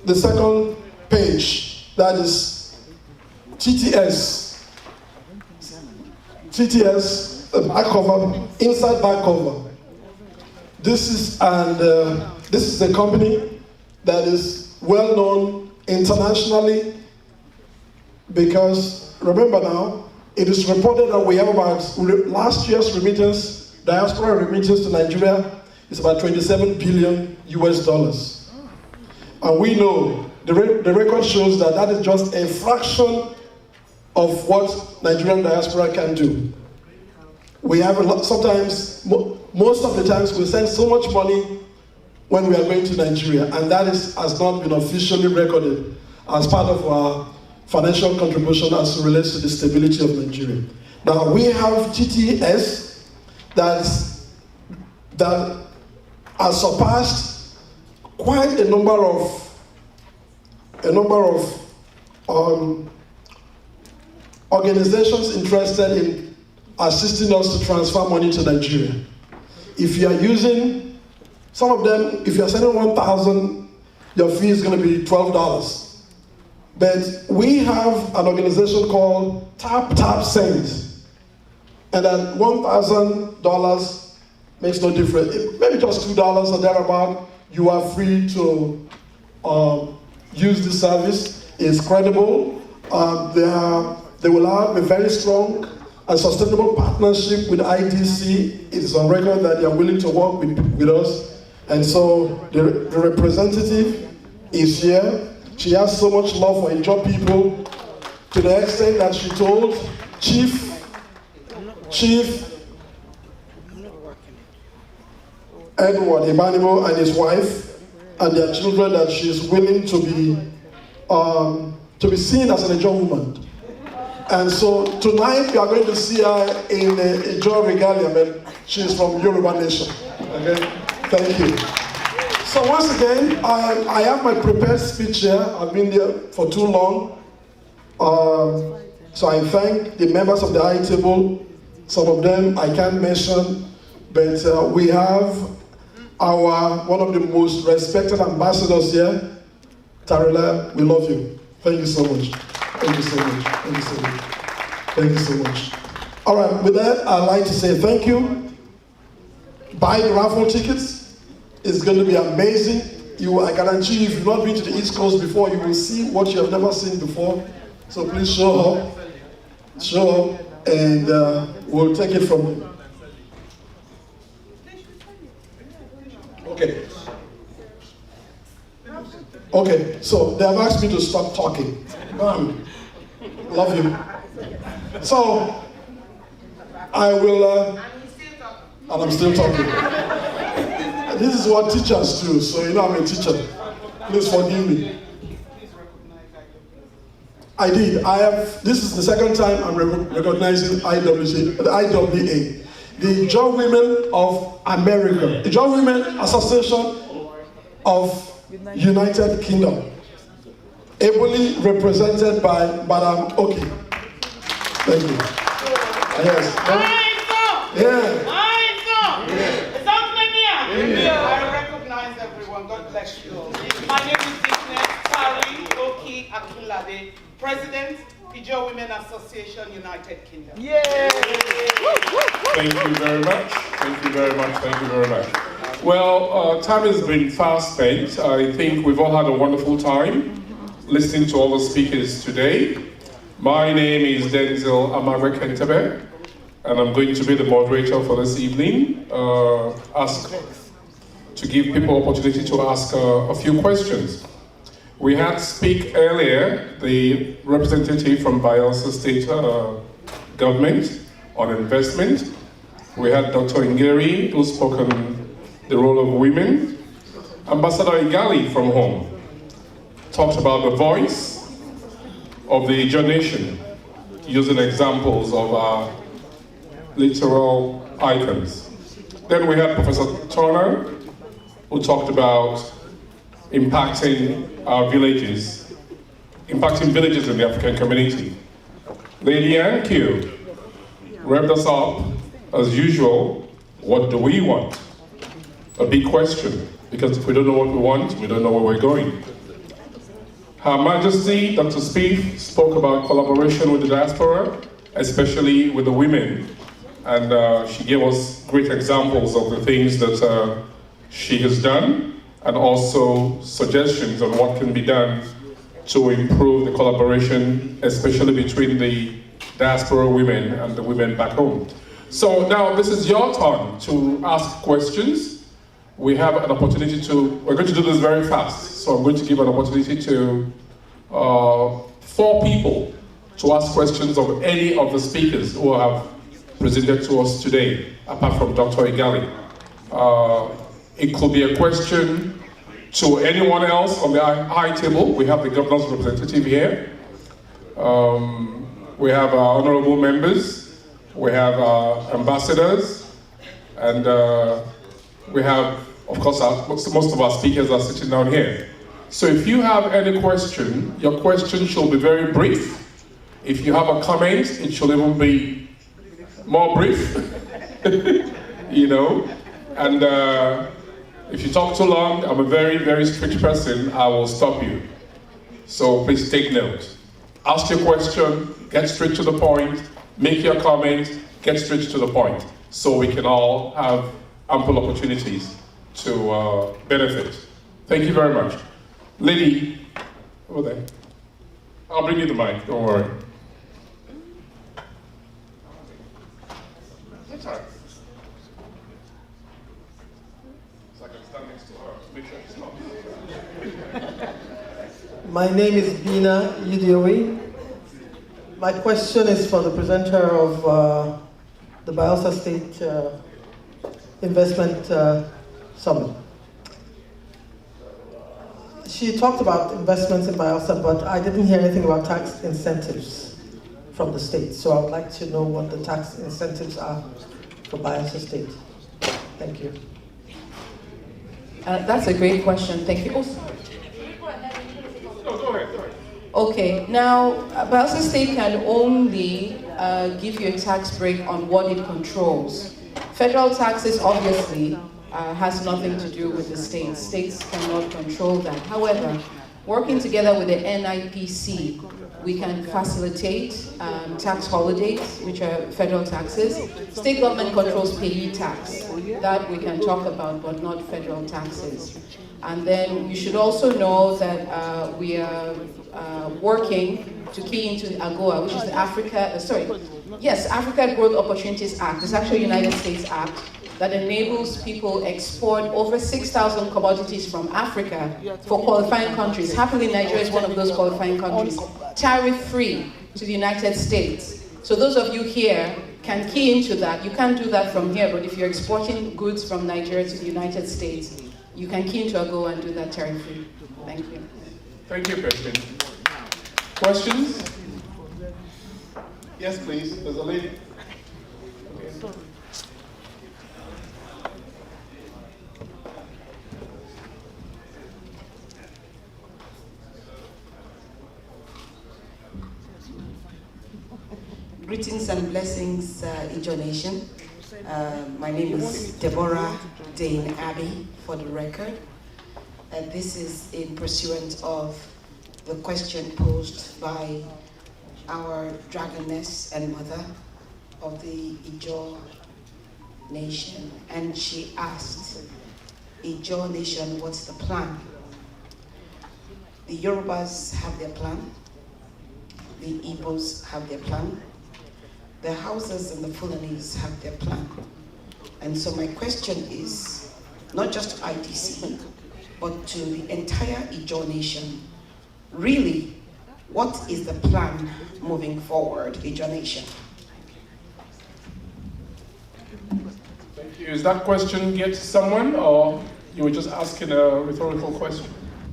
the second page, that is TTS, back cover, inside back cover. This is a company that is well known internationally, because remember now, it is reported that we have about last year's remittance, diaspora remittance to Nigeria is about $27 billion US. And we know the record shows that that is just a fraction of what Nigerian diaspora can do. We have sometimes, most of the times, we send so much money when we are going to Nigeria, and that has not been officially recorded as part of our financial contribution as it relates to the stability of Nigeria. Now, we have TTS that has surpassed quite a number of organizations interested in assisting us to transfer money to Nigeria. If you are using, some of them, if you are sending 1,000, your fee is going to be $12. But we have an organization called Tap Send, and at $1,000 makes no difference. Maybe just $2 or thereabout, you are free to use this service. It's credible. They will have a very strong and sustainable partnership with IDC. It is on record that they are willing to work with us. And so the representative is here. She has so much love for Ijaw people to the extent that she told Chief Edward Ibanimo and his wife and their children that she is willing to be seen as an Ijaw woman. And so tonight we are going to see her in Ijaw regalia, but she is from Yoruba Nation. Okay, thank you. So once again, I have my prepared speech here. I've been there for too long. So I thank the members of the high table. Some of them I can't mention, but we have one of the most respected ambassadors here. Tarila, we love you. Thank you so much. Thank you so much. Thank you so much. Thank you so much. All right, with that, I'd like to say thank you. Buy the raffle tickets. It's going to be amazing. I guarantee you, if you've not been to the East Coast before, you will see what you have never seen before. So please show up, and we'll take it from there. Okay, so they have asked me to stop talking. Love you. So, I will, and I'm still talking. This is what teachers do, so you know I'm a teacher. Please forgive me. I did. This is the second time I'm recognizing the IWA, the Ijaw Women of America, the Ijaw Women Association of United Kingdom, ably represented by Madam Oki. Thank you. Yes. I recognize everyone. God bless you. My name is Tari Oki Akinlade, President, Ijaw Women Association, United Kingdom. Yay! Thank you very much. Thank you very much. Thank you very much. Well, time has been fast spent. I think we've all had a wonderful time listening to all the speakers today. My name is Denzel Amare Kentebe, and I'm going to be the moderator for this evening. To give people opportunity to ask a few questions. We had speak earlier the representative from Bayelsa State government on investment. We had Dr. Ngeri, who spoke on the role of women. Ambassador Igali from home talked about the voice of the Ijaw nation, using examples of our literal icons. Then we had Professor Turner, who talked about impacting our villages, impacting villages in the African community. Lady Ankiu revved us up, as usual. What do we want? A big question, because if we don't know what we want, we don't know where we're going. Her Majesty, Dr. Spieth, spoke about collaboration with the diaspora, especially with the women, and she gave us great examples of the things that she has done, and also suggestions on what can be done to improve the collaboration, especially between the diaspora women and the women back home. So now this is your turn to ask questions. We have an opportunity we're going to do this very fast, so I'm going to give an opportunity to 4 people to ask questions of any of the speakers who have presented to us today, apart from Dr. Igali. It could be a question to anyone else on the high table. We have the governor's representative here. We have our honorable members. We have our ambassadors. And we have, of course, most of our speakers are sitting down here. So if you have any question, your question should be very brief. If you have a comment, it should even be more brief, you know. And if you talk too long, I'm a very, very strict person, I will stop you. So please take note. Ask your question, get straight to the point, make your comment, get straight to the point, so we can all have ample opportunities to benefit. Thank you very much. Lady, over there. I'll bring you the mic, don't worry. That's all right. So I can stand next to her, make sure she's not. My name is Bina Idiaw. My question is for the presenter of the Bayelsa State Investment Summit. She talked about investments in Bayelsa, but I didn't hear anything about tax incentives from the state. So I would like to know what the tax incentives are for Bayelsa State. Thank you. That's a great question. Thank you. No, go ahead. Okay, now Bayelsa State can only give you a tax break on what it controls. Federal taxes obviously has nothing to do with the states. States cannot control that. However, working together with the NIPC, we can facilitate tax holidays, which are federal taxes. State government controls payee tax. That we can talk about, but not federal taxes. And then you should also know that we are working to key into the AGOA, which is the Africa Growth Opportunities Act. It's actually a United States Act that enables people export over 6,000 commodities from Africa for qualifying countries. Happily, Nigeria is one of those qualifying countries, tariff-free to the United States. So those of you here can key into that. You can't do that from here, but if you're exporting goods from Nigeria to the United States, you can key into AGOA and do that tariff-free. Thank you. Thank you, President. Questions? Yes, please. There's a lady. Okay. Greetings and blessings, Ijaw Nation. My name is Deborah Dane Abbey, for the record. And this is in pursuant of the question posed by our dragoness and mother of the Ijaw Nation. And she asked, Ijaw Nation, what's the plan? The Yorubas have their plan. The Igbos have their plan. The Hausas and the Fulanis have their plan. And so my question is, not just to IDC, but to the entire Ijaw Nation, really, what is the plan moving forward, Ijaw Nation? Thank you. Is that question get to someone, or you were just asking a rhetorical question?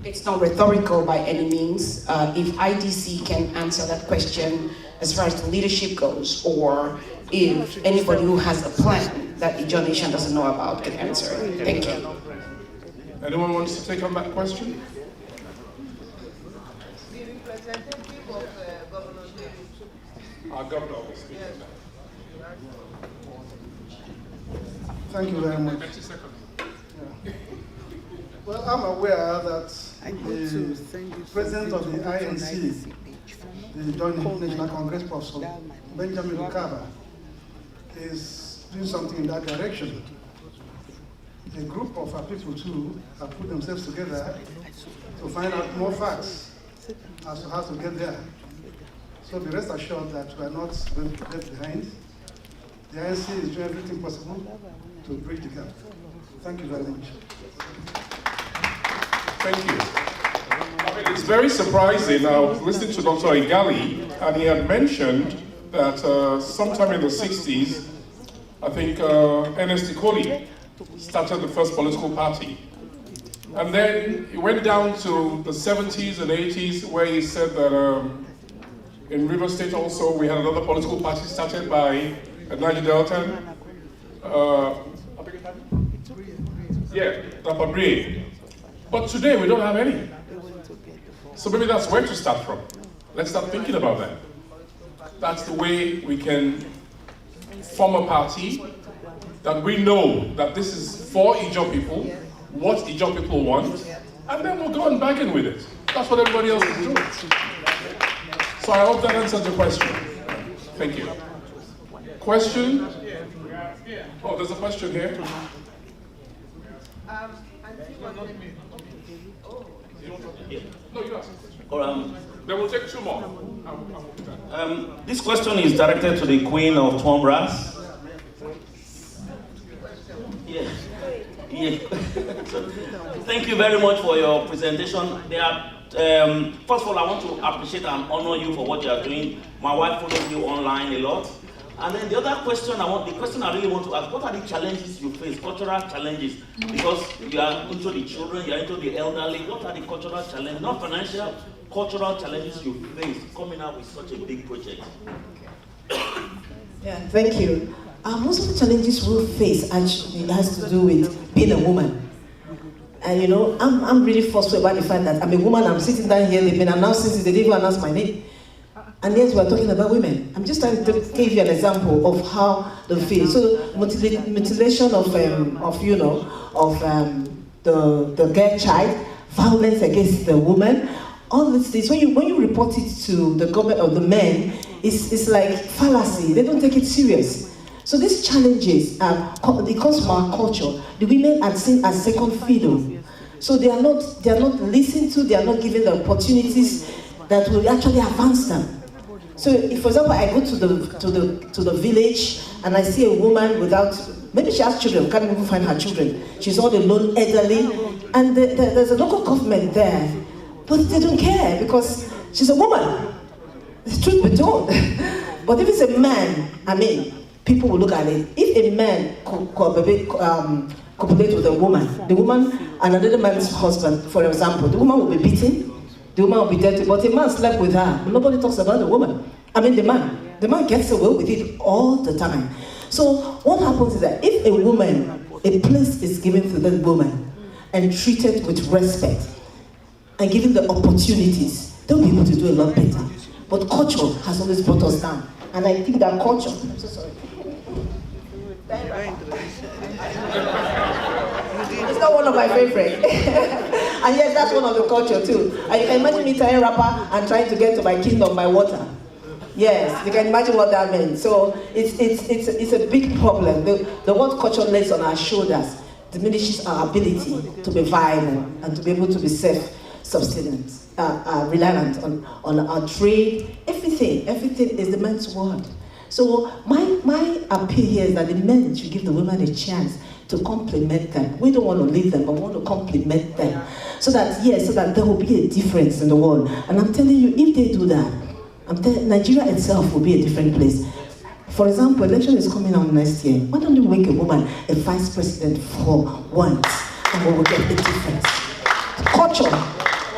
It's not rhetorical by any means. If IDC can answer that question as far as the leadership goes, or if anybody who has a plan that Ijaw Nation doesn't know about can answer it. Thank you. Anyone wants to take on that question? Our governor will speak. Thank you very much. 30 seconds. Yeah. Well, I'm aware that the president of the INC, the Joint National Congress, Professor Benjamin Lukaba, is doing something in that direction. A group of our people too have put themselves together to find out more facts as to how to get there. So be rest assured that we are not going to be left behind. The INC is doing everything possible to bridge the gap. Thank you very much. Thank you. I mean, it's very surprising. I was listening to Dr. Igali, and he had mentioned that sometime in the 60s, I think Ernest Ikoli started the first political party. And then he went down to the 70s and 80s where he said that in River State also we had another political party started by Niger Delta. Dapabre. But today we don't have any. So maybe that's where to start from. Let's start thinking about that. That's the way we can form a party that we know that this is for Ijaw people, what Ijaw people want, and then we'll go and bargain with it. That's what everybody else is doing. So I hope that answers the question. Thank you. Question? Oh, there's a question here. No, you ask. Then we'll take two more. This question is directed to the Queen of Twombras. Yeah. Thank you very much for your presentation. First of all, I want to appreciate and honor you for what you are doing. My wife follows you online a lot. And then the other question I really want to ask, what are the challenges you face, cultural challenges? Because you are into the children, you are into the elderly, what are the cultural challenges, not financial, cultural challenges you face coming out with such a big project? Yeah, thank you. Most of the challenges we face actually has to do with being a woman. And you know, I'm really frustrated about the fact that I'm a woman, I'm sitting down here, they've been announcing since they didn't even announce my name. And yes, we're talking about women. I'm just trying to give you an example of how they feel. So mutilation of the girl child, violence against the woman, all these things. When you report it to the government or the men, it's like fallacy. They don't take it serious. So these challenges, it comes from our culture. The women are seen as second fiddle. So they are not listened to. They are not given the opportunities that will actually advance them. So, if, for example, I go to the village and I see a woman without, maybe she has children, can't even find her children. She's all alone, elderly, and there's a local government there, but they don't care because she's a woman. The truth be told. But if it's a man, I mean, people will look at it. If a man copulate with a woman, the woman and another man's husband, for example, the woman will be beaten. The woman will be dirty, but a man slept with her. Nobody talks about the woman. I mean the man. The man gets away with it all the time. So what happens is that if a woman, a place is given to that woman and treated with respect and given the opportunities, they'll be able to do a lot better. But culture has always brought us down. And I think that culture, I'm so sorry. It's not one of my favorite. And yes, that's one of the culture too. And you can imagine me tying wrapper and trying to get to my kingdom by water. Yes, you can imagine what that means. So it's a big problem. The word culture lays on our shoulders diminishes our ability to be viable and to be able to be self-sustained, reliant on our trade. Everything is the men's word. So my appeal here is that the men should give the women a chance to complement them. We don't want to lead them, but we want to complement them. So that there will be a difference in the world. And I'm telling you, if they do that, Nigeria itself will be a different place. For example, election is coming out next year. Why don't you make a woman a vice president for once, and we will get a difference. Culture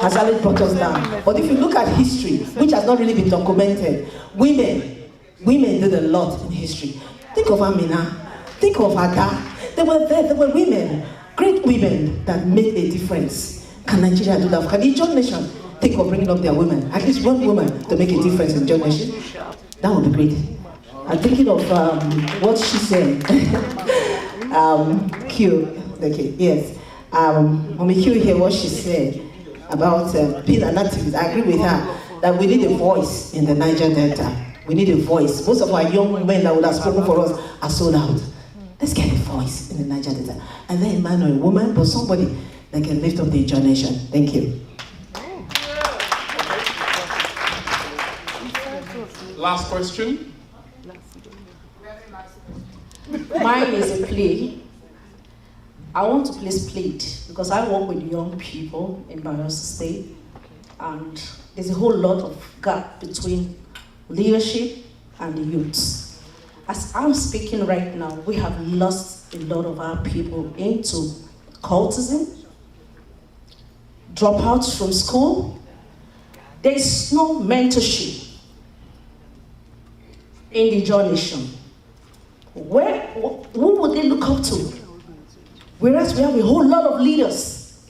has already brought us down. But if you look at history, which has not really been documented, women did a lot in history. Think of Amina, think of Ada. They were there, there were women, great women that made a difference. Can Nigeria do that? Can the Ijaw nation think of bringing up their women? At least one woman to make a difference in the Ijaw nation? That would be great. I'm thinking of what she said. Q, okay, yes. When we hear what she said about being an activist, I agree with her that we need a voice in the Niger Delta. We need a voice. Most of our young men that would have spoken for us are sold out. Let's get a voice in the Niger Delta. And then a man or a woman, but somebody that can lift up the Ijaw nation. Thank you. Last question. Mine is a plea. I want to please plead because I work with young people in Bayelsa State, and there's a whole lot of gap between leadership and the youths. As I'm speaking right now, we have lost a lot of our people into cultism, dropouts from school. There is no mentorship in the Ijaw nation. Who would they look up to? Whereas we have a whole lot of leaders.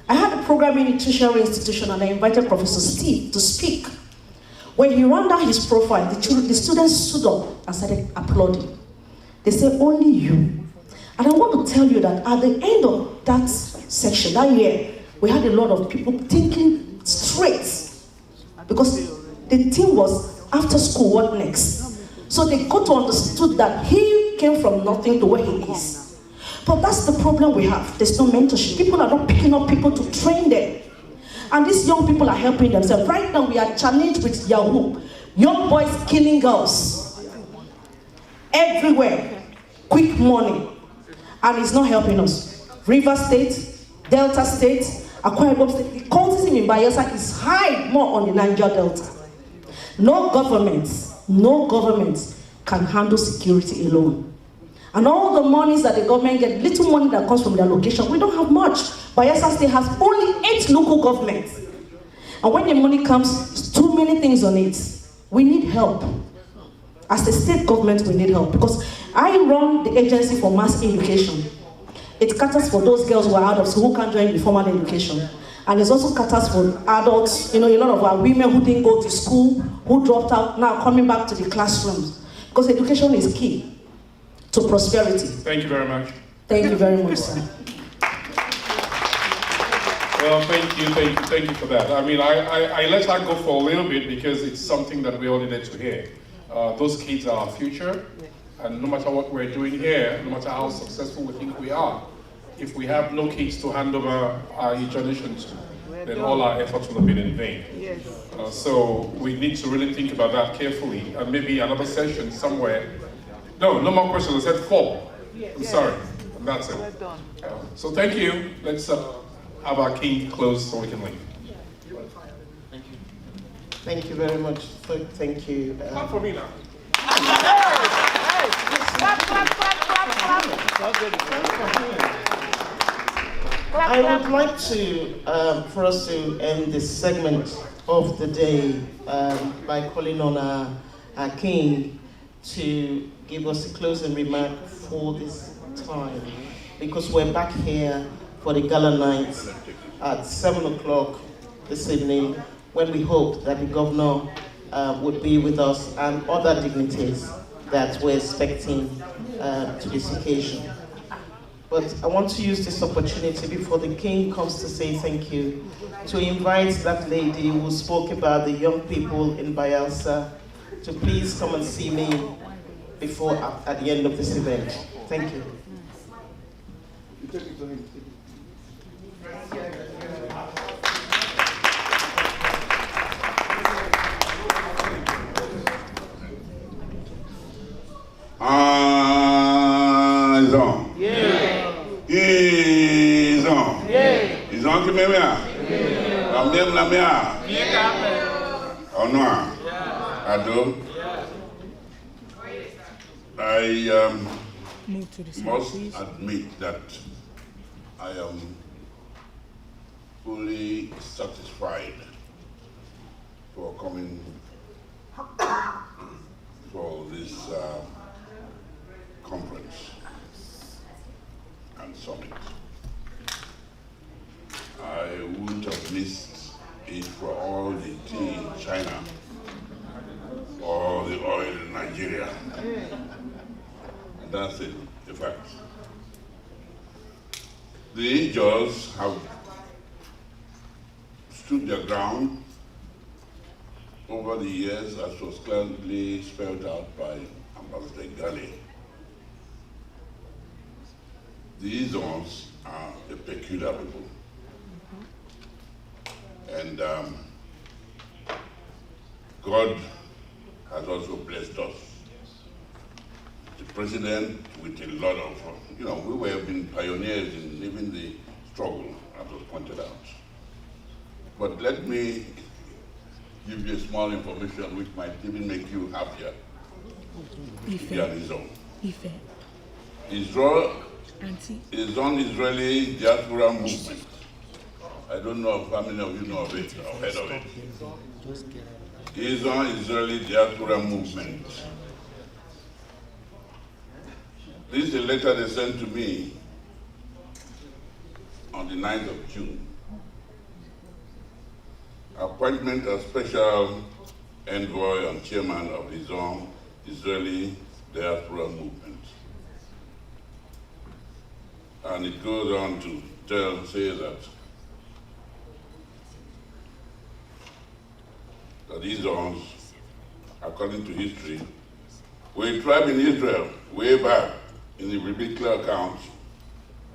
I had a program in a tertiary institution and I invited Professor Steve to speak. When he ran down his profile, the students stood up and started applauding. They said, only you. And I want to tell you that at the end of that section, that year, we had a lot of people thinking straight. Because the thing was, after school, what next? So they got to understood that he came from nothing to where he is. But that's the problem we have. There's no mentorship. People are not picking up people to train them. And these young people are helping themselves. Right now, we are challenged with Yahoo. Young boys killing girls. Everywhere. Quick money. And it's not helping us. River State, Delta State, Akwa Ibom State. The cultism in Bayelsa is high more on the Niger Delta. No government can handle security alone. And all the monies that the government get, little money that comes from their location, we don't have much. Bayelsa State has only 8 local governments. And when the money comes, there's too many things on it. We need help. As the state government, we need help. Because I run the agency for mass education. It caters for those girls who are out of school who can't join the formal education. And it also caters for adults, a lot of our women who didn't go to school, who dropped out, now coming back to the classrooms. Because education is key to prosperity. Thank you very much. Thank you very much, sir. Well, thank you for that. I mean, I let her go for a little bit because it's something that we all needed to hear. Those kids are our future, and no matter what we're doing here, no matter how successful we think we are, if we have no kids to hand over our nation to, then all our efforts will have been in vain. Yes. So we need to really think about that carefully, and maybe another session somewhere. No more questions. I said 4. I'm sorry. And that's it. So thank you. Let's have our king close so we can leave. Thank you. Thank you very much. Thank you. Clap for me now. I would like to, for us to end this segment of the day by calling on our king to give us a closing remark for this time, because we're back here for the gala night at 7 o'clock this evening, when we hope that the governor would be with us and other dignitaries that we're expecting to this occasion. But I want to use this opportunity before the king comes to say thank you, to invite that lady who spoke about the young people in Bayelsa to please come and see me before at the end of this event. Thank you. Ijaw. Ijaw. Ijaw kimemea. Amdem na mea. Onwa. Ado. I must admit that I am fully satisfied for coming for this conference and summit. I wouldn't have missed it for all the tea in China or the oil in Nigeria. And that's it, the fact. The Ijaws have stood their ground over the years, as was clearly spelled out by Ambassador Gali. The Ijaws are a peculiar people. And God has also blessed us. The president with a lot of, we have been pioneers in living the struggle, as was pointed out. But let me give you a small information which might even make you happier. Ife. Israel is on Israeli diaspora movement. I don't know if how many of you know of it or heard of it. Is on Israeli diaspora movement. This is a letter they sent to me on the 9th of June. Appointment as special envoy and chairman of his own Israeli diaspora movement. And it goes on to say that these ones, according to history, were a tribe in Israel way back in the biblical account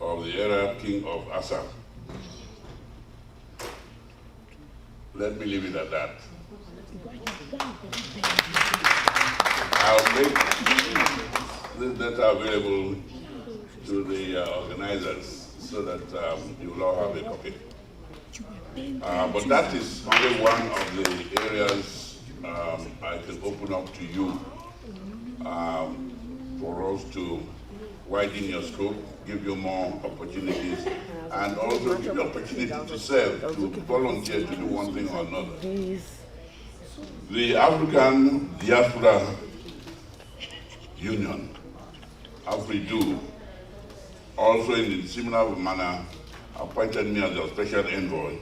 of the Arab king of Asa. Let me leave it at that. I'll make this data available to the organizers so that you will all have a copy. But that is only one of the areas I can open up to you for us to widen your scope, give you more opportunities, and also give you opportunity to serve, to volunteer to do one thing or another. The African Diaspora Union, AfriDu, also in a similar manner appointed me as a special envoy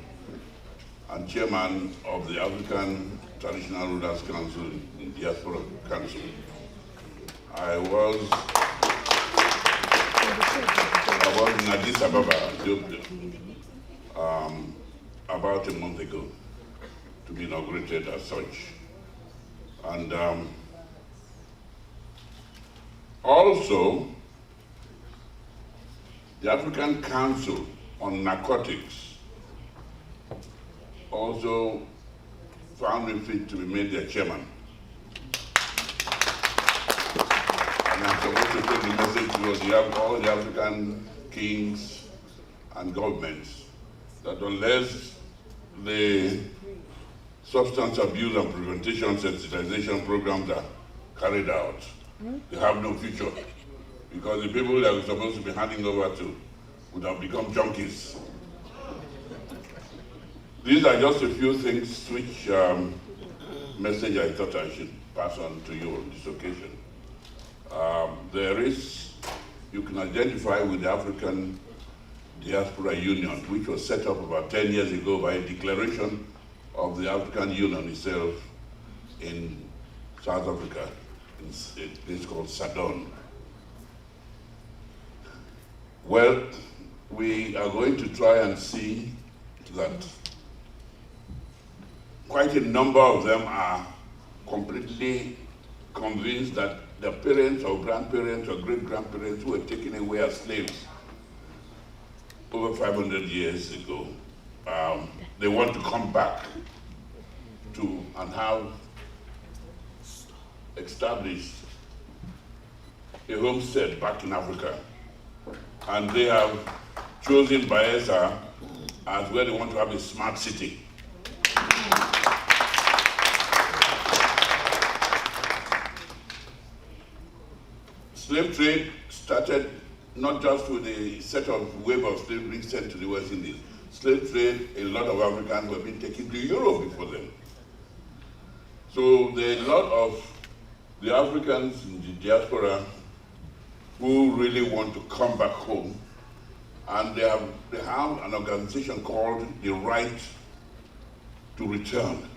and chairman of the African Traditional Rulers Council in Diaspora Council. I was in Addis Ababa, Ethiopia, about a month ago to be inaugurated as such. And also, the African Council on Narcotics also found me fit to be made their chairman. And I'm supposed to take the message to all the African kings and governments that unless the substance abuse and prevention sensitization programs are carried out, they have no future. Because the people that we're supposed to be handing over to would have become junkies. These are just a few things which message I thought I should pass on to you on this occasion. You can identify with the African Diaspora Union, which was set up about 10 years ago by a declaration of the African Union itself in South Africa, in a place called Sadon. Well, we are going to try and see that quite a number of them are completely convinced that their parents or grandparents or great-grandparents who were taken away as slaves over 500 years ago, they want to come back to and have established a homestead back in Africa. And they have chosen Bayelsa as where they want to have a smart city. Slave trade started not just with a set of wave of slaves being sent to the West Indies. Slave trade, a lot of Africans were being taken to Europe before them. So there are a lot of the Africans in the diaspora who really want to come back home, and they have an organization called the Right to Return.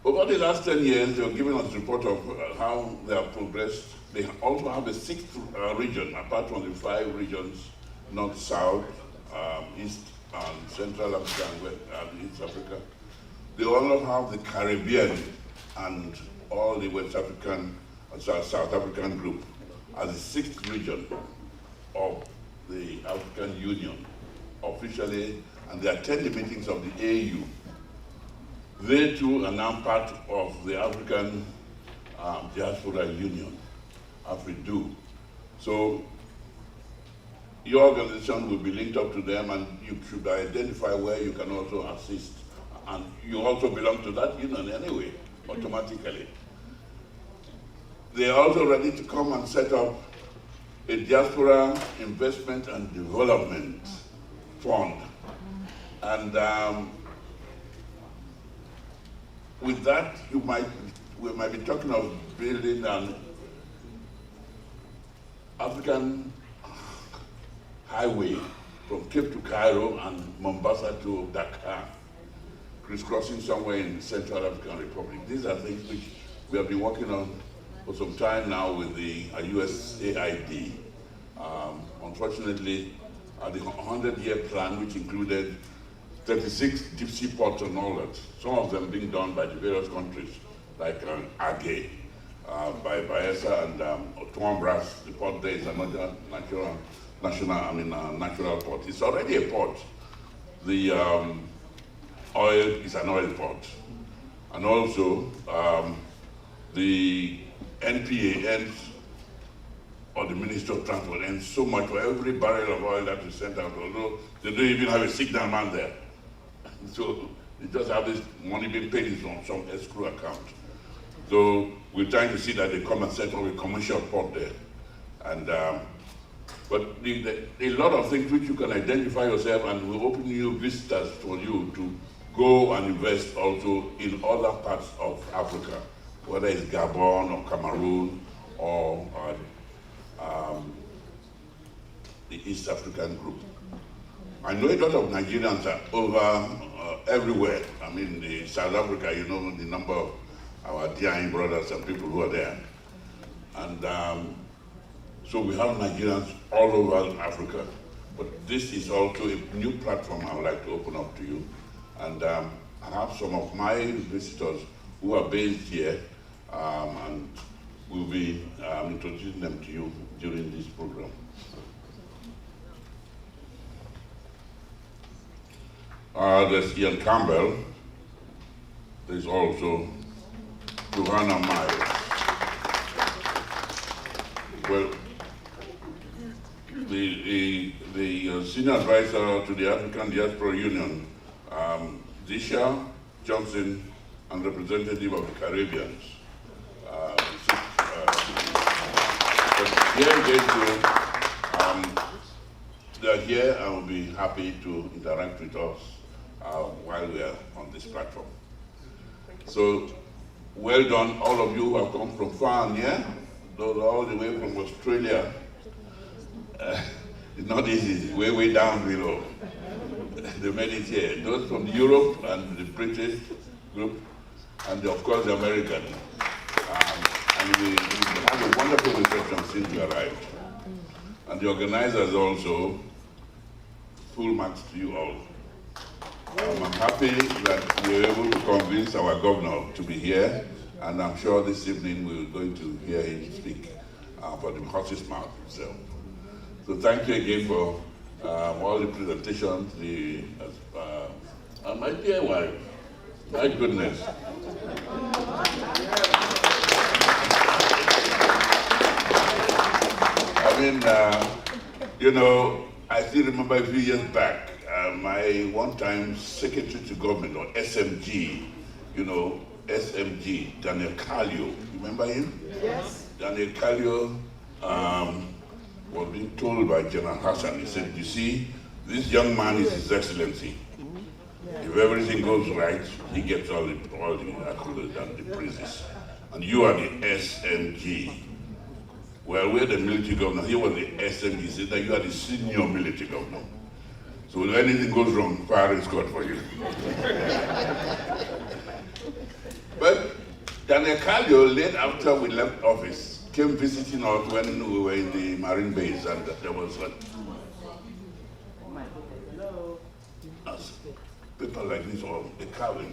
Over the last 10 years, they have given us a report of how they have progressed. They also have a sixth region, apart from the 5 regions, North, South, East, and Central Africa, and East Africa. They also have the Caribbean and all the West African, South African group as the 6th region of the African Union officially, and they attend the meetings of the AU. They too are now part of the African Diaspora Union, AfriDu. So your organization will be linked up to them, and you should identify where you can also assist. And you also belong to that union anyway, automatically. they are also ready to come and set up a Diaspora Investment and Development Fund. And with that, we might be talking of building an African highway from Cape to Cairo and Mombasa to Dakar, crisscrossing somewhere in the Central African Republic. These are things which we have been working on for some time now with the USAID. Unfortunately, the 100-year plan, which included 36 deep sea ports and all that, some of them being done by the various countries, like Agay, by Bayelsa and Otuambras. The port there is another natural port. It's already a port. The oil is an oil port. And also, the NPA or the Ministry of Transport earns so much for every barrel of oil that is sent out, although they don't even have a signal man there. So they just have this money being paid from some escrow account. So we're trying to see that they come and set up a commercial port there. And but a lot of things which you can identify yourself, and will open new vistas for you to go and invest also in other parts of Africa, whether it's Gabon or Cameroon or the East African group. I know a lot of Nigerians are over everywhere. I mean, in South Africa, you know the number of our DIN brothers and people who are there. And so we have Nigerians all over Africa. But this is also a new platform I would like to open up to you. And I have some of my visitors who are based here, and we'll be introducing them to you during this program. There's Ian Campbell. There's also Johanna Myers. Well, the senior advisor to the African Diaspora Union, Disha Johnson, and representative of the Caribbeans. But here again, they're here and will be happy to interact with us while we are on this platform. So, well done, all of you who have come from far and near, those all the way from Australia. It's not easy, it's way down below. They made it here. Those from Europe and the British group, and of course the American. And we had a wonderful reception since we arrived. And the organizers also, full marks to you all. I'm happy that we were able to convince our governor to be here, and I'm sure this evening we're going to hear him speak for the horse's mouth himself. So thank you again for all the presentations, and my dear wife, my goodness. I mean, you know, I still remember a few years back, my one-time secretary to government, or SMG, you know, SMG, Daniel Kallio, you remember him? Yes. Daniel Kallio was being told by General Hassan, he said, you see, this young man is His Excellency. If everything goes right, he gets all the accolades and the praises. And you are the SMG. Well, we're the military governor. He was the SMG. He said that you are the senior military governor. So if anything goes wrong, fire is God for you. But Daniel Kallio, late after we left office, came visiting us when we were in the Marine base, and there was people like this, or a Calvin.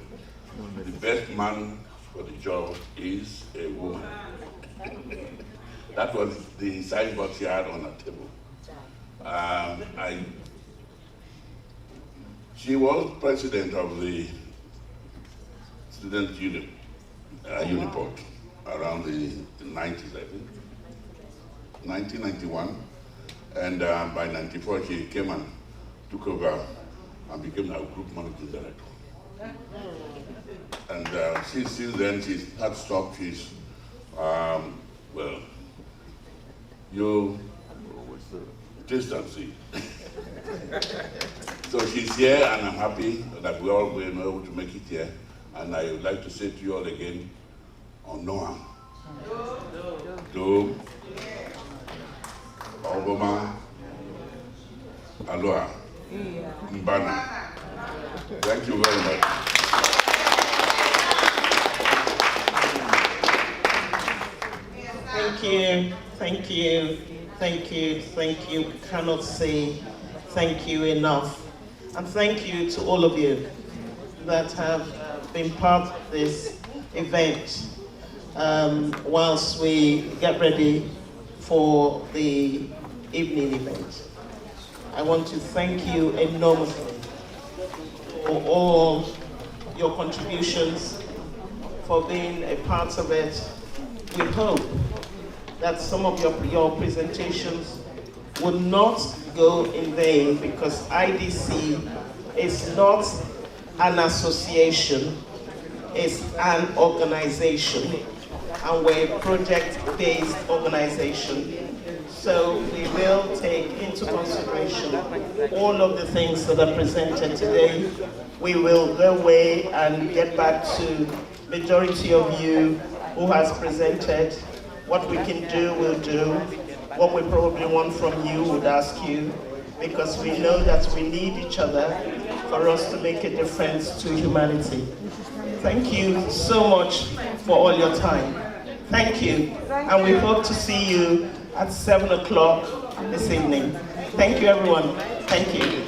The best man for the job is a woman. That was the signboard she had on her table. She was president of the Student Union, Uniport, around the 90s, I think, 1991. And by 94, she came and took over and became our group managing director. And since then, she's not stopped. She's Well, you taste and see. So she's here, and I'm happy that we all were able to make it here. And I would like to say to you all again, Onoa, Do, Obama, Aloha, Mbana. Thank you very much. Thank you, thank you, thank you, thank you. We cannot say thank you enough. And thank you to all of you that have been part of this event whilst we get ready for the evening event. I want to thank you enormously for all your contributions, for being a part of it. We hope that some of your presentations would not go in vain, because IDC is not an association, it's an organization, and we're a project-based organization. So we will take into consideration all of the things that are presented today. We will go away and get back to the majority of you who has presented. What we can do, we'll do. What we probably want from you, would ask you, because we know that we need each other for us to make a difference to humanity. Thank you so much for all your time. Thank you, and we hope to see you at 7 o'clock this evening. Thank you, everyone. Thank you.